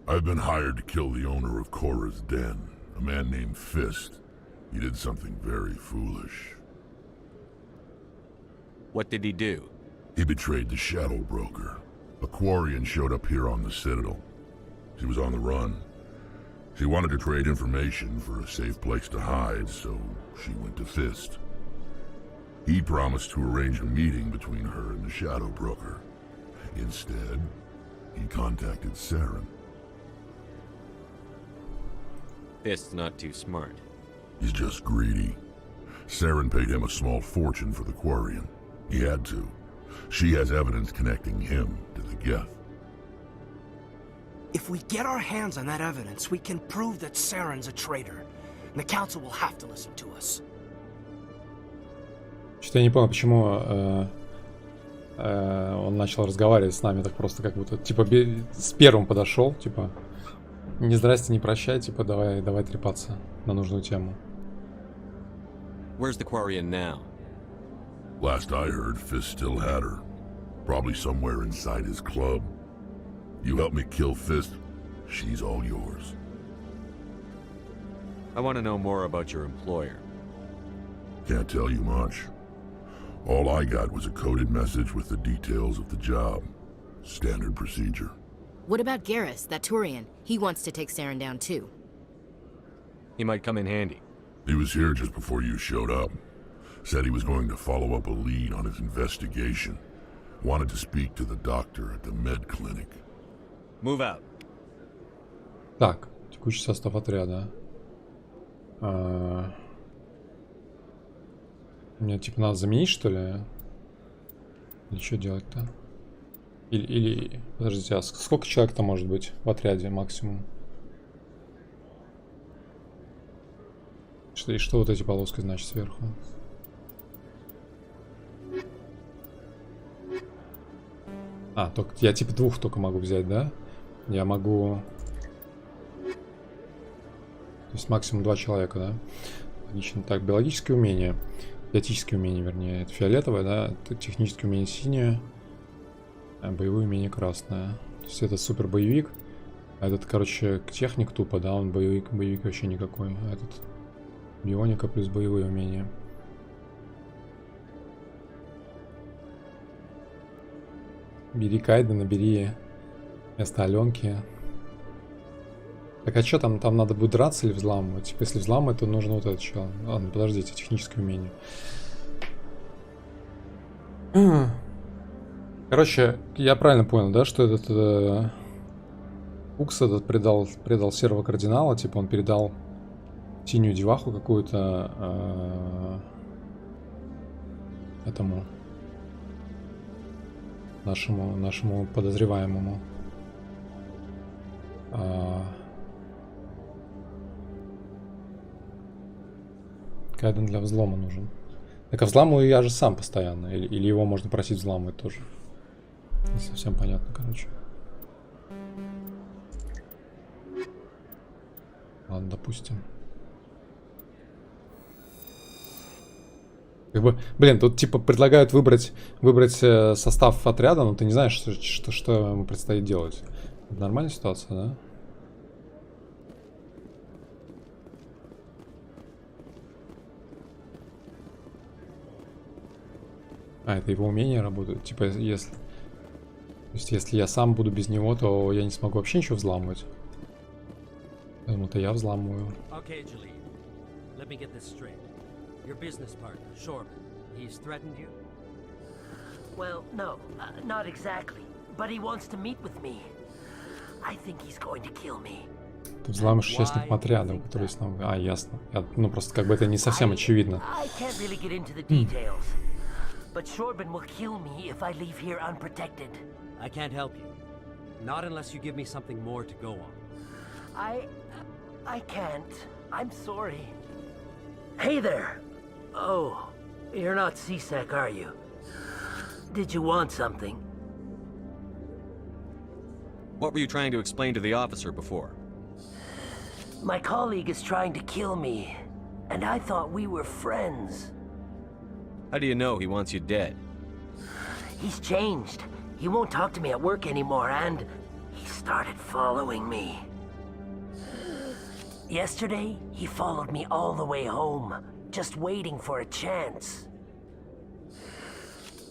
I've been hired to kill the owner of Korra's den, a man named Fist. He did something very foolish. What did he do? He betrayed the Shadow Broker. A Quarian showed up here on the Citadel. She was on the run. She wanted to trade information for a safe place to hide, so she went to Fist. He promised to arrange a meeting between her and the Shadow Broker. Instead, he contacted Saren. Fist's not too smart. He's just greedy. Saren paid him a small fortune for the Quarian. He had to. She has evidence connecting him to the Geth. If we get our hands on that evidence, we can prove that Saren's a traitor. And the council will have to listen to us. Что-то я не понял, почему он начал разговаривать с нами так просто, как будто, типа, с первым подошел, типа, не здрасте, не прощай, типа, давай трепаться на нужную тему. Where's the Quarian now? Last I heard, Fist still had her. Probably somewhere inside his club. You help me kill Fist, she's all yours. I want to know more about your employer. Can't tell you much. All I got was a coded message with the details of the job. Standard procedure. What about Garrus, that Turian? He wants to take Saren down too. He might come in handy. He was here just before you showed up. Said he was going to follow up a lead on his investigation. Wanted to speak to the doctor at the med clinic. Move out. Так, текущий состав отряда. Мне типа надо заменить, что ли? Или что делать-то? Или... Подождите, а сколько человек-то может быть в отряде максимум? Что вот эти полоски значит сверху? А, только я типа двух только могу взять, да? Я могу... То есть максимум 2 человека, да? Отлично. Так, биологические умения. Биотические умения, вернее. Это фиолетовое, да? Это технические умения синее. А боевые умения красное. То есть это супер боевик. А этот, короче, техник тупо, да? Он боевик вообще никакой. А этот бионика плюс боевые умения. Бери Кайдена, бери вместо Аленки. Так а что там? Там надо будет драться или взламывать? Типа, если взламывать, то нужно вот это чел. Ладно, подождите, техническое умение. Короче, я правильно понял, да, что этот Укс этот предал серого кардинала, типа он передал синюю деваху какую-то этому нашему подозреваемому. Кайден для взлома нужен. Так а взламываю я же сам постоянно. Или его можно просить взламывать тоже. Не совсем понятно, короче. Ладно, допустим. Как бы, блин, тут типа предлагают выбрать состав отряда, но ты не знаешь, что ему предстоит делать. Это нормальная ситуация, да? А, это его умения работают. Типа, если я сам буду без него, то я не смогу вообще ничего взламывать. Поэтому-то я взламываю. Okay, Jaleel. Let me get this straight. Your business partner, Shorman, he's threatened you? Well, no, not exactly. But he wants to meet with me. I think he's going to kill me. Ты взламываешь участников отряда, который есть нам. А, ясно. Ну, просто как бы это не совсем очевидно. I can't really get into the details. But Shorban will kill me if I leave here unprotected. I can't help you. Not unless you give me something more to go on. I can't. I'm sorry. Hey there. Oh, you're not C-Sec, are you? Did you want something? What were you trying to explain to the officer before? My colleague is trying to kill me, and I thought we were friends. How do you know he wants you dead? He's changed. He won't talk to me at work anymore, and he started following me. Yesterday, he followed me all the way home, just waiting for a chance.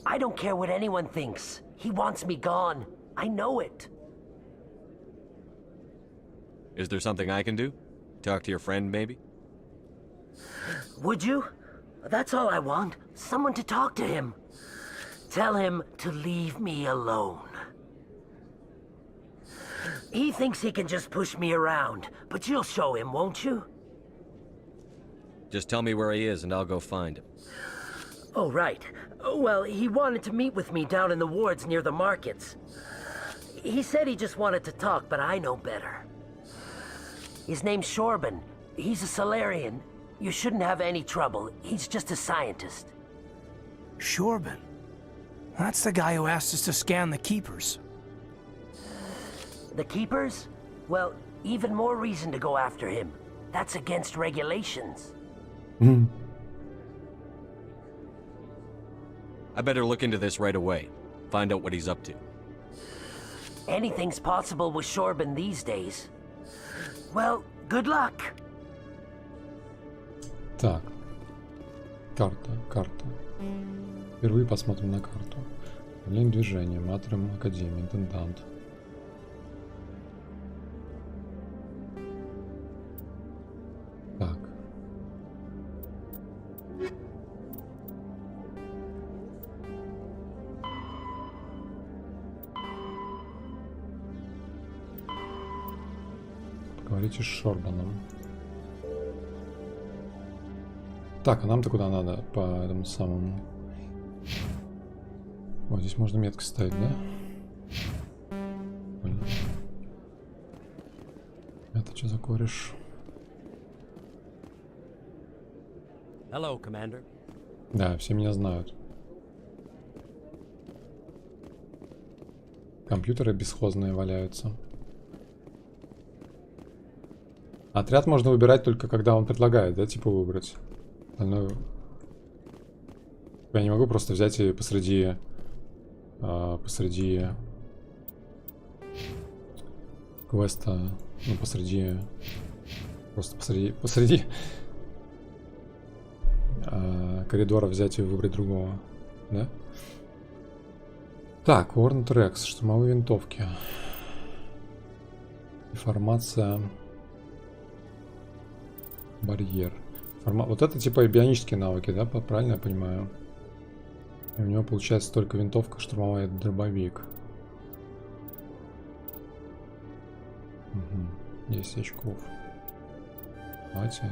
I don't care what anyone thinks. He wants me gone. I know it. Is there something I can do? Talk to your friend, maybe? Would you? That's all I want. Someone to talk to him. Tell him to leave me alone. He thinks he can just push me around, but you'll show him, won't you? Just tell me where he is and I'll go find him. Oh, right. Well, he wanted to meet with me down in the wards near the markets. He said he just wanted to talk, but I know better. His name's Shorban. He's a Solarian. You shouldn't have any trouble. He's just a scientist. Shorban? That's the guy who asked us to scan the Keepers. The Keepers? Well, even more reason to go after him. That's against regulations. I better look into this right away. Find out what he's up to. Anything's possible with Shorban these days. Well, good luck. Так. Карта. Впервые посмотрим на карту. Управление движением, Атриум Академии, интендант. Так. Поговорите с Шорбаном. Так, а нам-то куда надо по этому самому? Вот здесь можно метки ставить, да? Понял. Это что за кореш? Hello, Commander. Да, все меня знают. Компьютеры бесхозные валяются. Отряд можно выбирать только когда он предлагает, да, типа выбрать. Остальное... Я не могу просто взять и посреди квеста, ну, посреди коридора взять и выбрать другого, да? Так, Warn Tracks, штурмовые винтовки. Информация. Барьер. Вот это типа бионические навыки, да? Правильно я понимаю? И у него получается только винтовка, штурмовая, дробовик. 10 очков. Давайте.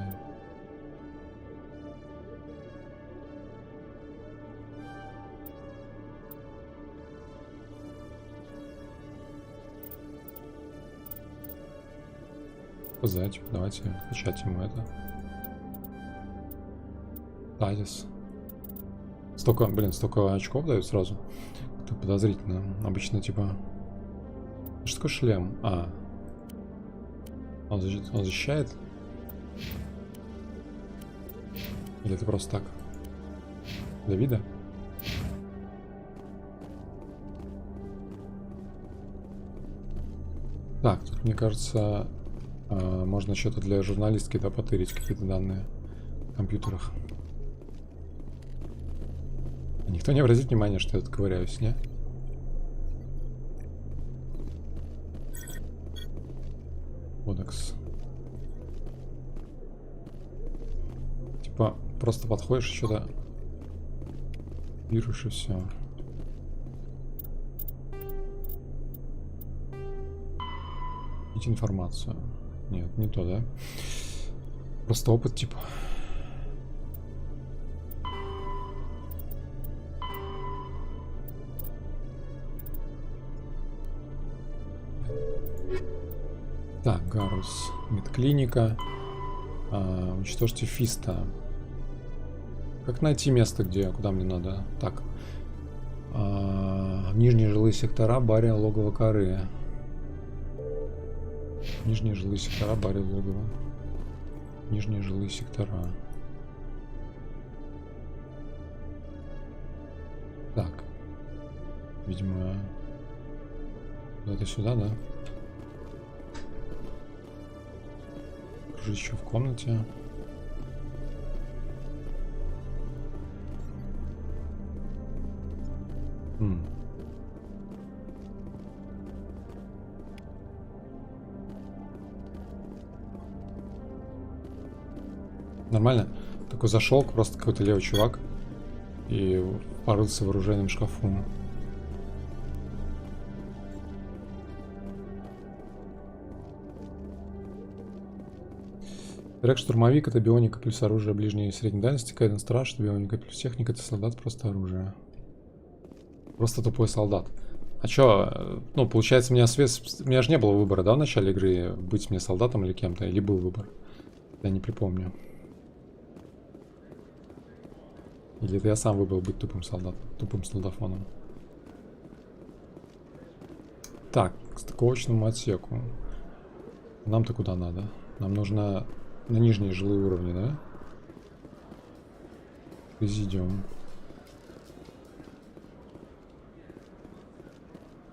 Типа, давайте качать ему это. Тазис. Столько очков дают сразу. Это подозрительно. Обычно типа... Что такое шлем? А. Он защищает? Или это просто так? Для вида? Так, тут, мне кажется, можно что-то для журналистки, да, потырить какие-то данные в компьютерах. Никто не обратит внимания, что я тут ковыряюсь, не? Кодекс. Типа, просто подходишь, что-то пишешь и все. Ищите информацию. Нет, не то, да? Просто опыт, типа. плюс медклиника. Уничтожьте Фиста. Как найти место, куда мне надо? Так. Нижние жилые сектора, баре, логово коры. Нижние жилые сектора, баре, логово. Нижние жилые сектора. Так. Видимо, это сюда, да? Кружить еще в комнате. Нормально? Такой зашел, просто какой-то левый чувак и порылся в оружейном шкафу. Трек-штурмовик — это бионика плюс оружие ближней и средней дальности. Кайден страж, бионика плюс техника — это солдат, просто оружие. Просто тупой солдат. А чё, ну, получается, у меня же не было выбора, да, в начале игры, быть мне солдатом или кем-то, или был выбор? Я не припомню. Или это я сам выбрал быть тупым солдатом, тупым солдафоном. Так, к стыковочному отсеку. Нам-то куда надо? Нам нужно на нижние жилые уровни, да? Президиум.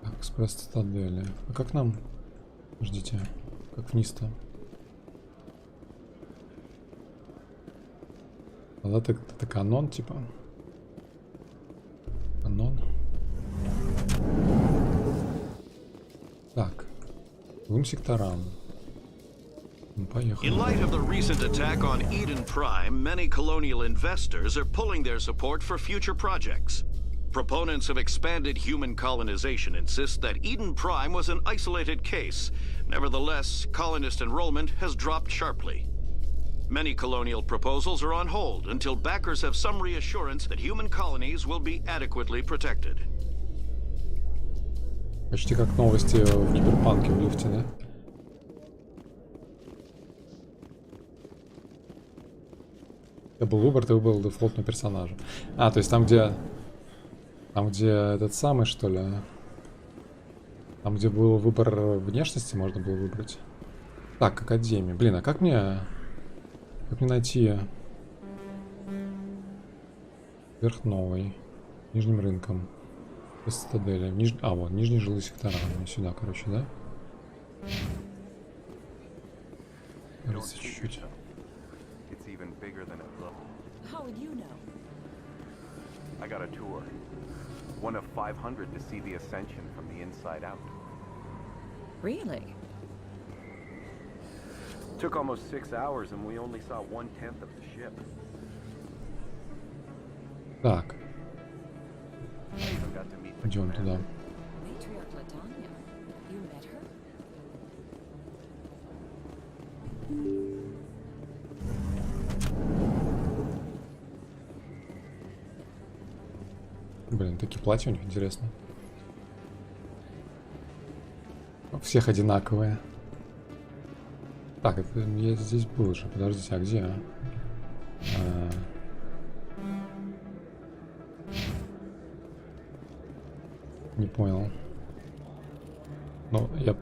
Так, экспресс-цитадели. А как нам? Ждите. Как вниз-то? Это канон, типа. Канон. Так. Двум секторам. Ну, поехали. In light of the recent attack on Eden Prime, many colonial investors are pulling their support for future projects. Proponents of expanded human colonization insist that Eden Prime was an isolated case. Nevertheless, colonist enrollment has dropped sharply. Many colonial proposals are on hold until backers have some reassurance that human colonies will be adequately protected. Почти как новости в Киберпанке в лифте, да? Это был выбор, ты выбрал дефолтного персонажа. А, то есть там, где этот самый, что ли? Там, где был выбор внешности, можно было выбрать. Так, Академия. Блин, а как мне найти верх новый? Нижним рынком. Цитадели. А, вот, нижние жилые сектора. Сюда, короче, да? Кажется, чуть-чуть. How would you know? I got a tour. One of 500 to see the ascension from the inside out. Really? Took almost 6 hours and we only saw 1/10 of the ship. Так. Идем туда. Блин, такие платья у них интересно. У всех одинаковые. Так, это я здесь был же. Подождите, а где? Не понял. Ну, я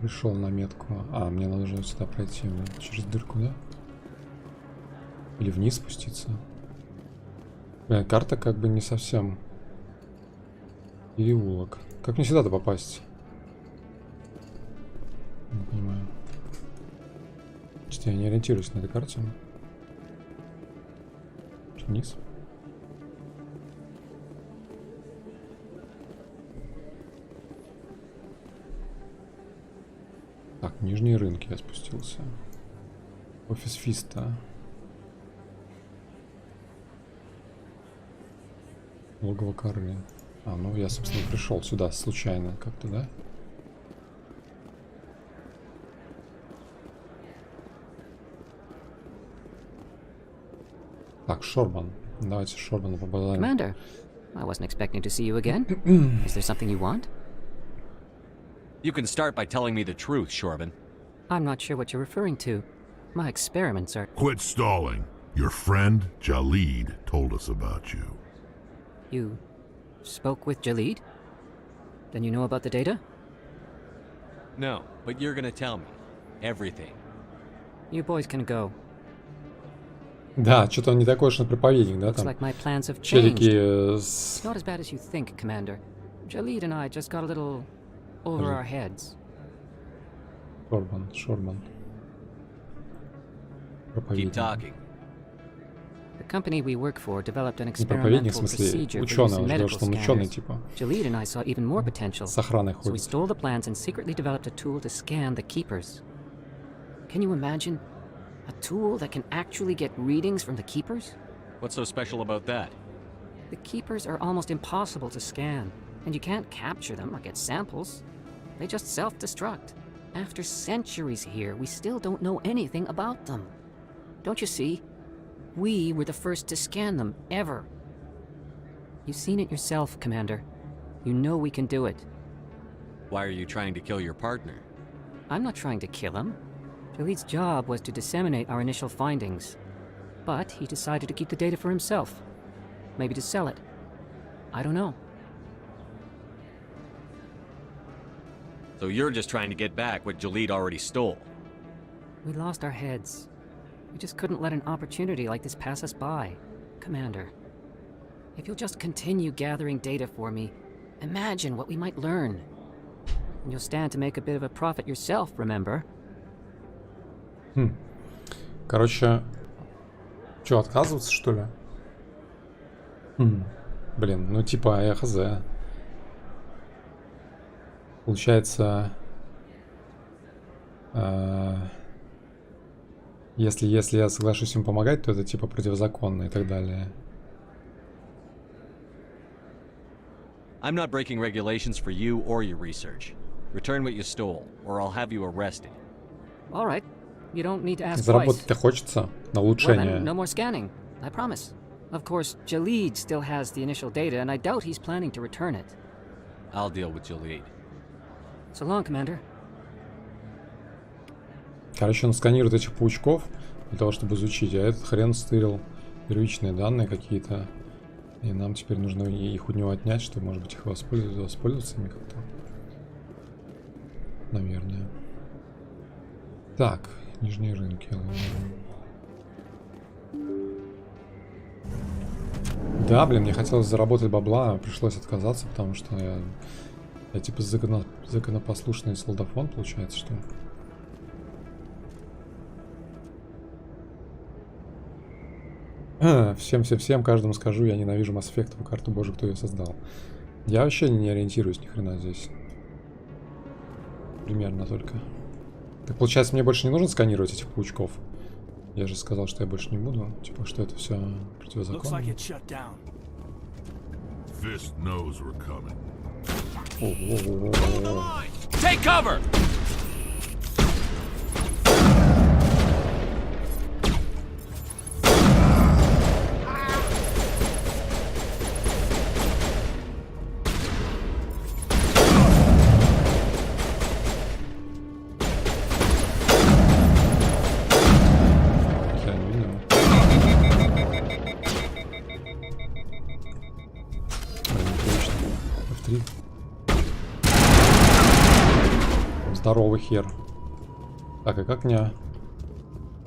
пришел на метку. А, мне надо же сюда пройти. Через дырку, да? Или вниз спуститься? Блин, карта как бы не совсем. Переулок. Как мне сюда-то попасть? Не понимаю. Что я не ориентируюсь на этой карте. Вниз. Так, нижние рынки я спустился. Офис Фиста. Логово коры. А, ну я, собственно, пришел сюда случайно как-то, да? Так, Шорбан. Давайте Шорбана побазарим. Commander, I wasn't expecting to see you again. Is there something you want? You can start by telling me the truth, Shorban. I'm not sure what you're referring to. My experiments are... Quit stalling. Your friend, Jalid, told us about you. You spoke with Jalid? Then you know about the data? No, but you're gonna tell me. Everything. You boys can go. Да, что-то он не такой уж на проповедник, да, там. Looks like my plans have челики changed. Not as bad as you think, Commander. Jalid and I just got a little over our heads. Шорман. Keep talking. The company we work for developed an Не проповедник, в experimental смысле, procedure for ученый, using он сказал, medical что он ученый, scanners. типа. Jalid and I saw even more potential. С охраной So we ходит. stole the plans and secretly developed a tool to scan the keepers. Can you imagine? A tool that can actually get readings from the keepers? What's so special about that? The keepers are almost impossible to scan, and you can't capture them or get samples. They just self-destruct. After centuries here, we still don't know anything about them. Don't you see? We were the first to scan them, ever. You've seen it yourself, Commander. You know we can do it. Why are you trying to kill your partner? I'm not trying to kill him. Jalid's job was to disseminate our initial findings. But he decided to keep the data for himself. Maybe to sell it. I don't know. So you're just trying to get back what Jalid already stole? We lost our heads. We just couldn't let an opportunity like this pass us by. Commander, if you'll just continue gathering data for me, imagine what we might learn. And you'll stand to make a bit of a profit yourself, remember? Короче, что, отказываться, что ли? Блин, ну типа, я хз. Получается, если я соглашусь им помогать, то это типа противозаконно и так далее. I'm not breaking regulations for you or your research. Return what you stole, or I'll have you arrested. All right. You don't need to ask twice. Заработать-то хочется на улучшение. Well, then, no more scanning. I promise. Of course, Jalid still has the initial data, and I doubt he's planning to return it. I'll deal with Jalid. So long, Commander. Короче, он сканирует этих паучков для того, чтобы изучить, а этот хрен стырил первичные данные какие-то. И нам теперь нужно их у него отнять, чтобы, может быть, их воспользоваться ими как-то. Наверное. Так, нижние рынки. Да, блин, мне хотелось заработать бабла, пришлось отказаться, потому что я типа законопослушный солдафон, получается, что ли? Всем, каждому скажу, я ненавижу Mass Effect, карту, боже, кто ее создал. Я вообще не ориентируюсь ни хрена здесь. Примерно только. Так получается, мне больше не нужно сканировать этих паучков? Я же сказал, что я больше не буду. Типа, что это все противозаконно. Take cover! Здоровый хер. Так, а как мне...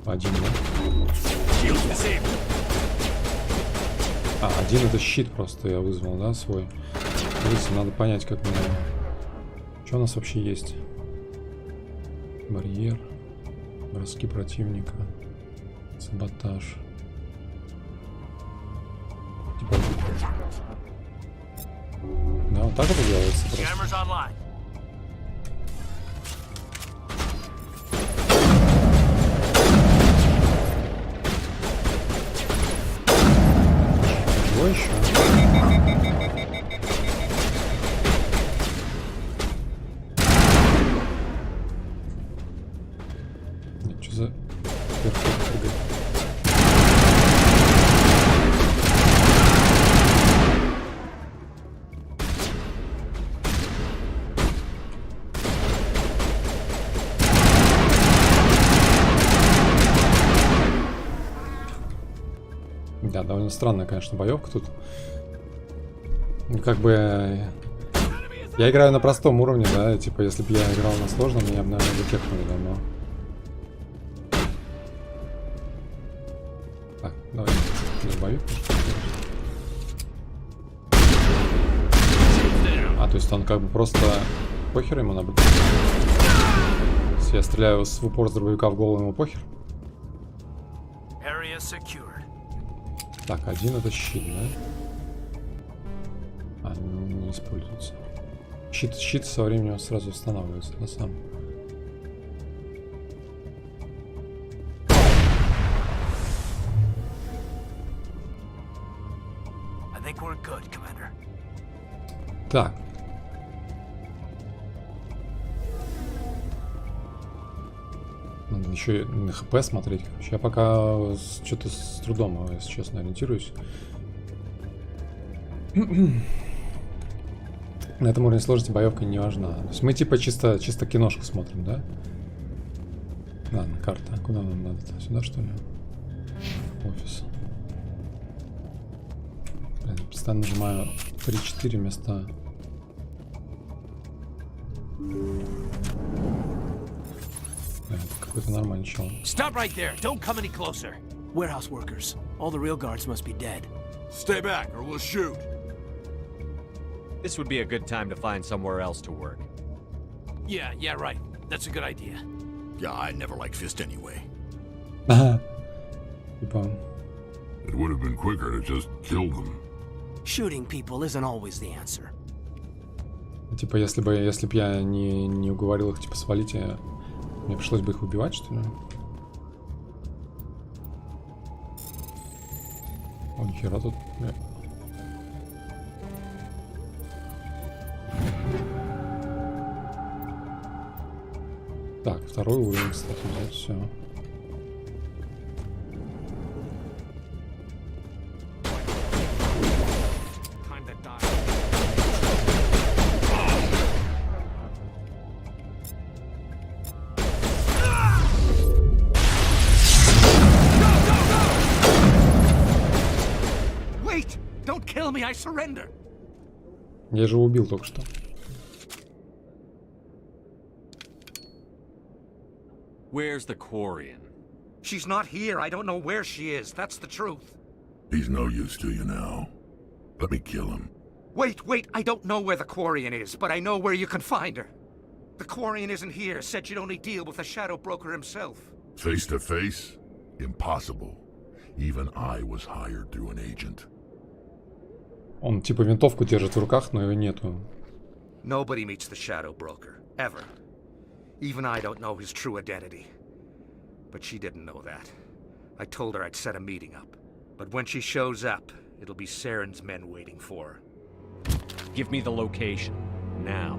Один, да? А, один это щит просто я вызвал, да, свой. Смотрите, надо понять, как мне... Что у нас вообще есть? Барьер. Броски противника. Саботаж. Типа... Да, вот так это делается просто. Чего еще? Нет, что за... Да, довольно странная, конечно, боевка тут. Ну, как бы... Я играю на простом уровне, да, типа, если бы я играл на сложном, меня бы, наверное, выкекнули давно. Так, давай, боюсь. А, то есть он как бы просто... Похер ему надо. Если я стреляю в упор с дробовика в голову, ему похер. Так, один это щит, да? А, не используется. Щит со временем сразу устанавливается, да, сам. Так. Надо еще на ХП смотреть. Короче. Я пока что-то с трудом, если честно, ориентируюсь. На этом уровне сложности боевка не важна. То есть мы типа чисто киношку смотрим, да? Ладно, карта. Куда нам надо? Сюда, что ли? Офис. Блин, постоянно нажимаю 3-4 вместо... Какой-то нормальный чел. Stop right there. Don't come any closer. Warehouse workers. All the real guards must be dead. Stay back or we'll shoot. This would be a good time to find somewhere else to work. Yeah, right. That's a good idea. Yeah, I never liked Fist anyway. It would have been quicker to just kill them. Shooting people isn't always the answer. Типа, если бы я не уговорил их, типа, свалить, мне пришлось бы их убивать, что ли? О, нихера тут. Так, второй уровень, кстати, взять все. I surrender. Я же убил только что. Where's the Quarian? She's not here. I don't know where she is. That's the truth. He's no use to you now. Let me kill him. Wait. I don't know where the Quarian is, but I know where you can find her. The Quarian isn't here. Said you'd only deal with the Shadow Broker himself. Face to face? Impossible. Even I was hired through an agent. Он типа винтовку держит в руках, но ее нету. Nobody meets the Shadow Broker, ever. Even I don't know his true identity. But she didn't know that. I told her I'd set a meeting up. But when she shows up, it'll be Saren's men waiting for her. Give me the location, now.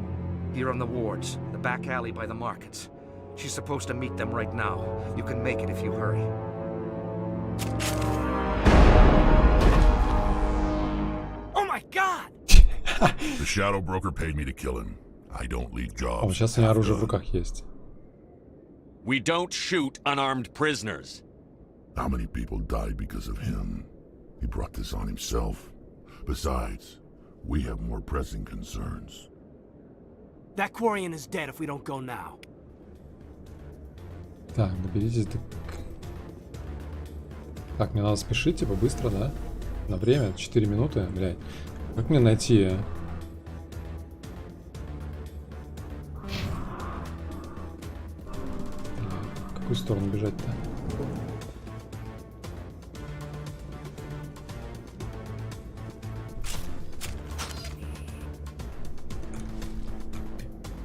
Here on the wards, the back alley by the markets. She's supposed to meet them right now. You can make it if you hurry. God! The Shadow Broker paid me to kill him. I don't leave jobs. Сейчас у меня оружие в руках есть. We don't shoot unarmed prisoners. How many people died because of him? He brought this on himself. Besides, we have more pressing concerns. That Quarian is dead if we don't go now. Так, доберитесь до... Так, мне надо спешить, типа, быстро, да? На время, 4 минуты, блядь. Как мне найти? В какую сторону бежать-то?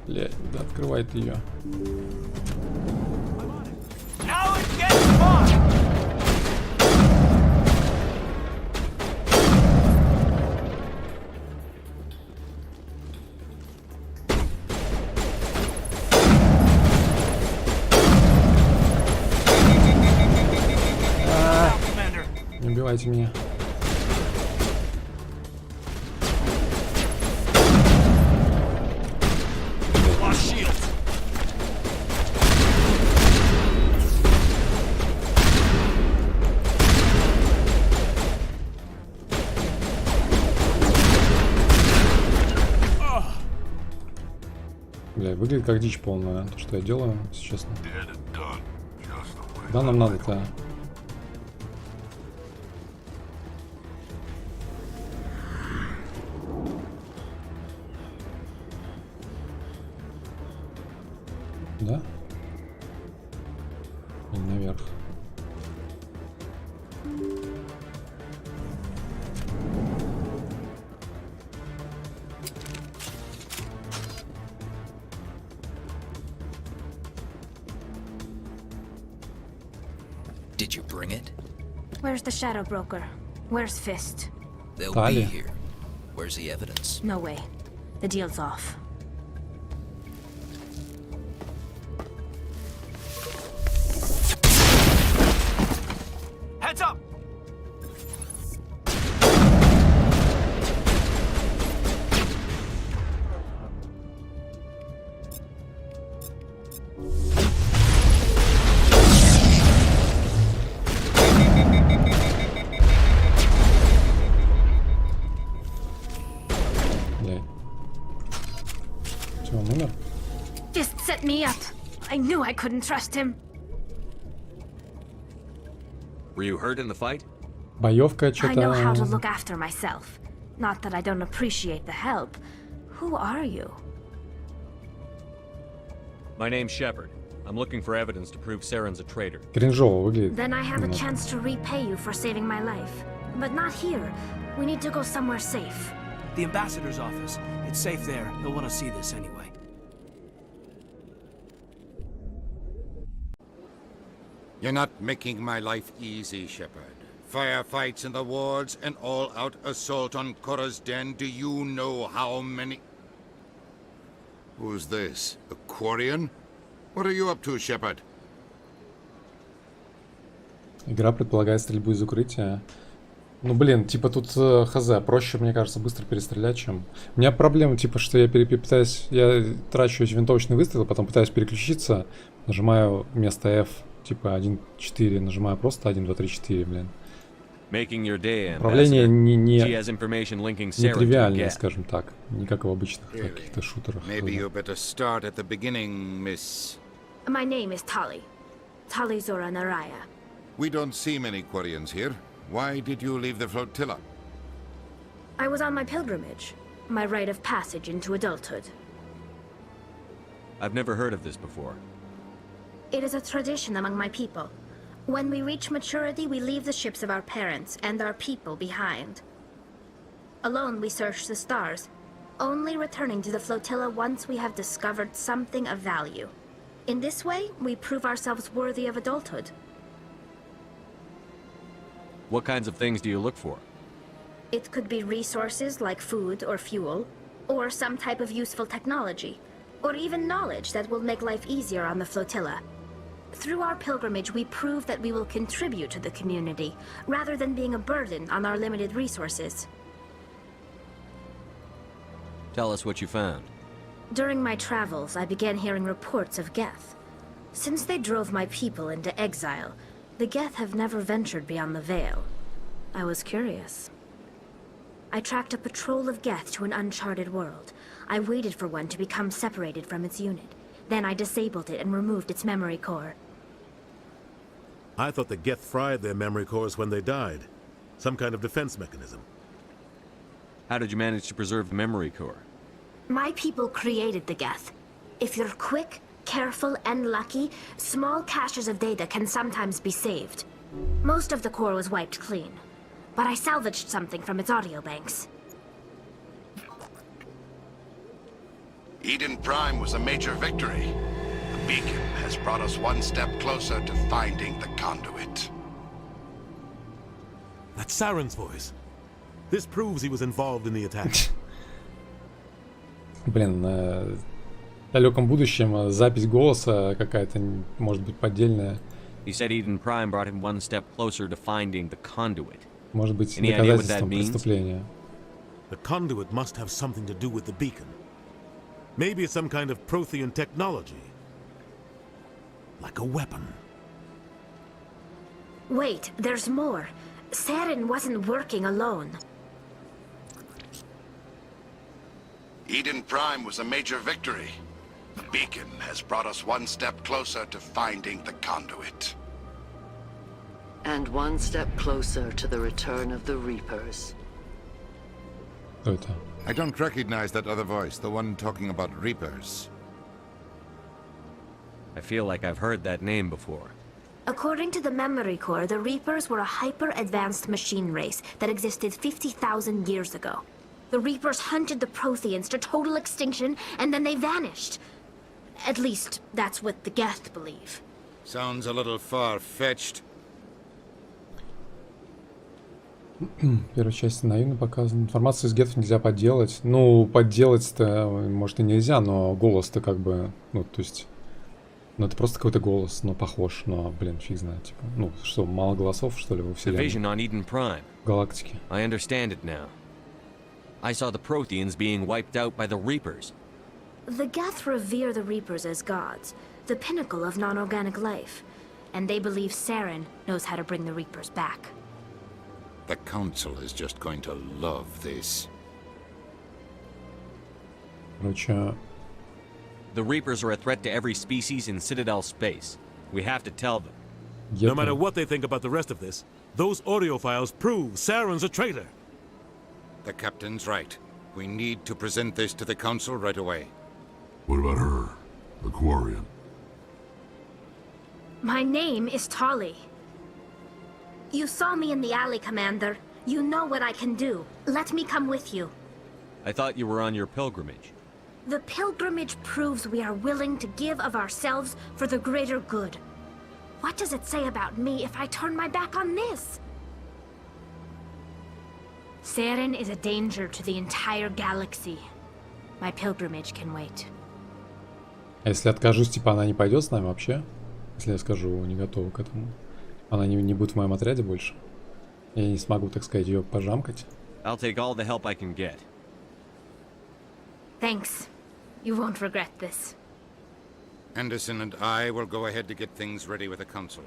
Блядь, да открывает ее. Не убивайте меня. Выглядит как дичь полная, то, что я делаю, если честно. Да, нам надо-то. Да? И наверх. Did you bring it? Where's the shadow broker? Where's Fist? They'll be here. Where's the evidence? No way. The deal's off. Heads up! Fist set me up. I knew I couldn't trust him. Were you hurt in the fight? Боевка что-то. I know how to look after myself. Not that I don't appreciate the help. Who are you? My name's Shepard. I'm looking for evidence to prove Saren's a traitor. Кринжово выглядит. Then I have a chance to repay you for saving my life. But not here. We need to go somewhere safe. The ambassador's office. It's safe there. He'll want to see this anyway. You're not making my life easy, Shepard. Firefights in the wards, an all-out assault on Korra's den. Do you know how many... Who's this? A Quarian? What are you up to, Shepard? Игра предполагает стрельбу из укрытия. Ну, блин, типа тут хз, проще, мне кажется, быстро перестрелять, чем... У меня проблема, типа, что я пытаюсь... Я трачу эти винтовочные выстрелы, потом пытаюсь переключиться, нажимаю вместо F, типа 1-4, нажимаю просто 1-2-3-4, блин. Управление не тривиальное, скажем так, не как в обычных каких-то шутерах. My name is Tali. Tali Zora Naraya. We don't see many Quarians here. Why did you leave the flotilla? I was on my pilgrimage, my rite of passage into adulthood. I've never heard of this before. It is a tradition among my people. When we reach maturity, we leave the ships of our parents and our people behind. Alone, we search the stars, only returning to the flotilla once we have discovered something of value. In this way, we prove ourselves worthy of adulthood. What kinds of things do you look for? It could be resources like food or fuel, or some type of useful technology, or even knowledge that will make life easier on the flotilla. Through our pilgrimage, we prove that we will contribute to the community, rather than being a burden on our limited resources. Tell us what you found. During my travels, I began hearing reports of Geth. Since they drove my people into exile, the Geth have never ventured beyond the Veil. I was curious. I tracked a patrol of Geth to an uncharted world. I waited for one to become separated from its unit. Then I disabled it and removed its memory core. I thought the Geth fried their memory cores when they died. Some kind of defense mechanism. How did you manage to preserve the memory core? My people created the Geth. If you're quick, careful, and lucky, small caches of data can sometimes be saved. Most of the core was wiped clean, but I salvaged something from its audio banks. Eden Prime was a major victory. The beacon has brought us one step closer to finding the conduit. That's Saren's voice. This proves he was involved in the attack. Блин, в далеком будущем запись голоса какая-то, может быть, поддельная. He said Eden Prime brought him one step closer to finding the conduit. Может быть, доказательством преступления. The conduit must have something to do with the beacon. Maybe it's some kind of Prothean technology. Like a weapon. Wait, there's more. Saren wasn't working alone. Eden Prime was a major victory. The beacon has brought us one step closer to finding the conduit. And one step closer to the return of the Reapers. I don't recognize that other voice, the one talking about Reapers. I feel like I've heard that name before. According to the memory core, the Reapers were a hyper-advanced machine race that existed 50,000 years ago. The Reapers hunted the Protheans to total extinction, and then they vanished. At least, that's what the Geth believe. Sounds a little far-fetched. Первая часть наивно показана. Информацию из гетов нельзя подделать. Ну, подделать-то, может, и нельзя, но голос-то как бы, ну, то есть... Ну, это просто какой-то голос, но похож, но, блин, фиг знает, типа. Ну, что, мало голосов, что ли, во вселенной? Галактики. I understand it now. I saw the Protheans being wiped out by the Reapers. The Geth revere the Reapers as gods, the pinnacle of non-organic life. And they believe Saren knows how to bring the Reapers back. The Council is just going to love this. Короче... The Reapers are a threat to every species in Citadel space. We have to tell them. No matter what they think about the rest of this, those audio files prove Saren's a traitor. The Captain's right. We need to present this to the Council right away. What about her? The Quarian? My name is Tali. You saw me in the alley, Commander. You know what I can do. Let me come with you. I thought you were on your pilgrimage. The pilgrimage proves we are willing to give of ourselves for the greater good. What does it say about me if I turn my back on this? Saren is a danger to the entire galaxy. My pilgrimage can wait. А если откажусь, типа она не пойдет с нами вообще? Если я скажу, не готова к этому. Она не будет в моем отряде больше. Я не смогу, так сказать, ее пожамкать. I'll take all the help I can get. Thanks. You won't regret this. Anderson and I will go ahead to get things ready with the Council.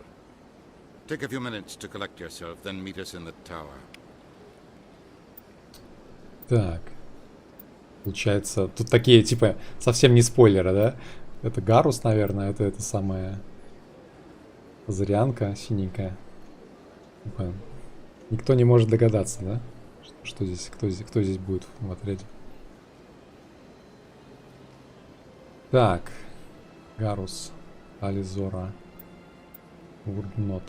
Take a few minutes to collect yourself, then meet us in the tower. Так. Получается, тут такие, типа, совсем не спойлеры, да? Это Гарус, наверное, это самая зырянка синенькая. Типа, никто не может догадаться, да? Что здесь, кто здесь будет в отряде. Так, Гарус, Ализора, Урднот.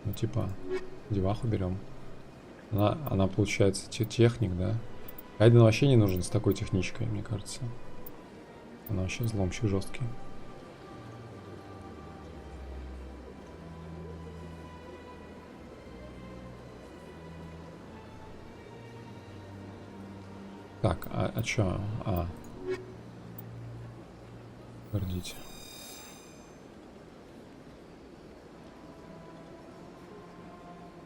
Ну, типа, деваху берем. Она получается, техник, да? Айден вообще не нужен с такой техничкой, мне кажется. Она вообще взломщик жесткий. Так, а чё? Подождите.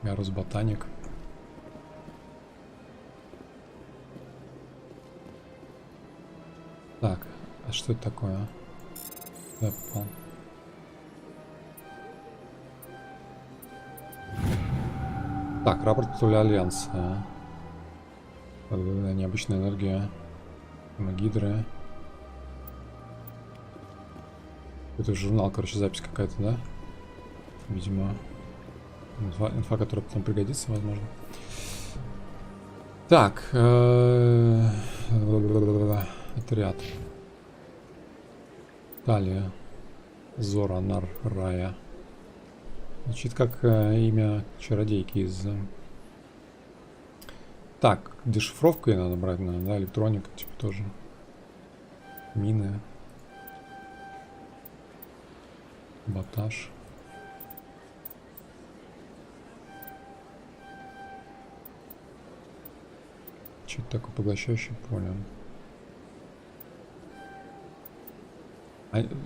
Гарус ботаник. Так, а что это такое? Я попал. Так, рапорт патруля Альянса. Необычная энергия. Гидры. Это журнал, короче, запись какая-то, да? Видимо. Инфа, которая потом пригодится, возможно. Так. Отряд. Талия. Зора, Нар, Рая. Звучит как имя чародейки из... Так, дешифровкой надо брать, наверное, да? Электроника, типа, тоже. Мины. Батаж. Что-то такое поглощающее поле.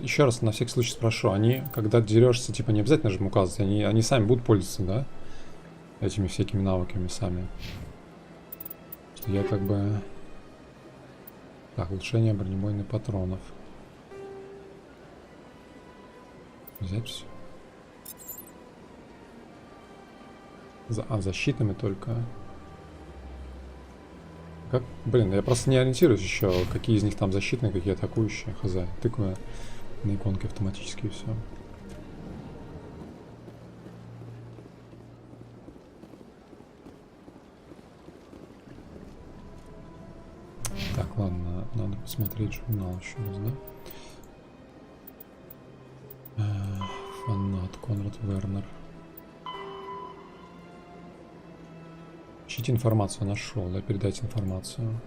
Еще раз на всякий случай спрошу, они, когда дерешься, типа, не обязательно же им указывать, они сами будут пользоваться, да? Этими всякими навыками сами. Что я как бы... Так, улучшение бронебойных патронов. Взять все. Защитными только. Как, блин, я просто не ориентируюсь еще, какие из них там защитные, какие атакующие. Хз. Тыкаю на иконки автоматически и все. Так, ладно, надо посмотреть журнал еще раз, да? Фанат, Конрад Вернер. Ищите информацию, нашел, да, передать информацию.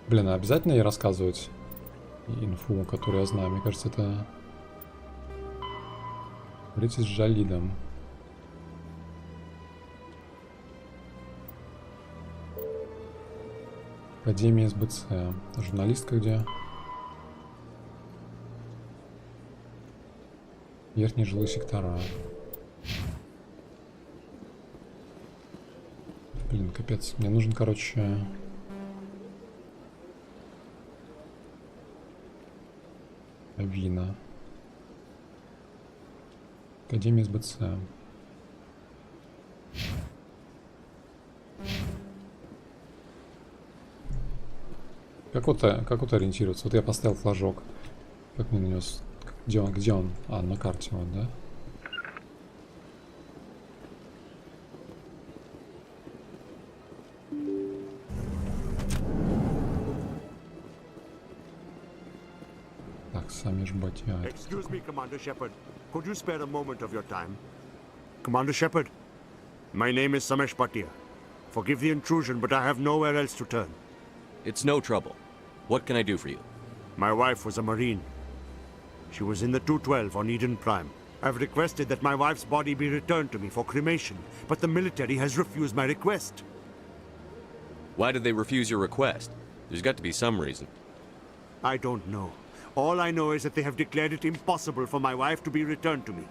Блин, а обязательно ей рассказывать инфу, которую я знаю? Мне кажется, это... Говорите с Жалидом. Академия СБЦ. Журналистка где? Верхние жилые сектора. Блин, капец. Мне нужен, короче... Вина. Академия СБЦ. Как вот ориентироваться? Вот я поставил флажок. Как мне нанес? Где он? Где он? А, на карте вот, да? Так, сами жбать. Excuse me, Commander Shepard. Could you spare a moment of your time? Commander Shepard, my name is Samesh Bhatia. Forgive the intrusion, but I have nowhere else to turn. It's no trouble. What can I do for you? My wife was a Marine. She was in the 212 on Eden Prime. I've requested that my wife's body be returned to me for cremation, but the military has refused my request. Why did they refuse your request? There's got to be some reason. I don't know. All I know is that they have declared it impossible for my wife to be returned to me.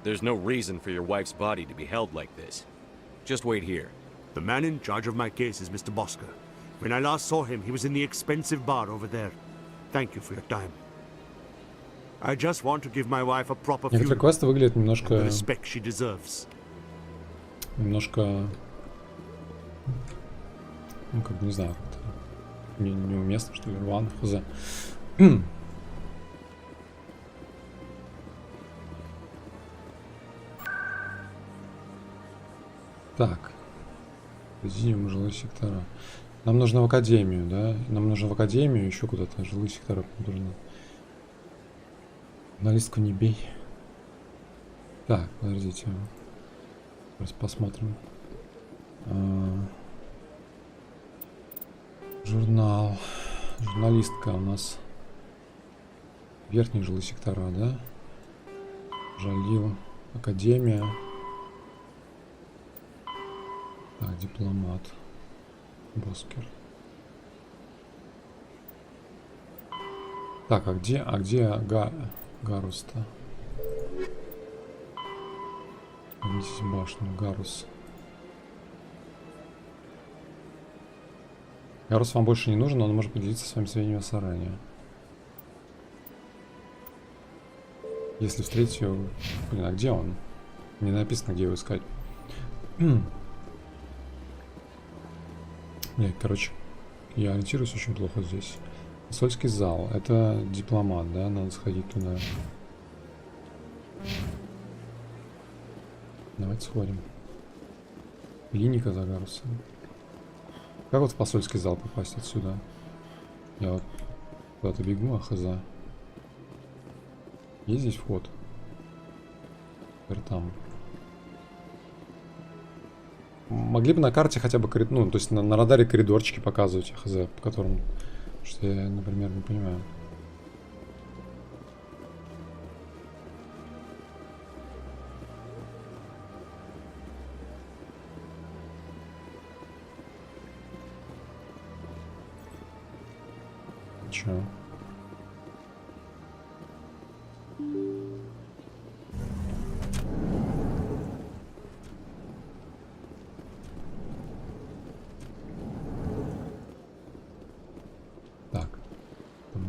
There's no reason for your wife's body to be held like this. Just wait here. The man in charge of my case is Mr. Bosker. When I last saw him, he was in the expensive bar over there. Thank you for your time. I just want to give my wife a proper funeral. Некоторые квесты выглядят немножко... The respect she deserves. Немножко... Ну, как бы, не знаю, как-то... Неуместно, что ли, рвано, хз. Так. Президиум, жилые сектора. Нам нужно в академию, да? Нам нужно в академию, еще куда-то. Жилые сектора нужны. Журналистку не бей. Так, подождите. Сейчас посмотрим. Журнал. Журналистка у нас. Верхние жилые сектора, да? Жалил. Академия. Так, дипломат. Боскер. Так, а где Гарус-то? Здесь башню, Гарус. Гарус вам больше не нужен, но он может поделиться с вами сведениями заранее. Если встретить его... Блин, а где он? Не написано, где его искать. Нет, короче, я ориентируюсь очень плохо здесь. Посольский зал. Это дипломат, да? Надо сходить туда. Давайте сходим. Клиника за Гарусом. Как вот в посольский зал попасть отсюда? Я вот куда-то бегу, а хз. Есть здесь вход? Теперь там. Могли бы на карте хотя бы, ну, то есть на радаре коридорчики показывать, хз, по которым, что я, например, не понимаю. Чё?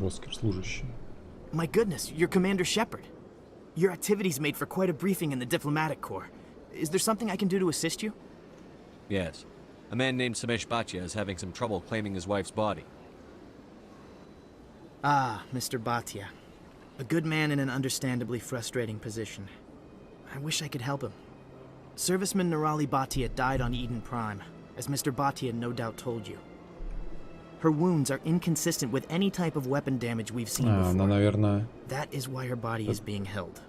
Боскер, служащий. My goodness, you're Commander Shepard. Your activities made for quite a briefing in the diplomatic corps. Is there something I can do to assist you? Yes. A man named Samesh Bhatia is having some trouble claiming his wife's body. Ah, Mr. Bhatia. A good man in an understandably frustrating position. I wish I could help him. Serviceman Nirali Bhatia died on Eden Prime, as Mr. Bhatia no doubt told you. Her wounds are inconsistent with any type of weapon damage we've seen before. Она, наверное... That is why her body is being held.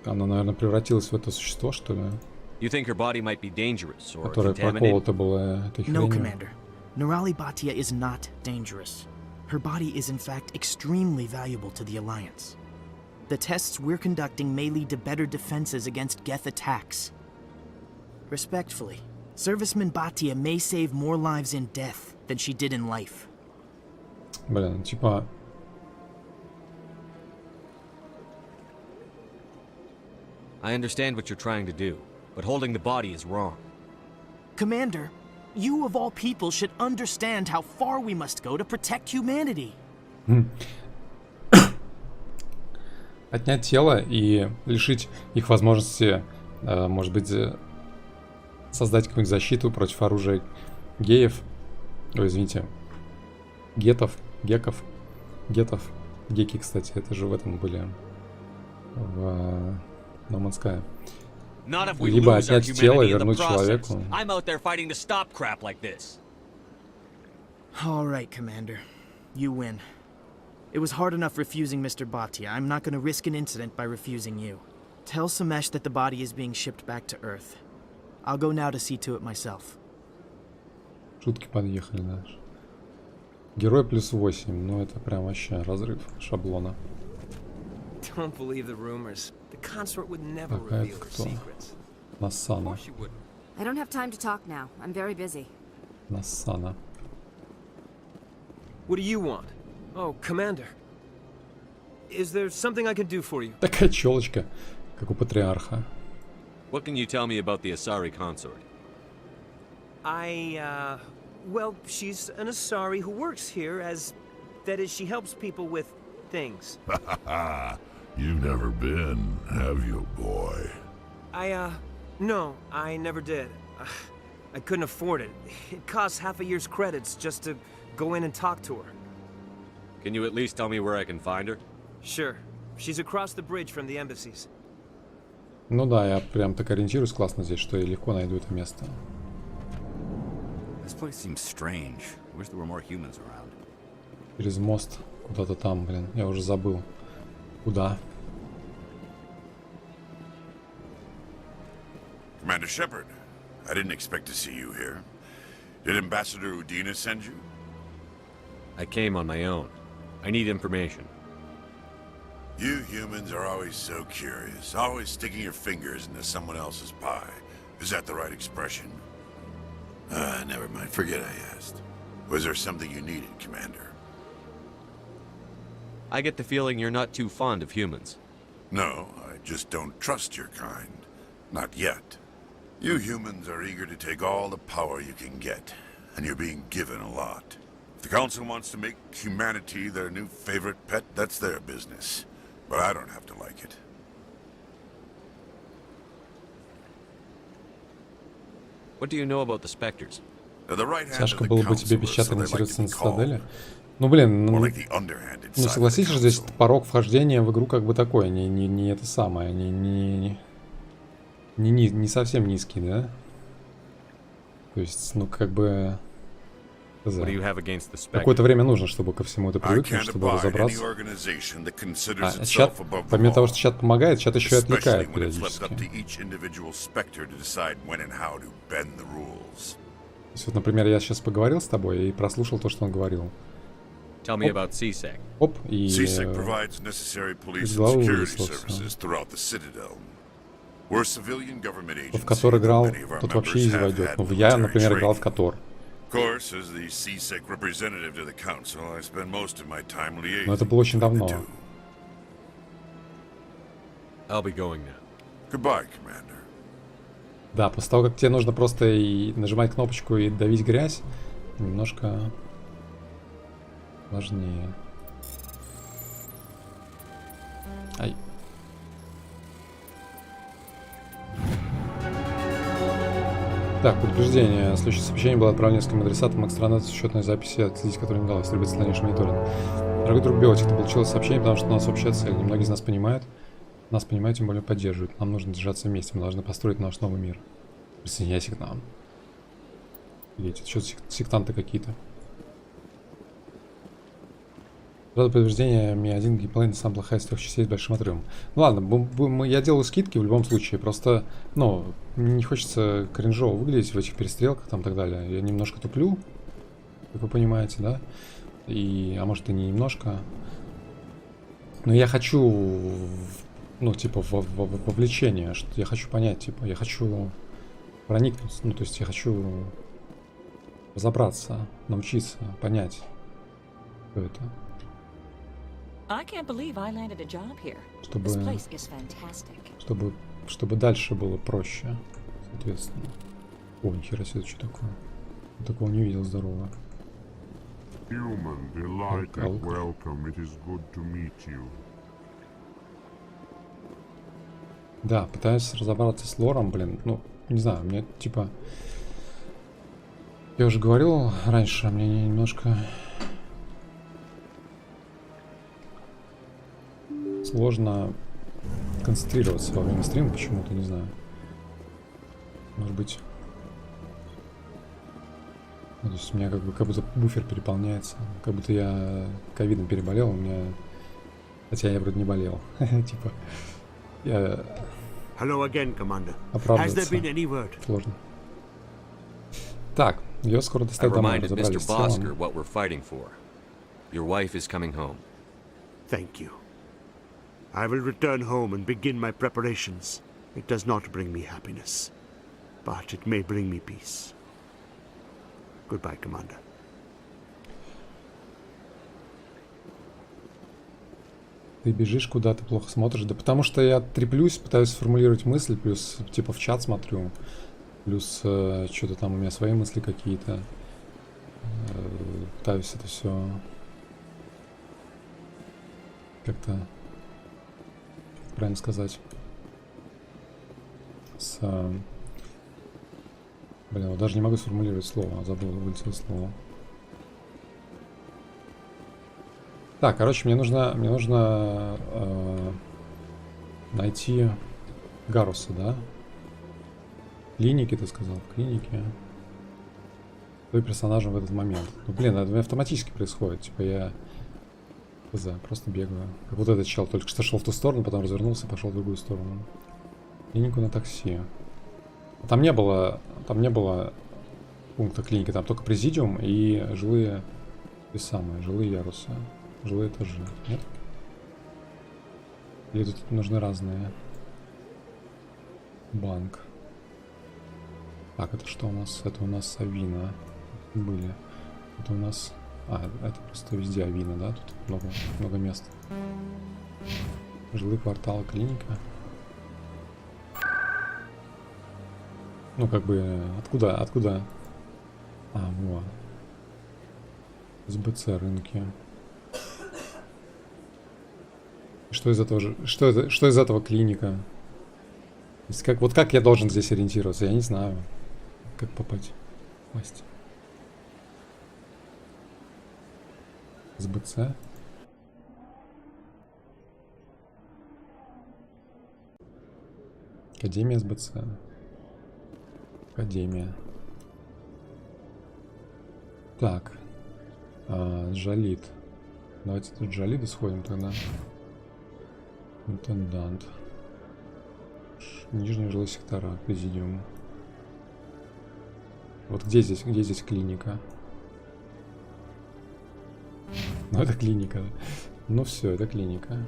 Она, наверное, превратилась в это существо, что ли? You think her body might be dangerous or Которое проколото было этой хренью? No, Commander. Nirali Bhatia is not dangerous. Her body is in fact extremely valuable to the Alliance. The tests we're conducting may lead to better defenses against Geth attacks. Respectfully, Serviceman Bhatia may save more lives in death than she did in life. Блин, типа... I understand what you're trying to do, but holding the body is wrong. Commander, you of all people should understand how far we must go to protect humanity. Отнять тело и лишить их возможности, может быть, создать какую-нибудь защиту против оружия геев. Ой, извините. Гетов. Геки, кстати, это же в этом были. В No Man's Sky. Либо отнять тело и вернуть человеку. All right, Commander. You win. It was hard enough refusing Mr. Bhatia. I'm not going to risk an incident by refusing you. Tell Samesh that the body is being shipped back to Earth. I'll go now to see to it myself. Шутки подъехали дальше. Герой плюс 8. Ну это прям вообще разрыв шаблона. Don't believe the rumors. The consort would never reveal her secrets. Нассана. I don't have time to talk now. I'm very busy. Нассана. What do you want? Oh, Commander. Is there something I can do for you? Такая челочка, как у патриарха. What can you tell me about the Asari consort? Well, she's an Asari who works here as... That is, she helps people with things. You've never been, have you, boy? No, I never did. I couldn't afford it. It costs half a year's credits just to go in and talk to her. Can you at least tell me where I can find her? Sure. She's across the bridge from the embassies. Ну да, я прям так ориентируюсь классно здесь, что я легко найду это место. This place seems strange. Wish there were more humans around. Через мост куда-то там, блин, я уже забыл. Куда? Commander Shepard, I didn't expect to see you here. Did Ambassador Udina send you? I came on my own. I need information. You humans are always so curious, always sticking your fingers into someone else's pie. Is that the right expression? Never mind, forget I asked. Was there something you needed, Commander? I get the feeling you're not too fond of humans. No, I just don't trust your kind. Not yet. You humans are eager to take all the power you can get, and you're being given a lot. If the Council wants to make humanity their new favorite pet, that's their business. But I don't have to like it. What do you know about the Spectres? Тяжко было бы тебе печатать интересно на цитадели. Ну блин, ну согласитесь же, здесь порог вхождения в игру как бы такой, не это самое, не совсем низкий, да? То есть, ну как бы... Какое-то время нужно, чтобы ко всему это привыкнуть, чтобы разобраться. А чат, помимо того, что чат помогает, чат еще и отвлекает периодически. То есть, вот, например, я сейчас поговорил с тобой и прослушал то, что он говорил. Tell me about CSEC. Оп, и из головы вылезло все. В Котор играл, тот вообще изи войдет. Ну, я, например, играл в Котор. Но это было очень давно. Да, после того, как тебе нужно просто и нажимать кнопочку и давить грязь, немножко сложнее. Ай. Так, предупреждение. Следующее сообщение было отправлено нескольким адресатам экстранет с учетной записи, отследить которой не удалось. Требуется дальнейший мониторинг. Дорогой друг Биотик, это получилось сообщение, потому что у нас общая цель. Многие из нас понимают. Нас понимают, тем более поддерживают. Нам нужно держаться вместе. Мы должны построить наш новый мир. Присоединяйся к нам. Видите, что сектанты какие-то. Правда, предупреждение, мне один геймплей самая плохая из 3 частей с большим отрывом. Ну ладно, я делаю скидки в любом случае, просто, ну, не хочется кринжово выглядеть в этих перестрелках там и так далее. Я немножко туплю, как вы понимаете, да? А может и не немножко. Но я хочу, ну, типа, вовлечение, что я хочу понять, типа, я хочу проникнуться, ну, то есть я хочу разобраться, научиться, понять, что это. I can't believe I landed a job here. This place is fantastic. Чтобы дальше было проще, соответственно. О, нихера себе, что такое? Я такого не видел, здорово. Да, пытаюсь разобраться с лором, блин, ну, не знаю, мне, типа... Я уже говорил раньше, мне немножко... Сложно концентрироваться во время стрима почему-то, не знаю. Может быть... Ну, то есть у меня как будто буфер переполняется. Как будто я ковидом переболел, у меня... Хотя я вроде не болел. Типа... Я... Оправдываться сложно. Так, ее скоро доставят домой, разобрались с телом. Thank you. I will return home and begin my preparations. It does not bring me happiness, but it may bring me peace. Goodbye, Commander. Ты бежишь куда-то, плохо смотришь. Да потому что я треплюсь, пытаюсь сформулировать мысль, плюс типа в чат смотрю, плюс что-то там у меня свои мысли какие-то. Пытаюсь это все как-то, правильно сказать, блин, вот даже не могу сформулировать слово, забыл, вылетело слово. Так, короче, мне нужно найти Гаруса, да? В клинике, ты сказал, в клинике. Кто персонажем в этот момент? Ну, блин, это автоматически происходит. Типа я просто бегаю. Как вот этот чел только что шел в ту сторону, потом развернулся и пошел в другую сторону. Клинику на такси. Там не было пункта клиники, там только президиум и жилые ярусы. Жилые этажи, нет? Или тут нужны разные? Банк. Так, это что у нас? Это у нас Авина. Были. Это у нас... это просто везде Авина, да? Тут много мест. Жилые кварталы, клиника. Ну, как бы, откуда? Вот. СБЦ рынки. Что из этого клиника? То есть как я должен здесь ориентироваться? Я не знаю. Как попасть? СБЦ. Академия СБЦ. Академия. Так. Жалит. Давайте тут Жалида сходим тогда. Интендант. Нижние жилые сектора. Президиум. Вот где здесь клиника? Ну это клиника. Ну все, это клиника.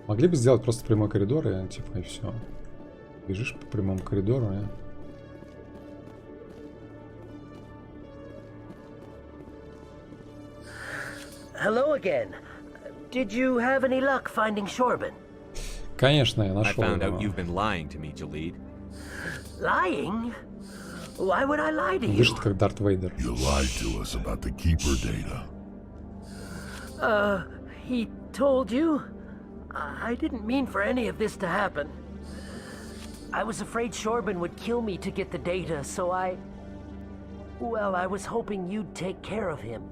Могли бы сделать просто прямой коридор и типа и все. Бежишь по прямому коридору и... Hello again. Did you have any luck finding Shorban? Конечно, я нашел. I found out you've been lying to me, Jalid. Lying? Why would I lie to you? Дышит как Дарт Вейдер. You lied to us about the Keeper data. He told you? I didn't mean for any of this to happen. I was afraid Shorban would kill me to get the data, so well, I was hoping you'd take care of him.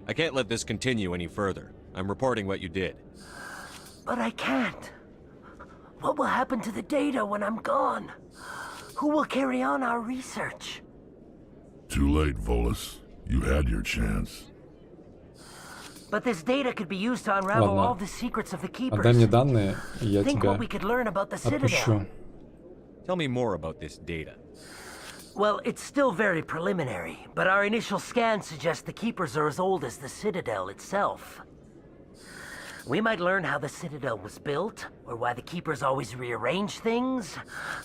I can't let this continue any further. I'm reporting what you did. But I can't. What will happen to the data when I'm gone? Who will carry on our research? Too late, Volus. You had your chance. But this data could be used to unravel all the secrets of the keepers. Отдай мне данные, и я Think тебя what we could learn about the отпущу. Citadel. Tell me more about this data. Well, it's still very preliminary, but our initial scans suggest the keepers are as old as the Citadel itself. We might learn how the Citadel was built, or why the keepers always rearrange things.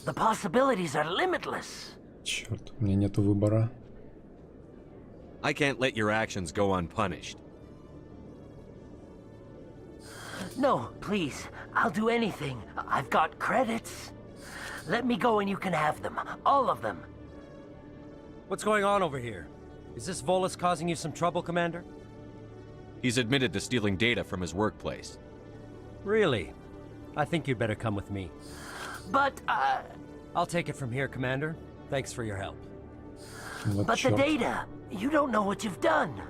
The possibilities are limitless. Черт, у меня нету выбора. I can't let your actions go unpunished. No, please. I'll do anything. I've got credits. Let me go and you can have them. All of them. What's going on over here? Is this Volus causing you some trouble, Commander? He's admitted to stealing data from his workplace. Really? I think you'd better come with me. But, I'll take it from here, Commander. Thanks for your help. But the data, you don't know what you've done.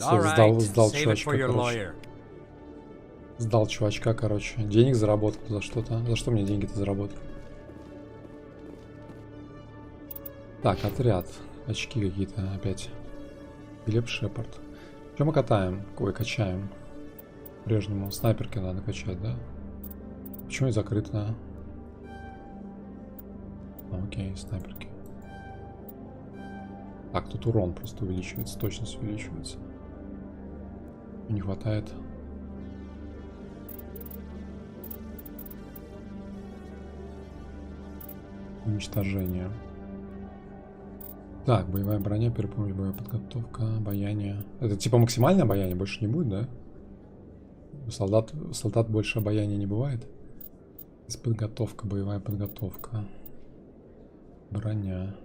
All right, save it for your lawyer. Сдал чувачка, короче. Денег заработал за что-то. За что мне деньги-то заработал? Так, отряд. Очки какие-то опять. Глеб Шепард. Что мы катаем? Ой, качаем. По-прежнему. Снайперки надо качать, да? Почему и закрыто? Окей, снайперки. Так, тут урон просто увеличивается. Точность увеличивается. Не хватает. Уничтожение. Так, боевая броня, перепомню, боевая подготовка, обаяние. Это типа максимальное обаяние, больше не будет, да? У солдат больше обаяния не бывает. Подготовка, боевая подготовка. Броня.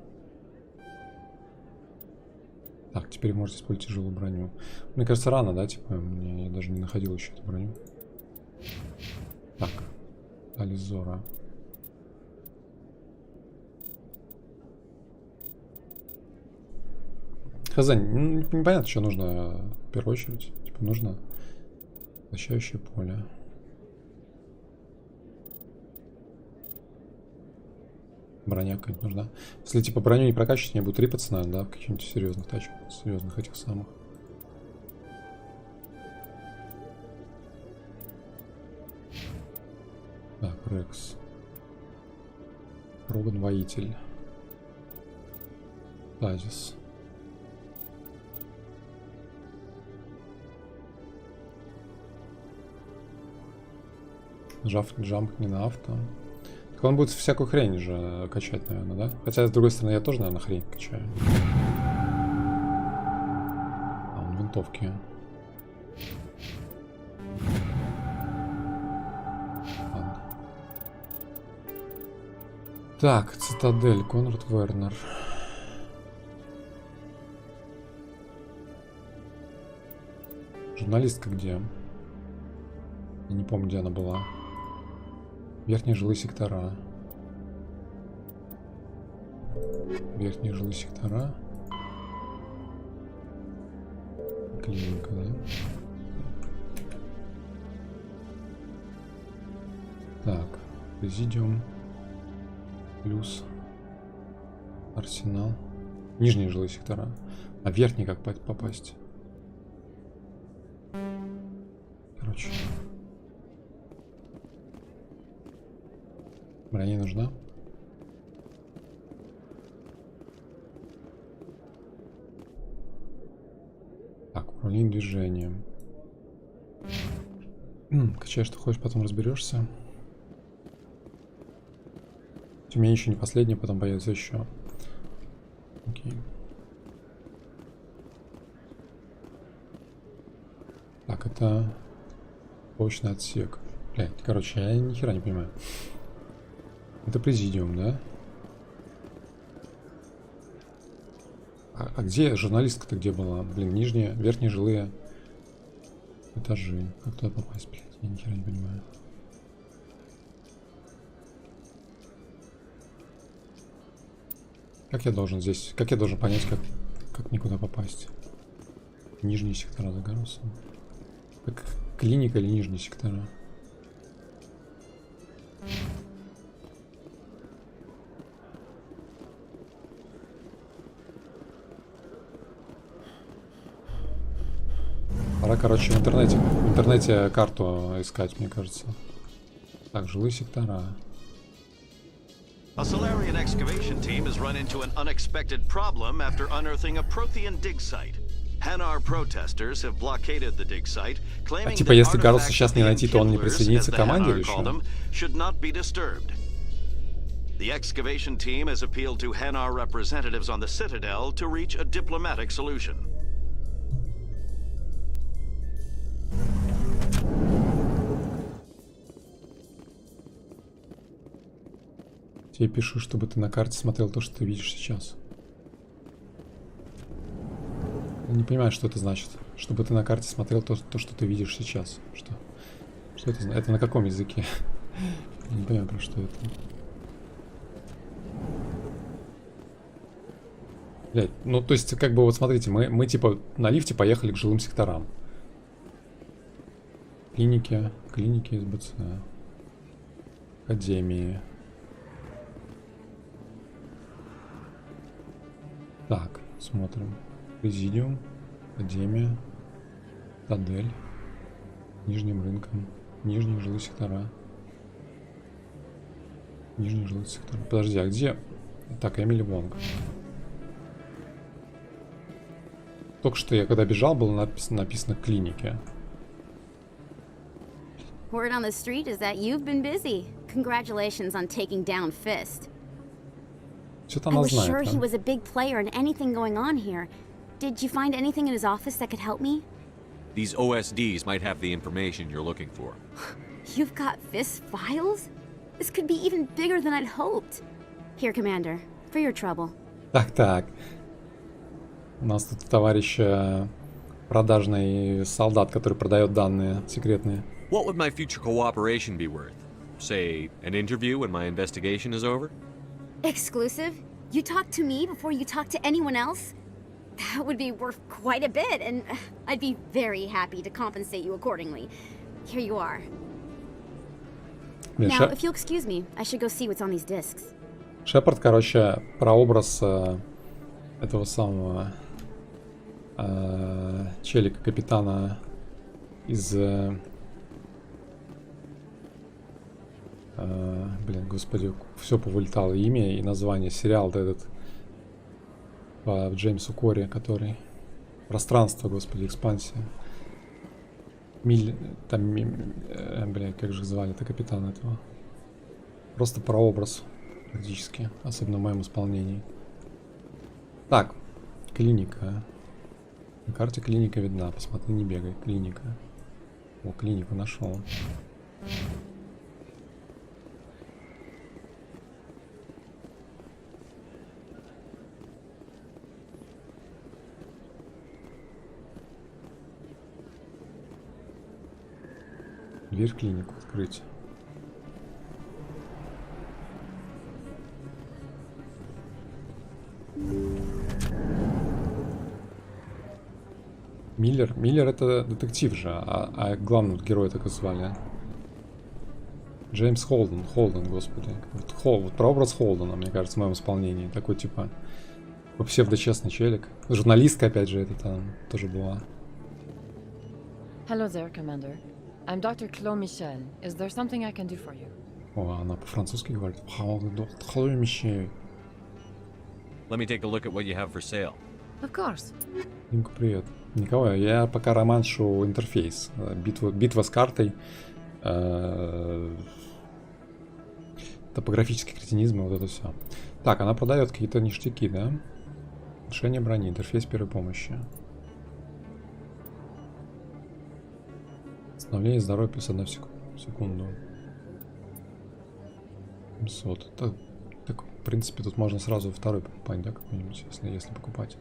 Так, теперь можете использовать тяжелую броню. Мне кажется, рано, да? Типа, я даже не находил еще эту броню. Так, Ализора. Хз, непонятно, что нужно в первую очередь. Типа нужно вращающее поле. Броня какая-нибудь нужна. Если типа броню не прокачивать, не будут рипаться, наверное, да, в каких-нибудь серьезных тачках, серьезных этих самых. Так, Рекс. Роган Воитель. Тазис. Джамп не на авто. Так он будет всякую хрень же качать, наверное, да? Хотя, с другой стороны, я тоже, наверное, хрень качаю. А, он винтовки. Ладно. Так, Цитадель, Конрад Вернер. Журналистка где? Я не помню, где она была. Верхние жилые сектора. Верхние жилые сектора. Клиника, да? Так, Президиум. Плюс. Арсенал. Нижние жилые сектора. А верхние как попасть? Короче. Броня нужна. Так, управление движением. Качай, что хочешь, потом разберешься. У меня еще не последнее, потом появится еще. Окей. Так, это почный отсек. Блядь, короче, я ни хера не понимаю. Это Президиум, да? А где журналистка-то где была? Блин, нижние, верхние жилые этажи. Как туда попасть, блядь? Я нихера не понимаю. Как я должен здесь... Как я должен понять, как никуда попасть? Нижние сектора загорелся. Как клиника или нижние сектора? Пора, короче, в интернете карту искать, мне кажется. Так, жилые сектора. A Solarian excavation team has run into an unexpected problem after unearthing a Prothean dig site. Hanar protesters have blockaded the dig site, claiming типа, that если Гаруса сейчас не artifacts найти, то он не and присоединится kindlers, к команде as the или Hanar call что? them, should not be disturbed. The excavation team has appealed to Hanar representatives on the Citadel to reach a diplomatic solution. Тебе пишу, чтобы ты на карте смотрел то, что ты видишь сейчас. Я не понимаю, что это значит. Чтобы ты на карте смотрел то, что ты видишь сейчас. Что это значит? Это на каком языке? Я не понимаю, про что это. Блядь, ну то есть, как бы вот смотрите, мы типа на лифте поехали к жилым секторам. Клиники СБЦ. Академии. Так, смотрим. Президиум, Академия, Тадель, Нижним рынком, Нижние жилые сектора. Нижние жилые сектора. Подожди, а где? Так, Эмили Вонг. Только что я когда бежал, было написано клиники. Word on the street is that you've been busy. Congratulations on taking down Fist. Что-то I она was знает, sure да? he was a big player in anything going on here. Did you find anything in his office that could help me? These OSDs might have the information you're looking for. You've got Fist files? This could be even bigger than I'd hoped. Here, Commander, for your trouble. Так. У нас тут товарищ продажный солдат, который продает данные секретные. What would my future cooperation be worth? Say, an interview when my investigation is over? Exclusive? You talk to me before you talk to anyone else? That would be worth quite a bit, and I'd be very happy to compensate you accordingly. Here you are. Now, if you'll excuse me, I should go see what's on these discs. Шепард, короче, прообраз этого самого челика, капитана из... блин, господи, все повылетало. Имя и название. Сериал этот по Джеймсу Кори, который... Пространство, господи, экспансия. Блин, как же звали-то капитана этого? Просто прообраз, практически. Особенно в моем исполнении. Так, клиника. На карте клиника видна. Посмотри, не бегай. Клиника. О, клинику нашел. Дверь в клинику открыть. Миллер это детектив же, а главного героя так и звали. Джеймс Холден, господи. Вот прообраз Холдена, мне кажется, в моем исполнении. Такой типа псевдочестный челик. Журналистка, опять же, это там тоже была. Hello there, Commander. I'm Dr. Claude Michel. Is there something I can do for you? О, она по-французски говорит. Hello, Michel. Let me take a look at what you have for sale. Of course. Димка, привет. Никого, я пока романшу интерфейс. Битва с картой. Топографический кретинизм и вот это все. Так, она продает какие-то ништяки, да? Решение брони, интерфейс первой помощи. Восстановление здоровья плюс 1 секунду. 700. Так, в принципе, тут можно сразу второй покупать, да, какой-нибудь, если покупать.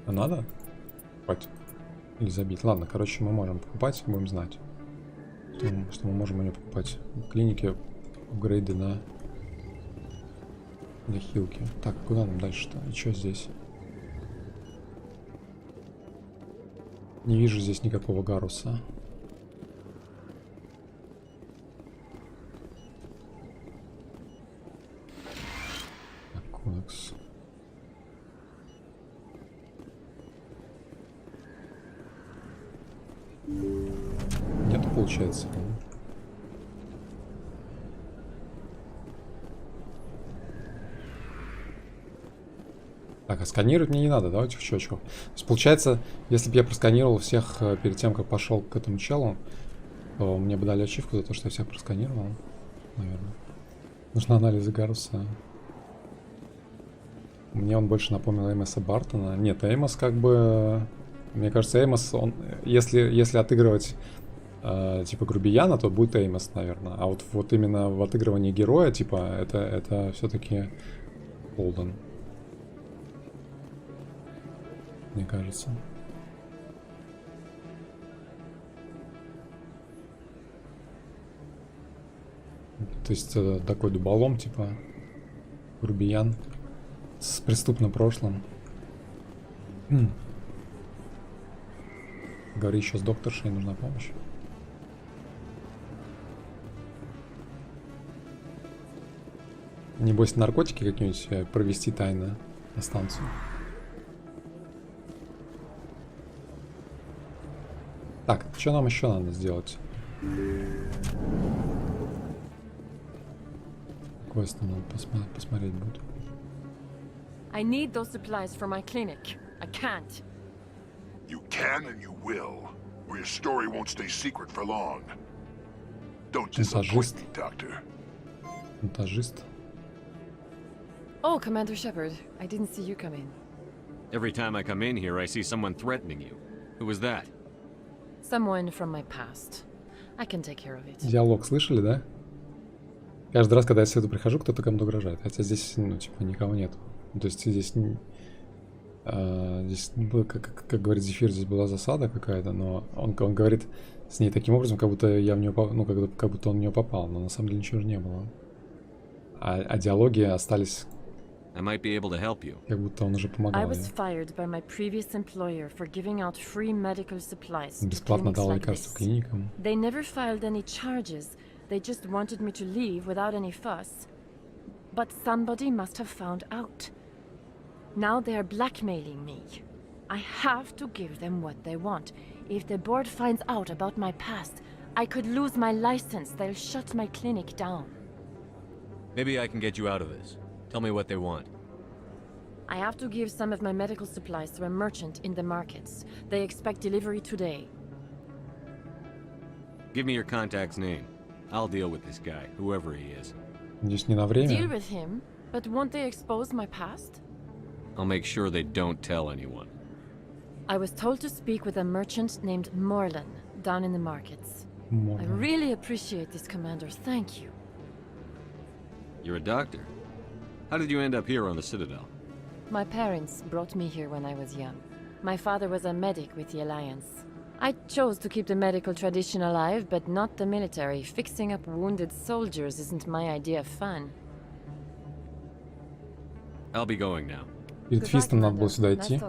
А надо? Покупать? Или забить? Ладно, короче, мы можем покупать, будем знать, что мы можем у нее покупать. В клинике апгрейды для хилки. Так, куда нам дальше-то? И что здесь? Не вижу здесь никакого гаруса. Так, кодекс. Нету, получается. Так, а сканировать мне не надо, да, этих чувачков? То есть, получается, если бы я просканировал всех перед тем, как пошел к этому челу, то мне бы дали ачивку за то, что я всех просканировал, наверное. Нужны анализы Гаруса. Мне он больше напомнил Эймоса Бартона. Нет, Эймос как бы... Мне кажется, Эймос, он... Если отыгрывать типа грубияна, то будет Эймос, наверное. А вот именно в отыгрывании героя, типа, это все-таки Холден. Мне кажется. То есть такой дуболом, типа грубиян с преступным прошлым. Говори еще с докторшей, нужна помощь. Небось, наркотики какие-нибудь провести тайно на станцию. Так, что нам еще надо сделать? Квест надо посмотреть будет. I need those supplies for my clinic. I can't. You can and you will, or your story won't stay secret for long. Don't disappoint me, Doctor. Шантажист. Oh, Commander Shepard, I didn't see you come in. Every time I come in here, I see someone threatening you. Who was that? Someone from my past. I can take care of it. Диалог слышали, да? Каждый раз, когда я сюда прихожу, кто-то кому-то угрожает. Хотя здесь, ну, типа, никого нет. То есть здесь, здесь как говорит Зефир, здесь была засада какая-то, но он говорит с ней таким образом, как будто я в нее, ну, как будто он в нее попал, но на самом деле ничего же не было. А диалоги остались. I might be able to help you. Как будто он уже помогал. I was fired by my previous employer for giving out free medical supplies. Бесплатно дал лекарства клиникам. They never filed any charges. They just wanted me to leave without any fuss. But somebody must have found out. Now they are blackmailing me. I have to give them what they want. If the board finds out about my past, I could lose my license. They'll shut my clinic down. Maybe I can get you out of this. Tell me what they want. I have to give some of my medical supplies to a merchant in the markets. They expect delivery today. Give me your contact's name. I'll deal with this guy, whoever he is. Здесь не на время. Deal with him, but won't they expose my past? I'll make sure they don't tell anyone. I was told to speak with a merchant named Morlan down in the markets. Morlan. I really appreciate this, Commander. Thank you. You're a doctor. How did you end up here on the Citadel? My parents brought me here when I was young. My father was a medic with the Alliance. I chose to keep the medical tradition alive, but not the military. Fixing up wounded soldiers isn't my idea of fun. I'll be going now. Перед фистом надо было сюда идти.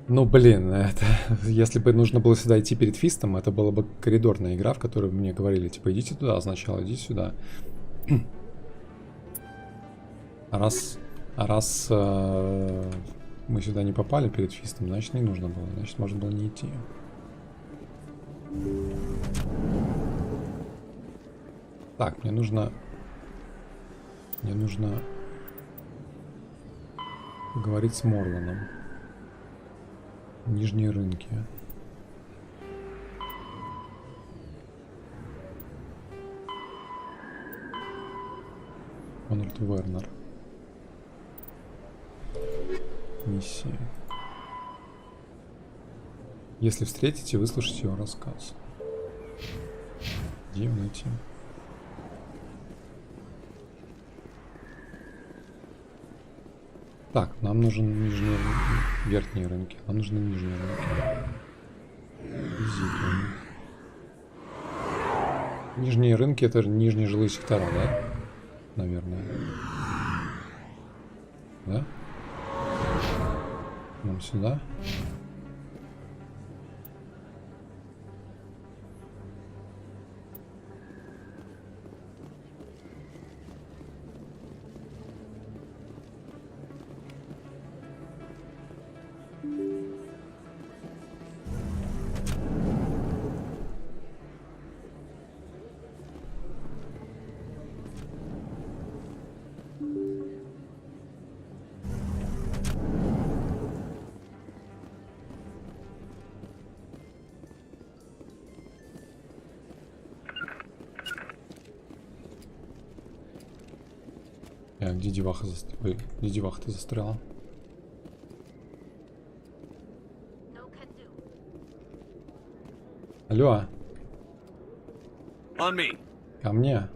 Ну, блин, это... Если бы нужно было сюда идти перед фистом, это была бы коридорная игра, в которой мне говорили, типа, идите туда сначала, идите сюда. А раз мы сюда не попали перед фистом, значит, не нужно было. Значит, можно было не идти. Так, мне нужно поговорить с Морланом. Нижние рынки. Конрад Вернер. Миссия. Если встретите, выслушайте его рассказ. Где его найти? Так, нам нужен нижние, верхние рынки. Нам нужны нижние рынки. Нижние рынки — это нижние жилые сектора, да? Наверное. Да? Нам сюда. Где деваха застряла? Ой, где деваха-то застряла? Алло. On me. Ко мне.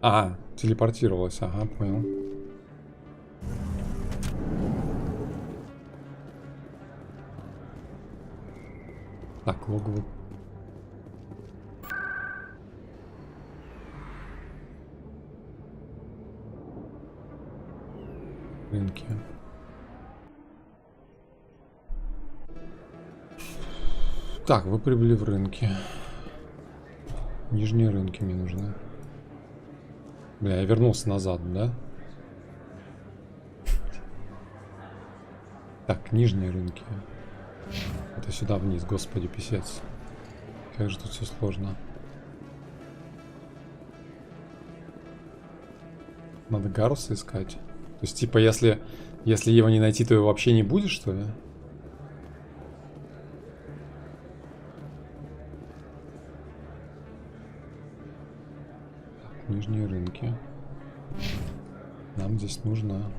А, телепортировалась, ага, понял. Так, логово. Рынки. Так, вы прибыли в рынки. Нижние рынки мне нужны. Бля, я вернулся назад, да? Так, нижние рынки. Это сюда вниз, господи, писец. Как же тут все сложно. Надо Гаруса искать. То есть, типа, если его не найти, то его вообще не будет, что ли? Так, нижние рынки. Нам здесь нужно...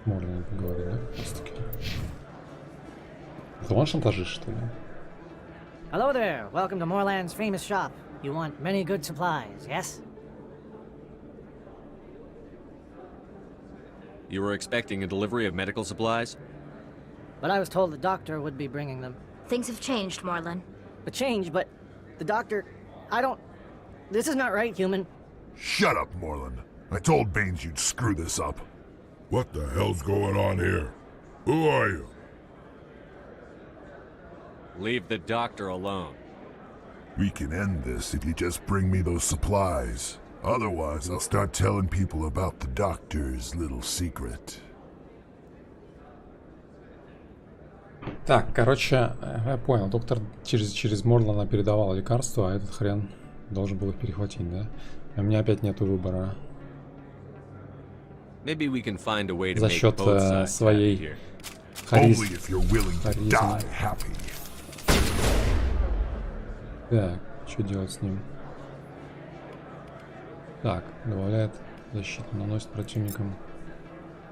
Можно поговорить, да? Просто-таки. Это он шантажист, что ли? Hello there. Welcome to Moorland's famous shop. You want many good supplies, yes? You were expecting a delivery of medical supplies? But I was told the doctor would be bringing them. Things have changed, Moorland. A change, but the doctor... I don't... This is not right, human. Shut up, Moorland. I told Baines you'd screw this up. What the hell's going on here? Who are you? Leave the doctor alone. We can end this if you just bring me those supplies. Otherwise, I'll start telling people about the doctor's little secret. Так, короче, я понял. Доктор через Морлана передавал лекарства, а этот хрен должен был их перехватить, да? И у меня опять нету выбора. Maybe we can find a way to За make счет both sides своей Only if you're willing to die happy. Так, что делать с ним? Так, добавляет защиту, наносит противникам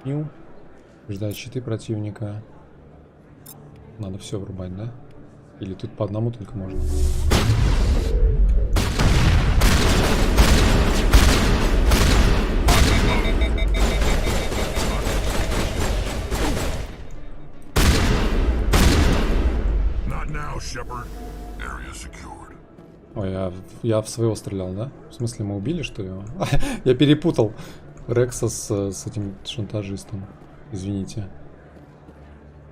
хил, ждать щиты противника. Надо все врубать, да? Или тут по одному только можно? Ой, я в своего стрелял, да? В смысле, мы убили, что ли? Я перепутал Рекса с этим шантажистом. Извините.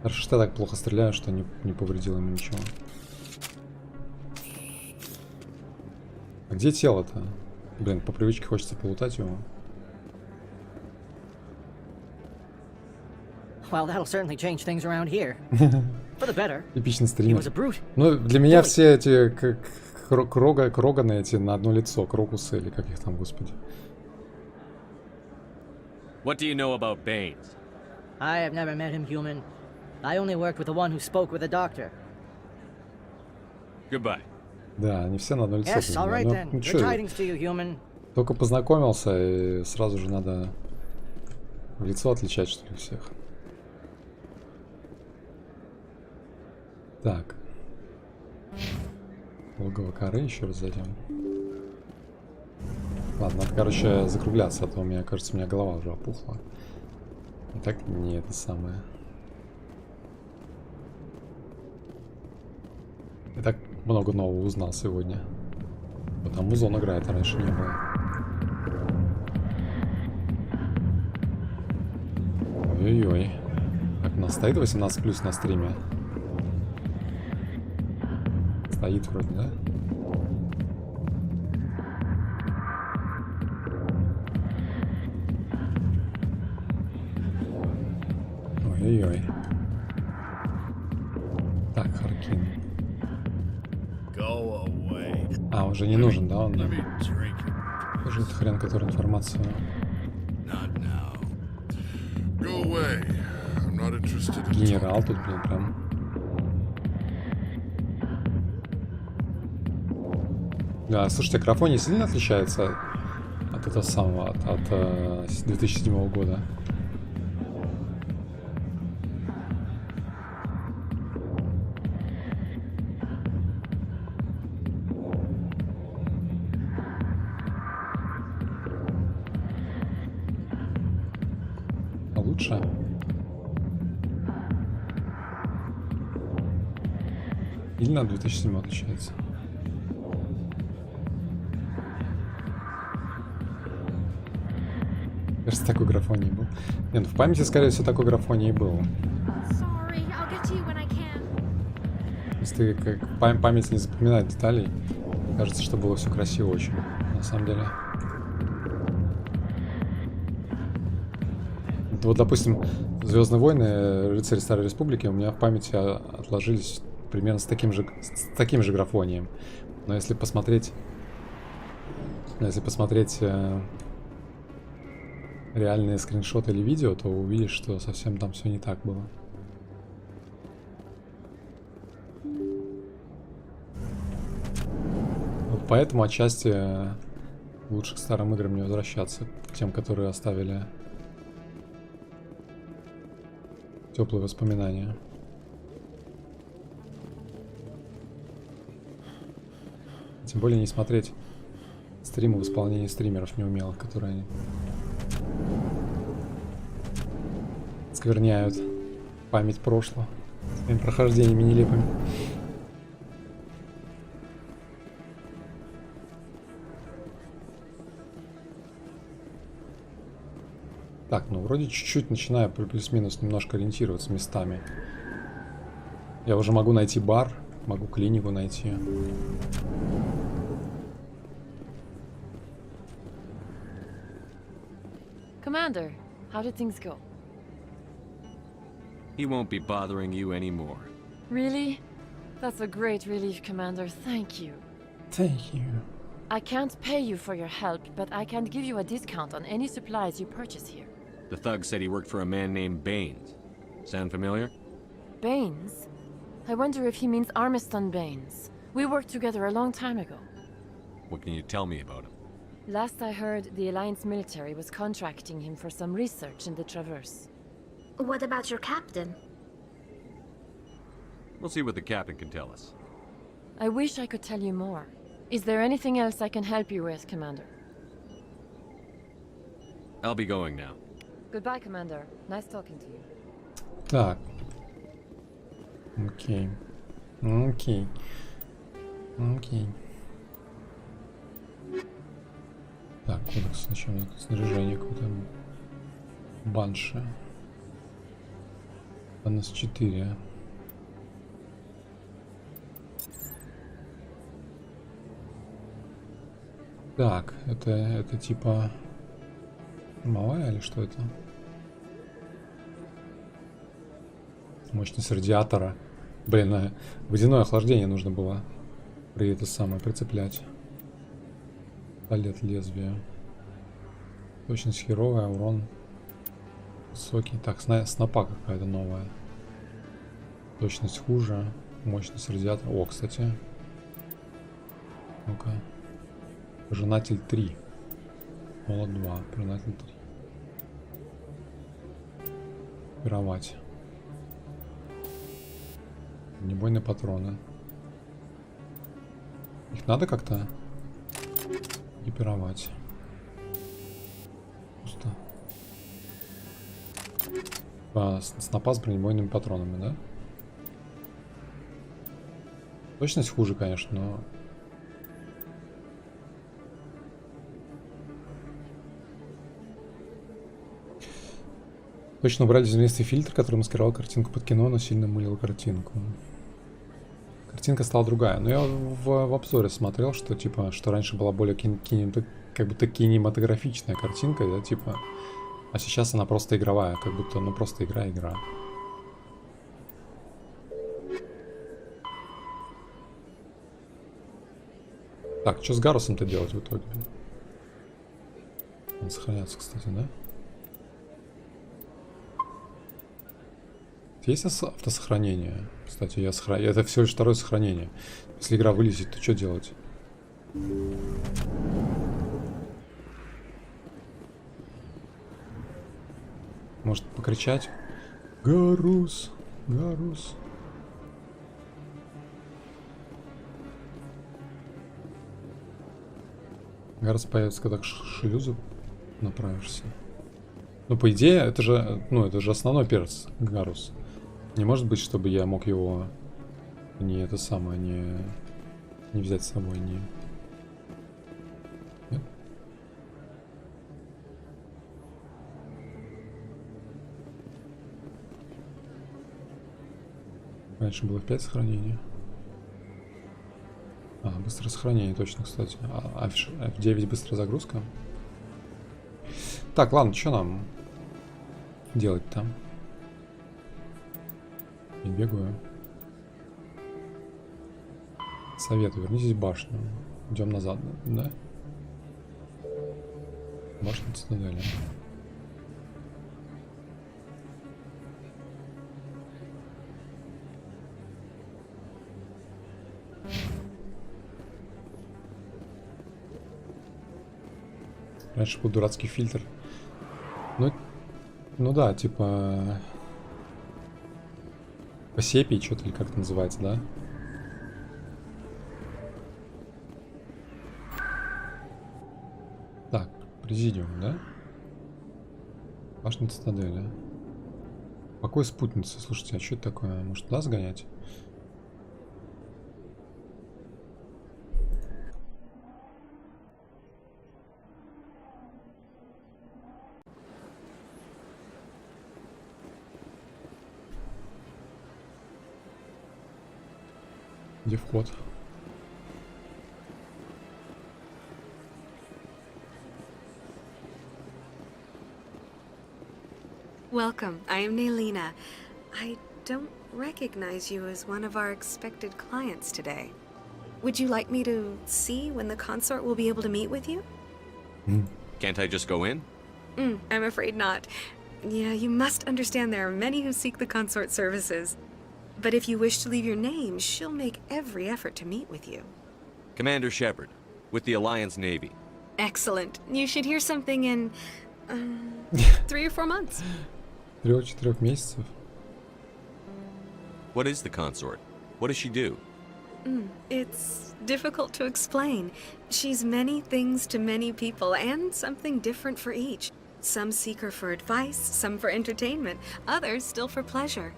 Хорошо, что я так плохо стреляю, что не повредил ему ничего. А где тело-то? Блин, по привычке хочется полутать его. Well, that'll certainly change things around here. For the better. Типичный стример. He was a brute. Ну, для меня все эти кроганы эти на одно лицо. Крокусы или как их там, господи. What do you know about Baines? I have never met him, human. I only worked with the one who spoke with the doctor. Goodbye. Да, они все на одно лицо. Yes, all right then. Ну, Good tidings to you, human. Только познакомился, и сразу же надо в лицо отличать, что ли, всех. Так. Логово коры еще раз зайдем. Ладно, надо, короче, закругляться, а то у меня, кажется, у меня голова уже опухла. И так не это самое. Я так много нового узнал сегодня. Вот там музон играет, а раньше не было. Ой-ой-ой. Так, у нас стоит 18+ на стриме. Стоит вроде, да? Ой-ой-ой. Так, Харкин. А, уже не нужен, да, он нам? Тоже это хрен, который информацию. Генерал тут, блин, прям. Да, слушайте, графония сильно отличается от этого самого, от 2007 года. А лучше? Или на 2007 отличается? Кажется, такой графоний был. Нет, в памяти, скорее всего, такой графоний был. Если как память не запоминает деталей, кажется, что было все красиво очень, на самом деле. Это вот, допустим, «Звездные войны», «Рыцари Старой Республики» у меня в памяти отложились примерно с таким же графонием. Но если посмотреть реальные скриншоты или видео, то увидишь, что совсем там все не так было. Вот поэтому отчасти лучше к старым играм не возвращаться, к тем, которые оставили теплые воспоминания. Тем более не смотреть стримы в исполнении стримеров неумелых, которые они скверняют память прошлого своими прохождениями нелепыми. Так, ну вроде чуть-чуть начинаю плюс-минус немножко ориентироваться местами. Я уже могу найти бар, могу клинику найти. Commander, how did things go? He won't be bothering you anymore. Really? That's a great relief, Commander. Thank you. Thank you. I can't pay you for your help, but I can give you a discount on any supplies you purchase here. The thug said he worked for a man named Baines. Sound familiar? Baines? I wonder if he means Armiston Baines. We worked together a long time ago. What can you tell me about him? Last I heard, the Alliance military was contracting him for some research in the Traverse. What about your captain? We'll see what the captain can tell us. I wish I could tell you more. Is there anything else I can help you with, Commander? I'll be going now. Goodbye, Commander. Nice talking to you. Так. Окей. Окей. Окей. Так, кодекс сначала. Снаряжение какое-то. Банши. НС-4. Так, это типа малая или что это? Мощность радиатора. Блин, водяное охлаждение нужно было при это самое прицеплять. Палет лезвия. Точность херовая, урон высокий. Так, снопа какая-то новая. Точность хуже. Мощность радиатора. О, кстати. Ну-ка. Пожинатель 3. Молот 2. Пожинатель 3. Пировать. Бронебойные патроны. Их надо как-то экипировать. Пусто. Снопа с бронебойными патронами, да? Точность хуже, конечно, но... Точно убрали землистый фильтр, который маскировал картинку под кино, но сильно мылил картинку. Картинка стала другая. Но я в обзоре смотрел, что типа, что раньше была более как будто кинематографичная картинка, да, типа. А сейчас она просто игровая, как будто, ну просто игра. Так, что с Гарусом-то делать в итоге? Он сохраняется, кстати, да? Есть автосохранение? Кстати, это всего лишь второе сохранение. Если игра вылезет, то что делать? Может покричать? Гарус! Гарус! Гарус появится, когда к шлюзу направишься. Ну, по идее, это же основной перс, Гарус. Не может быть, чтобы я мог его не взять с собой, не... Нет? Раньше было 5 сохранений. Быстрое сохранение, точно, кстати. F9 быстрая загрузка. Так, ладно, что нам делать там? Я бегаю. Советую, вернитесь в башню. Идем назад, да? Башня цитадели. Раньше был дурацкий фильтр. Ну да, типа... По сепии, что-то или как это называется, да? Так, президиум, да? Башня цитадели. Покой спутницы. Слушайте, а что это такое? Может, туда сгонять? Где вход? Welcome. I am Naylina. I don't recognize you as one of our expected clients today. Would you like me to see when the consort will be able to meet with you? Can't I just go in? I'm afraid not. Yeah, you must understand there are many who seek the consort services. But if you wish to leave your name, she'll make every effort to meet with you. Commander Shepard, with the Alliance Navy. Excellent. You should hear something in 3 or 4 months. 3-4 месяцев. What is the consort? What does she do? It's difficult to explain. She's many things to many people, and something different for each. Some seek her for advice, some for entertainment, others still for pleasure.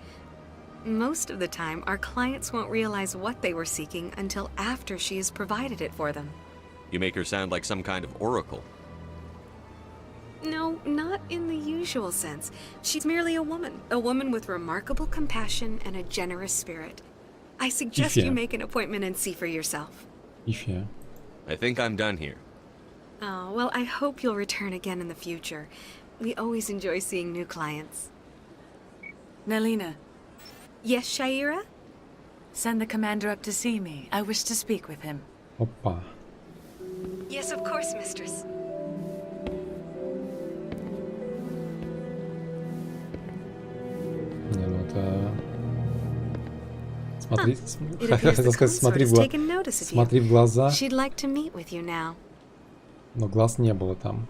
Most of the time, our clients won't realize what they were seeking until after she has provided it for them. You make her sound like some kind of oracle. No, not in the usual sense. She's merely a woman with remarkable compassion and a generous spirit. I suggest you make an appointment and see for yourself. I think I'm done here. Oh, well, I hope you'll return again in the future. We always enjoy seeing new clients. Naylina. Yes, Shaira? Send the commander up to see me. I wish to speak with him. Опа. Yes, of course, mistress. Не, ну это... Смотри, хотел сказать, смотри в глаза. Но глаз не было там,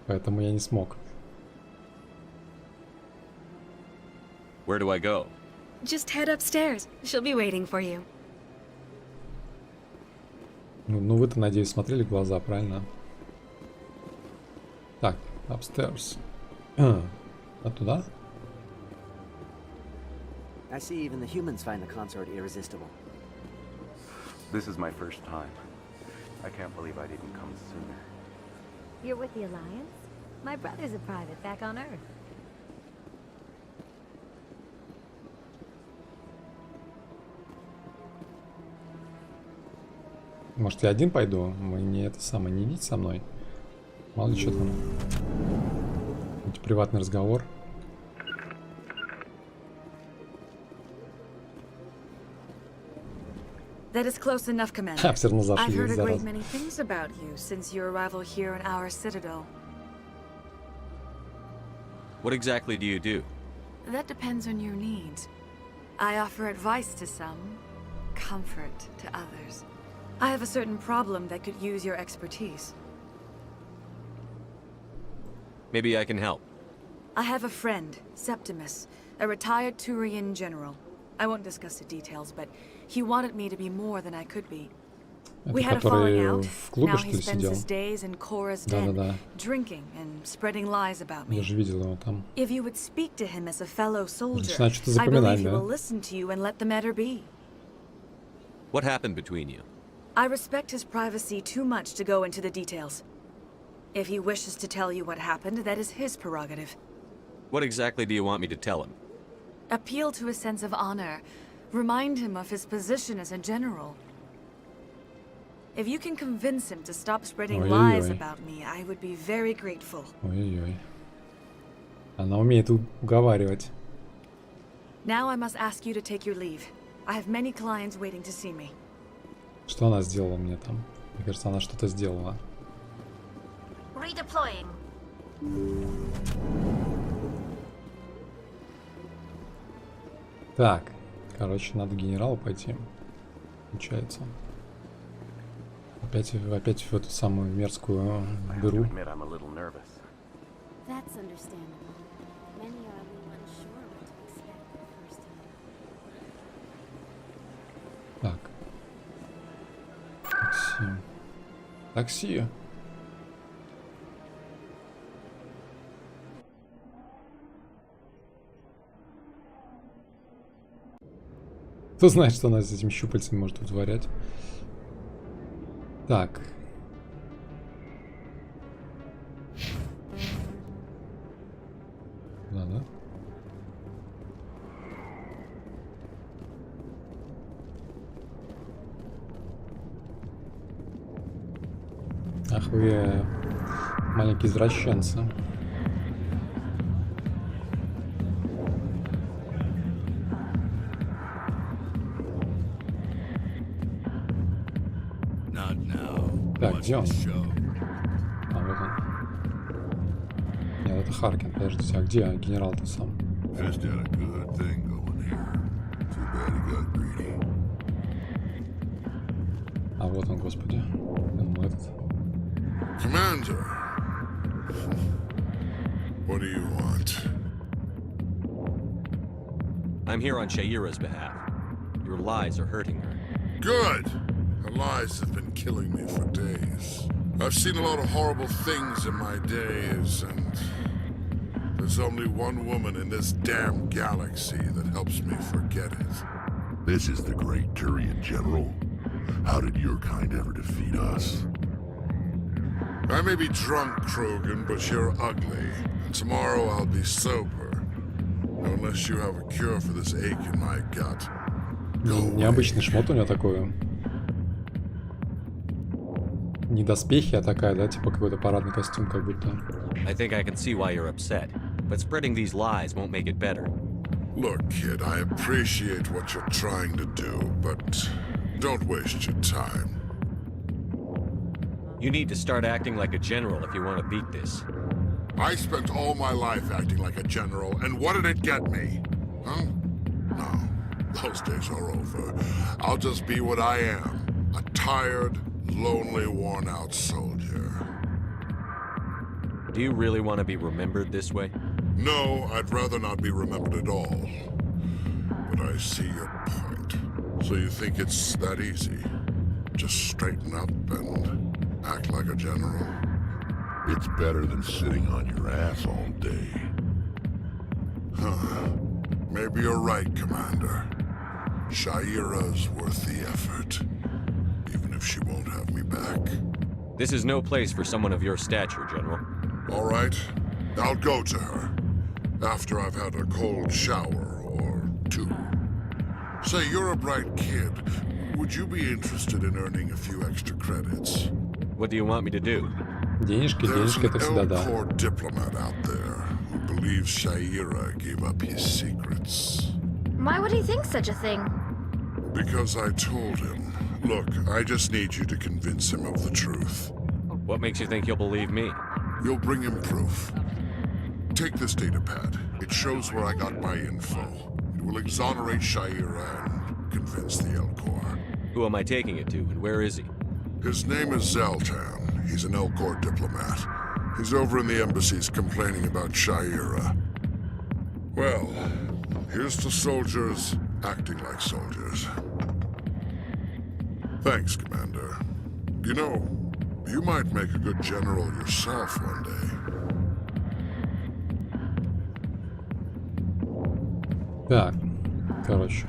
поэтому я не смог. Where do I go? Just head upstairs. She'll be waiting for you. Ну вы-то, надеюсь, смотрели глаза, правильно? Так, upstairs. А туда? I see even the humans find the consort irresistible. This is my first time. I can't believe I didn't come sooner. You're with the Alliance? My brother's a private back on Earth. Может, я один пойду? Вы не это самое, не идите со мной. Мало ли что там. Какой-то приватный разговор. That is close enough, Commander. Все равно I've зашли, heard a great зараза. many things about you since your arrival here in our citadel. What exactly do you do? That depends on your needs. I offer advice to some, comfort to others. I have a certain problem that could use your expertise. Maybe I can help. I have a friend, Septimus, a retired Turian general. I won't discuss the details, but he wanted me to be more than I could be. We had a falling out. Now he spends his days in Cora's den, drinking and spreading lies about me. Я же видел его там. If you would speak to him as a fellow soldier, Начинает что-то I believe запоминать, he да? will listen to you and let the matter be. What happened between you? I respect his privacy too much to go into the details. If he wishes to tell you what happened, that is his prerogative. What exactly do you want me to tell him? Appeal to his sense of honor. Remind him of his position as a general. If you can convince him to stop spreading lies about me, I would be very grateful. Ой-ой-ой. Она умеет уговаривать. Now I must ask you to take your leave. I have many clients waiting to see me. Что она сделала мне там? Мне кажется, она что-то сделала. Redeploying. Так, короче, надо к генералу пойти. Получается. Опять в эту самую мерзкую дыру. That's understandable. Many are a little unsure what to expect the first time. Так. Такси. Такси. Кто знает, что она с этими щупальцами может вытворять. Так. Да. Ах вы маленькие извращенцы. Так, где он? А, вот он. Нет, это Харкин, подождите, а где генерал-то сам? А вот он, господи. Ну, этот. Commander, what do you want? I'm here on Shaira's behalf. Your lies are hurting her. Good! Her lies have been killing me for days. I've seen a lot of horrible things in my days, and there's only one woman in this damn galaxy that helps me forget it. This is the great Turian General. How did your kind ever defeat us? I may be drunk, Krogan, but you're ugly. And tomorrow I'll be sober. Unless you have a cure for this ache in my gut. Необычный шмот у него такой. Не доспехи, а такая, да, типа какой-то парадный костюм, как будто. I think I can see why you're upset, but spreading these lies won't make it better. Look, kid, I appreciate what you're trying to do, but don't waste your time. You need to start acting like a general if you want to beat this. I spent all my life acting like a general, and what did it get me? Huh? No, those days are over. I'll just be what I am, a tired, lonely, worn-out soldier. Do you really want to be remembered this way? No, I'd rather not be remembered at all. But I see your point. So you think it's that easy? just straighten up and act like a general? It's better than sitting on your ass all day. Huh. Maybe you're right, Commander. Shaira's worth the effort, even if she won't have me back. This is no place for someone of your stature, General. All right, I'll go to her. After I've had a cold shower or two. Say, you're a bright kid. Would you be interested in earning a few extra credits? What do you want me to do? Денежки, There's денежки, an это всегда да. Elcor diplomat out there who believes Shaira gave up his secrets. Why would he think such a thing? Because I told him. Look, I just need you to convince him of the truth. What makes you think he'll believe me? You'll bring him proof. Take this data pad. It shows where I got my info. It will exonerate Shaira and convince the Elcor. Who am I taking it to, and where is he? His name is Zaltan. He's an Elcor diplomat. He's over in the embassies complaining about Shaira. Well, here's to soldiers acting like soldiers. Thanks, Commander. You know, you might make a good general yourself one day. Так, короче,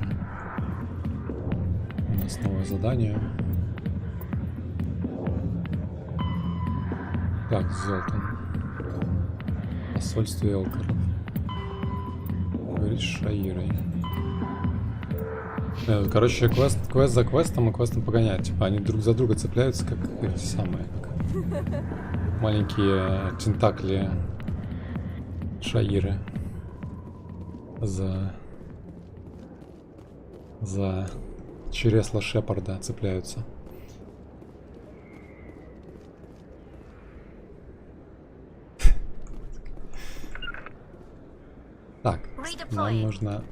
у нас новое задание. Так, Золтан. Посольство Элкоров. Говорит с Шаирой. Короче, квест за квестом и квестом погонять. Типа они друг за друга цепляются, как эти самые, как маленькие тентакли Шаиры. За чресло Шепарда цепляются. Так, нам нужно...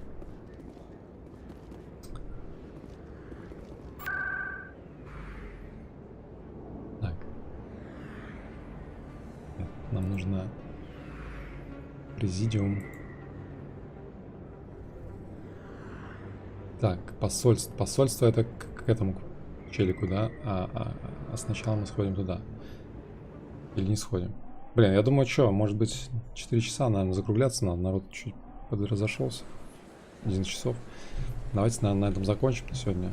Так. Нет, нам нужно президиум. Так, посольство. Посольство это к этому челику, да? А сначала мы сходим туда. Или не сходим? Блин, я думаю, что, может быть, 4 часа, наверное, закругляться надо. Народ чуть разошелся. 11 часов. Давайте, наверное, на этом закончим на сегодня.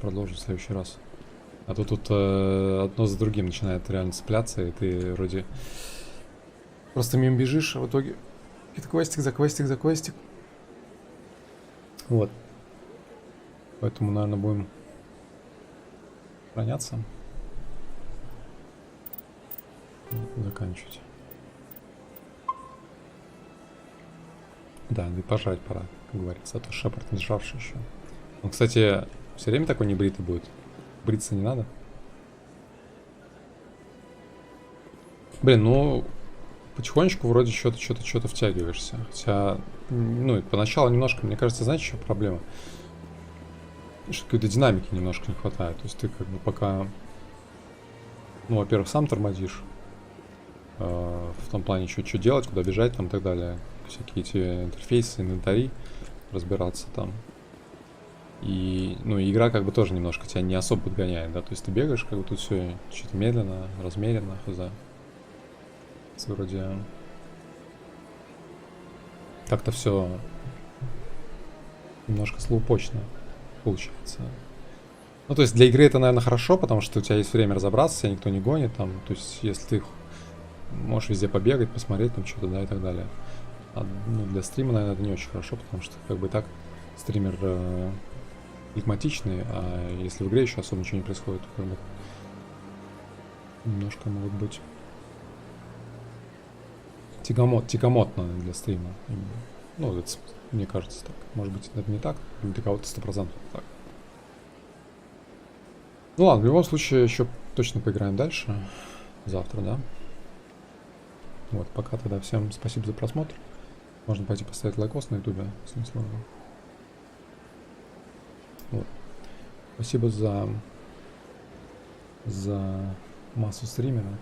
Продолжим в следующий раз. А то тут одно за другим начинает реально цепляться, и ты вроде просто мимо бежишь, а в итоге это квестик за квестик за квестик. Вот. Поэтому, наверное, будем сохраняться. Заканчивать. Да, и пожрать пора, как говорится. А то Шепард не сжавший еще. Он, кстати, все время такой небритый будет. Бриться не надо. Блин, ну потихонечку вроде что-то втягиваешься. Хотя, ну, поначалу немножко, мне кажется, знаете, что проблема? Что какой-то динамики немножко не хватает. То есть ты как бы пока, ну, во-первых, сам тормозишь. В том плане, что делать, куда бежать, там и так далее. Всякие эти интерфейсы, инвентари, разбираться там. И, ну, игра как бы тоже немножко тебя не особо подгоняет, да, то есть ты бегаешь, как бы тут все что-то медленно, размеренно, хз. Вроде как-то все немножко слоупочно получается. Ну, то есть для игры это, наверное, хорошо, потому что у тебя есть время разобраться, тебя никто не гонит, там, то есть если ты можешь везде побегать, посмотреть там что-то, да, и так далее. А, ну, для стрима, наверное, это не очень хорошо, потому что как бы и так стример флегматичный, а если в игре еще особо ничего не происходит, то как бы немножко могут быть тягомотно для стрима. Ну, это, мне кажется, так. Может быть, это не так, для кого-то 100% так. Ну ладно, в любом случае, еще точно поиграем дальше. Завтра, да? Вот, пока тогда всем спасибо за просмотр. Можно пойти поставить лайкос на ютубе, если не сложно. Вот. Спасибо за массу стримера.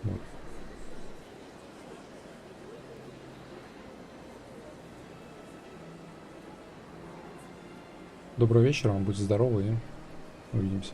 Вот. Доброго вечера вам, будьте здоровы и увидимся.